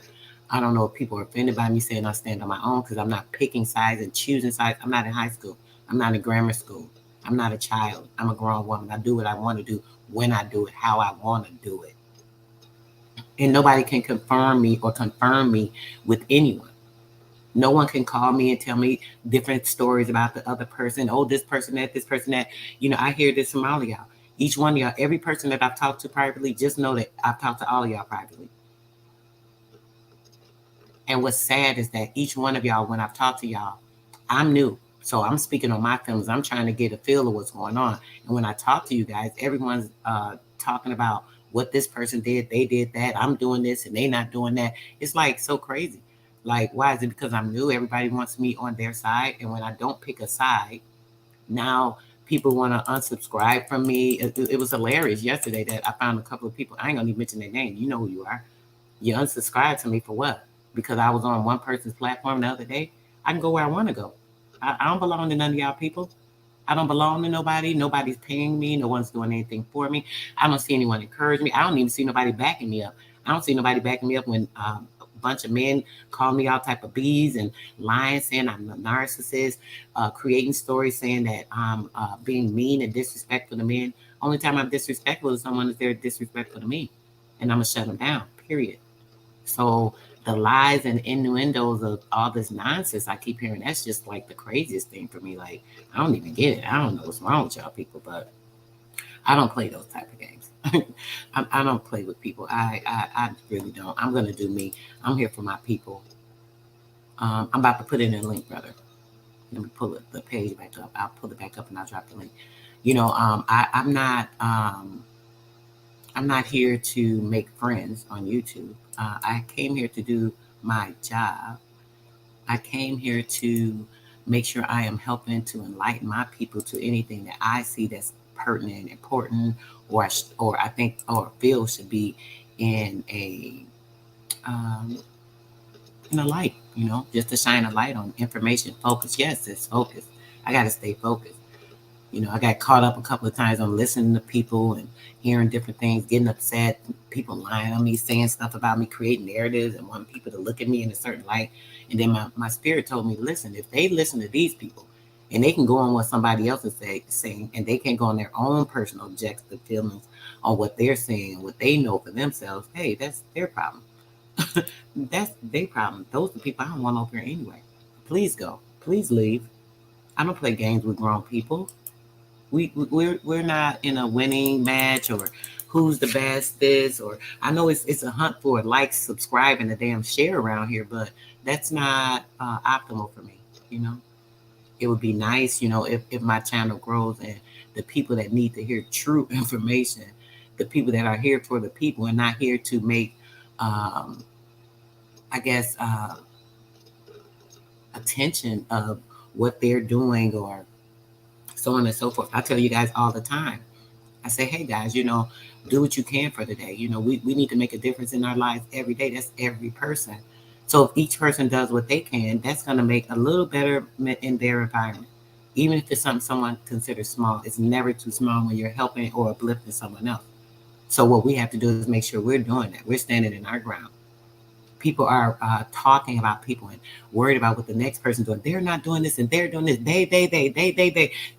I don't know if people are offended by me saying I stand on my own because I'm not picking sides and choosing sides. I'm not in high school. I'm not in grammar school. I'm not a child. I'm a grown woman. I do what I want to do when I do it, how I want to do it. And nobody can confirm me or confirm me with anyone. No one can call me and tell me different stories about the other person. Oh, this person, that, this person, that. You know, I hear this from all of y'all. Each one of y'all, every person that I've talked to privately, just know that I've talked to all of y'all privately. And what's sad is that each one of y'all, when I've talked to y'all, I'm new. So I'm speaking on my feelings. I'm trying to get a feel of what's going on. And when I talk to you guys, everyone's talking about what this person did. They did that. I'm doing this and they not doing that. It's like so crazy. Like, why is it because I'm new? Everybody wants me on their side. And when I don't pick a side, now people want to unsubscribe from me. It was hilarious yesterday that I found a couple of people. I ain't going to even mention their name. You know who you are. You unsubscribed to me for what? Because I was on one person's platform the other day. I can go where I want to go. I don't belong to none of y'all people. I don't belong to nobody. Nobody's paying me. No one's doing anything for me. I don't see anyone encourage me. I don't even see nobody backing me up. I don't see nobody backing me up when a bunch of men call me all type of B's and lying, saying I'm a narcissist, creating stories saying that I'm being mean and disrespectful to men. Only time I'm disrespectful to someone is they're disrespectful to me. And I'm going to shut them down, period. So the lies and innuendos of all this nonsense I keep hearing, that's just like the craziest thing for me. Like, I don't even get it. I don't know what's wrong with y'all people, but I don't play those type of games. I don't play with people. I really don't. I'm going to do me. I'm here for my people. I'm about to put in a link, brother. Let me pull the page back up. I'll pull it back up and I'll drop the link. You know, I'm not here to make friends on YouTube. I came here to do my job. I came here to make sure I am helping to enlighten my people to anything that I see that's pertinent and important, or I think or feel should be in a light. You know, just to shine a light on information. Focus. Yes, it's focus. I got to stay focused. You know, I got caught up a couple of times on listening to people and hearing different things, getting upset, people lying on me, saying stuff about me, creating narratives and wanting people to look at me in a certain light. And then my spirit told me, listen, if they listen to these people and they can go on what somebody else is saying, and they can go on their own personal objective feelings on what they're saying and what they know for themselves, hey, that's their problem. That's their problem. Those are the people I don't want over here anyway. Please go. Please leave. I don't play games with grown people. We're not in a winning match or who's the best this, or I know it's a hunt for likes, subscribe, and a damn share around here, but that's not optimal for me. You know, it would be nice, you know, if my channel grows and the people that need to hear true information, the people that are here for the people and not here to make, I guess, attention of what they're doing or so on and so forth. I tell you guys all the time. I say, hey guys, you know, do what you can for the day. You know, we need to make a difference in our lives every day. That's every person. So if each person does what they can, that's going to make a little better in their environment. Even if it's something someone considers small, it's never too small when you're helping or uplifting someone else. So what we have to do is make sure we're doing that. We're standing in our ground. People are talking about people and worried about what the next person's doing. They're not doing this and they're doing this. They.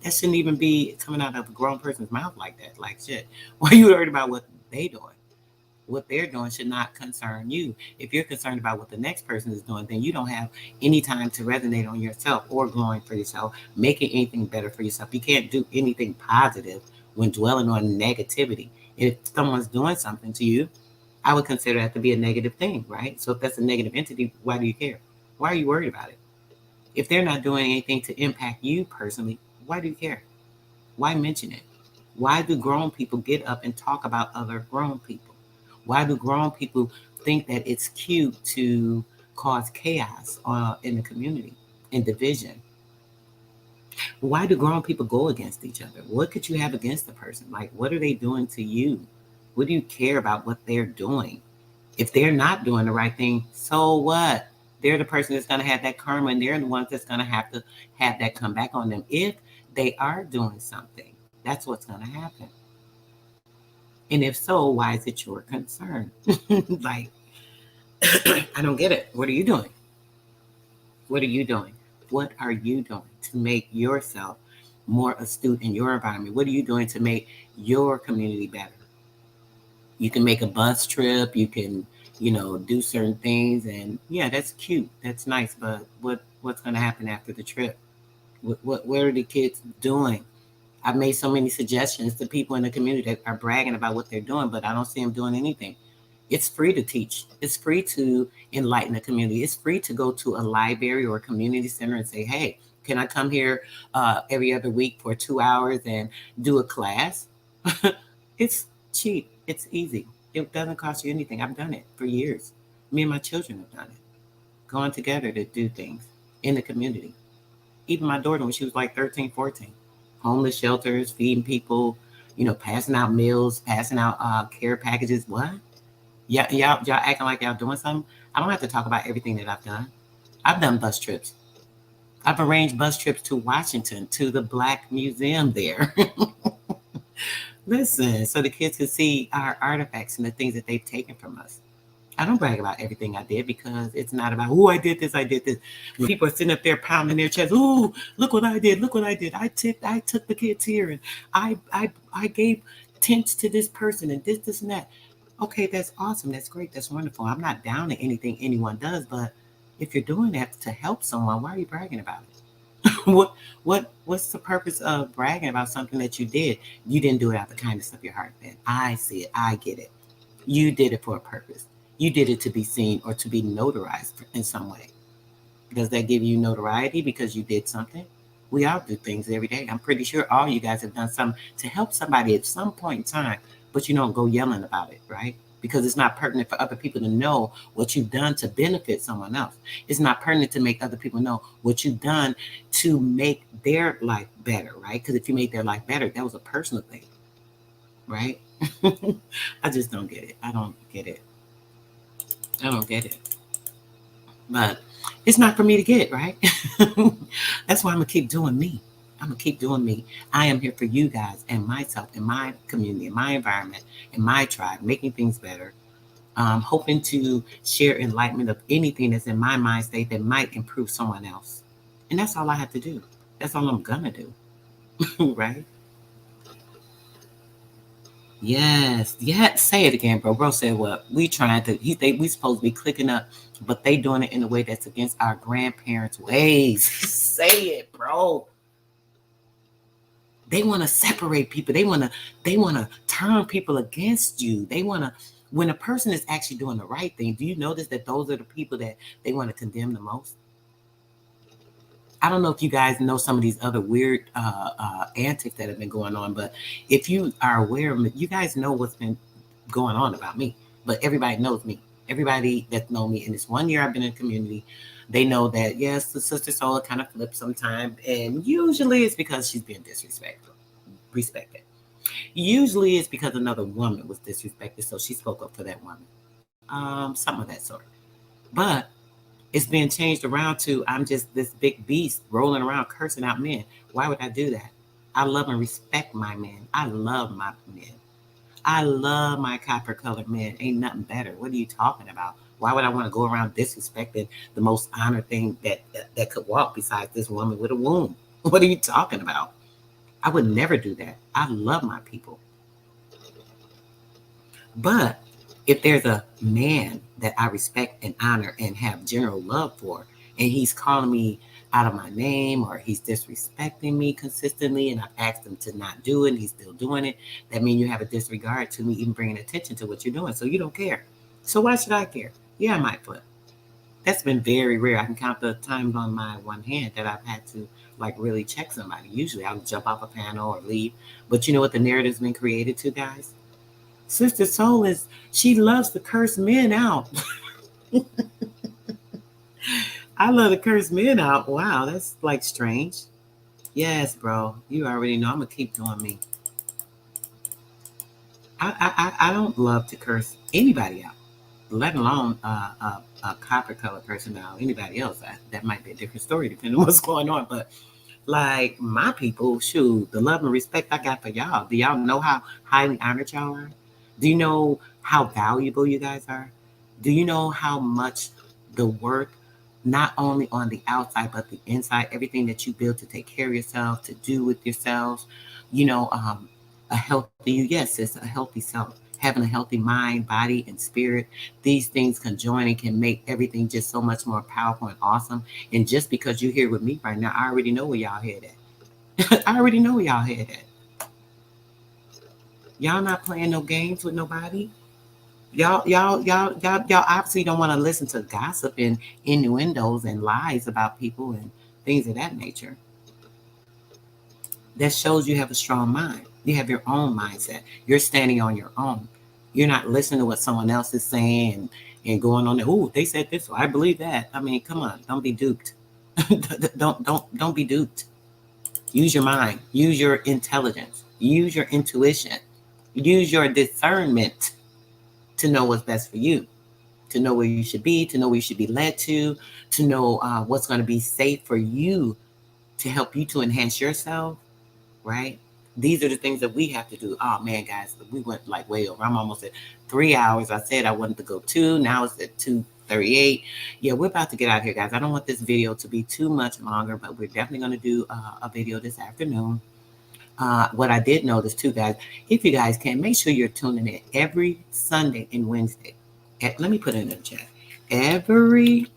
That shouldn't even be coming out of a grown person's mouth like that. Like, shit. Why are you worried about what they doing? What they're doing should not concern you. If you're concerned about what the next person is doing, then you don't have any time to resonate on yourself or growing for yourself, making anything better for yourself. You can't do anything positive when dwelling on negativity. If someone's doing something to you, I would consider that to be a negative thing, right? So if that's a negative entity, why do you care? Why are you worried about it? If they're not doing anything to impact you personally, why do you care? Why mention it? Why do grown people get up and talk about other grown people? Why do grown people think that it's cute to cause chaos in the community and division? Why do grown people go against each other? What could you have against the person? Like, what are they doing to you? What do you care about what they're doing? If they're not doing the right thing, so what? They're the person that's going to have that karma, and they're the ones that's going to have that come back on them. If they are doing something, that's what's going to happen. And if so, why is it your concern? Like, I don't get it. What are you doing? What are you doing? What are you doing to make yourself more astute in your environment? What are you doing to make your community better? You can make a bus trip. You can, do certain things. And yeah, that's cute. That's nice. But what's going to happen after the trip? What are the kids doing? I've made so many suggestions to people in the community that are bragging about what they're doing, but I don't see them doing anything. It's free to teach. It's free to enlighten the community. It's free to go to a library or a community center and say, hey, can I come here every other week for 2 hours and do a class? It's cheap. It's easy. It doesn't cost you anything. I've done it for years. Me and my children have done it. Gone together to do things in the community. Even my daughter, when she was like 13, 14. Homeless shelters, feeding people, passing out meals, passing out care packages. What? Yeah, y'all acting like y'all doing something. I don't have to talk about everything that I've done. I've done bus trips. I've arranged bus trips to Washington, to the Black Museum there. Listen, so the kids can see our artifacts and the things that they've taken from us. I don't brag about everything I did because it's not about, I did this, I did this. When people are sitting up there pounding their chest, look what I did, look what I did. I took the kids here and I gave tents to this person and this and that. Okay, that's awesome. That's great. That's wonderful. I'm not down to anything anyone does, but if you're doing that to help someone, why are you bragging about it? What's the purpose of bragging about something that you did? You didn't do it out of the kindness of your heart, then. I see it. I get it. You did it for a purpose. You did it to be seen or to be notarized in some way. Does that give you notoriety because you did something? We all do things every day. I'm pretty sure all you guys have done something to help somebody at some point in time, but you don't go yelling about it, right? Because it's not pertinent for other people to know what you've done to benefit someone else. It's not pertinent to make other people know what you've done to make their life better, right? Because if you made their life better, that was a personal thing, right? I just don't get it. I don't get it. I don't get it. But it's not for me to get, right? That's why I'm going to keep doing me. I'm going to keep doing me. I am here for you guys and myself and my community and my environment and my tribe, making things better. Hoping to share enlightenment of anything that's in my mind state that might improve someone else. And that's all I have to do. That's all I'm going to do. Right? Yes. Yeah. Say it again, bro. Bro said what? We trying to, we supposed to be clicking up, but they doing it in a way that's against our grandparents' ways. Say it, bro. They want to separate people. They want to turn people against you. They want to, when a person is actually doing the right thing, do you notice that those are the people that they want to condemn the most? I don't know if you guys know some of these other weird antics that have been going on, but if you are aware of it, you guys know what's been going on about me. But everybody knows me. Everybody that know me in this 1 year I've been in the community, they know that, yes, the Sister Soul kind of flips sometimes, and usually it's because she's being respected. Usually it's because another woman was disrespected, so she spoke up for that woman. Something of that sort. But it's being changed around to I'm just this big beast rolling around cursing out men. Why would I do that? I love and respect my men. I love my men. I love my copper-colored men. Ain't nothing better. What are you talking about? Why would I want to go around disrespecting the most honored thing that could walk besides this woman with a womb? What are you talking about? I would never do that. I love my people. But if there's a man that I respect and honor and have general love for, and he's calling me out of my name or he's disrespecting me consistently and I've asked him to not do it and he's still doing it, that means you have a disregard to me even bringing attention to what you're doing. So you don't care. So why should I care? Yeah, I might flip. That's been very rare. I can count the times on my one hand that I've had to like really check somebody. Usually I'll jump off a panel or leave. But you know what the narrative's been created to, guys? Sister Soul she loves to curse men out. I love to curse men out. Wow, that's like strange. Yes, bro. You already know I'm gonna keep doing me. I don't love to curse anybody out, let alone a copper colored person out. Anybody else, that might be a different story depending on what's going on. But like my people, shoot, the love and respect I got for y'all. Do y'all know how highly honored y'all are? Do you know how valuable you guys are? Do you know how much the work, not only on the outside, but the inside, everything that you build to take care of yourself, to do with yourselves, you know, a healthy, yes, it's a healthy self, having a healthy mind, body, and spirit. These things conjoin and can make everything just so much more powerful and awesome. And just because you're here with me right now, I already know where y'all head at. I already know where y'all head at. Y'all not playing no games with nobody. Y'all obviously don't want to listen to gossip and innuendos and lies about people and things of that nature. That shows you have a strong mind. You have your own mindset. You're standing on your own. You're not listening to what someone else is saying and going on there. Oh, they said this, so I believe that. I mean, come on, don't be duped. don't be duped. Use your mind. Use your intelligence. Use your intuition. Use your discernment to know what's best for you, to know where you should be, to know where you should be led to know what's going to be safe for you, to help you to enhance yourself, right? These are the things that we have to do. Oh man, guys, we went like way over. I'm almost at 3 hours. I said I wanted to go 2. Now it's at 2:38. Yeah, we're about to get out of here, guys. I don't want this video to be too much longer, but we're definitely going to do a video this afternoon. What I did notice too, guys, if you guys can, make sure you're tuning in every Sunday and Wednesday. Let me put it in the chat. Every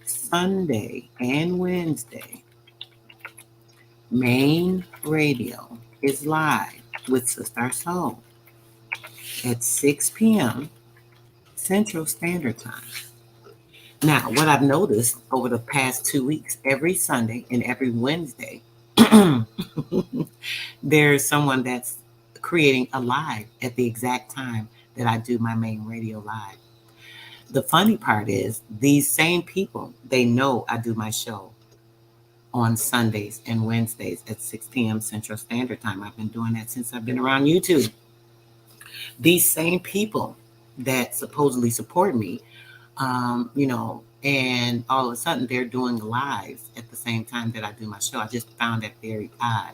Sunday and Wednesday, Main Radio is live with Sister Soul at 6 p.m. Central Standard Time. Now, what I've noticed over the past 2 weeks, every Sunday and every Wednesday, there's someone that's creating a live at the exact time that I do my main radio live. The funny part is these same people, they know I do my show on Sundays and Wednesdays at 6 p.m. Central Standard Time. I've been doing that since I've been around YouTube. These same people that supposedly support me, and all of a sudden they're doing lives at the same time that I do my show. I just found that very odd.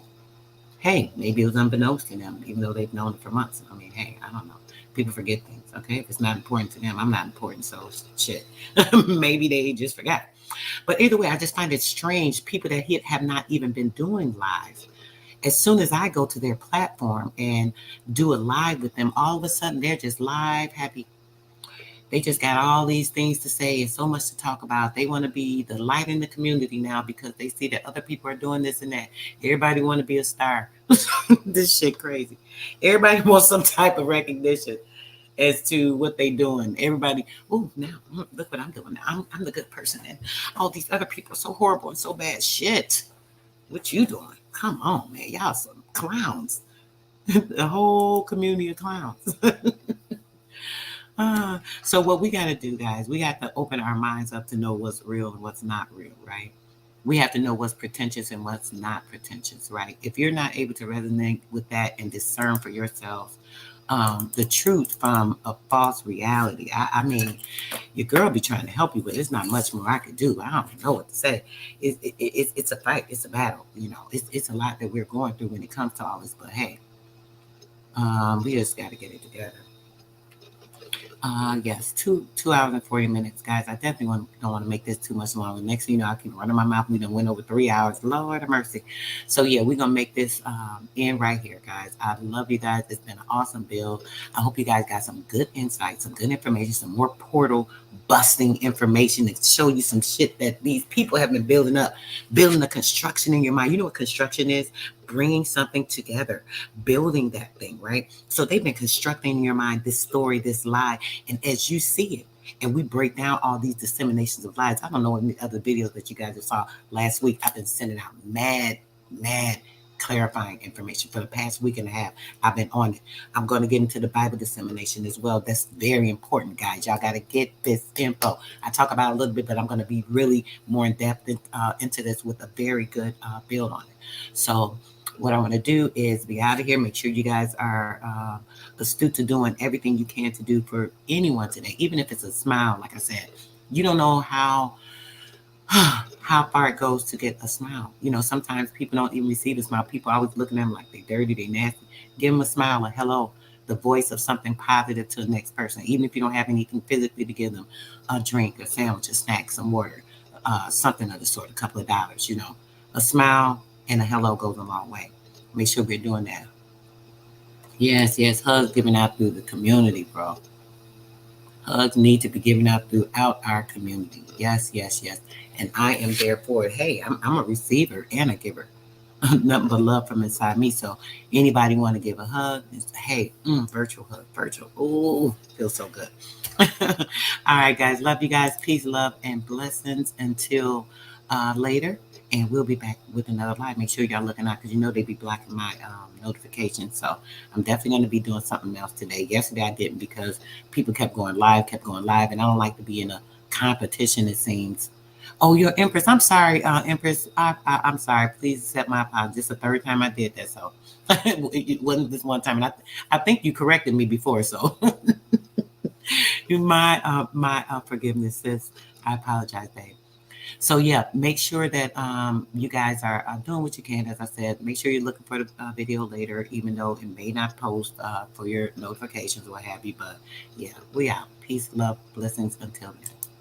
Hey, maybe it was unbeknownst to them, even though they've known it for months. I mean, hey, I don't know. People forget things, okay? If it's not important to them, I'm not important, so shit. Maybe they just forgot. But either way, I just find it strange, people that have not even been doing live. As soon as I go to their platform and do a live with them, all of a sudden they're just live, happy. They just got all these things to say and so much to talk about. They want to be the light in the community now because they see that other people are doing this and that. Everybody want to be a star. This shit crazy. Everybody wants some type of recognition as to what they doing. Everybody, oh, now look what I'm doing. I'm the good person, and all these other people are so horrible and so bad. Shit, what you doing? Come on, man, y'all some clowns. The whole community of clowns. So what we got to do, guys, we got to open our minds up to know what's real and what's not real, right? We have to know what's pretentious and what's not pretentious, right? If you're not able to resonate with that and discern for yourself the truth from a false reality, I mean, your girl be trying to help you, but there's not much more I could do. I don't know what to say. It's a fight. It's a battle. You know, it's a lot that we're going through when it comes to all this. But hey, we just got to get it together. Yes, 2 hours and 40 minutes, guys. I definitely don't want to make this too much longer. Next thing you know, I keep running my mouth. We done went over 3 hours. Lord have mercy. So yeah, we're gonna make this end right here, guys. I love you guys. It's been an awesome build. I hope you guys got some good insights, some good information, some more portal busting information to show you some shit that these people have been building up, building the construction in your mind. You know what construction is? bringing something together, building that thing, right? So they've been constructing in your mind this story, this lie. And as you see it, and we break down all these disseminations of lies. I don't know any other videos that you guys saw last week. I've been sending out mad clarifying information for the past week and a half. I've been on it. I'm going to get into the Bible dissemination as well. That's very important, guys. Y'all got to get this info. I talk about it a little bit, but I'm going to be really more in depth into this with a very good build on it. So what I want to do is be out of here. Make sure you guys are astute to doing everything you can to do for anyone today, even if it's a smile. Like I said, you don't know how far it goes to get a smile. You know, sometimes people don't even receive a smile. People always looking at them like they're dirty, they nasty. Give them a smile, a hello, the voice of something positive to the next person. Even if you don't have anything physically to give them, a drink, a sandwich, a snack, some water, something of the sort, a couple of dollars, you know. A smile and a hello goes a long way. Make sure we're doing that. Yes, hugs given out through the community, bro. Hugs need to be given out throughout our community. Yes. And I am there for it. Hey, I'm a receiver and a giver. Nothing but love from inside me. So anybody want to give a hug? Hey, virtual hug, virtual. Ooh, feels so good. All right, guys. Love you guys. Peace, love, and blessings until later. And we'll be back with another live. Make sure y'all looking out because you know they be blocking my notifications. So I'm definitely going to be doing something else today. Yesterday I didn't because people kept going live. And I don't like to be in a competition, it seems. Oh, you're Empress. I'm sorry, Empress. I'm sorry. Please accept my apology. This is the third time I did that. So it wasn't this one time. And I think you corrected me before. So my forgiveness, sis. I apologize, babe. So yeah, make sure that you guys are doing what you can. As I said, make sure you're looking for the video later, even though it may not post for your notifications or what have you. But yeah, we out. Peace, love, blessings until then.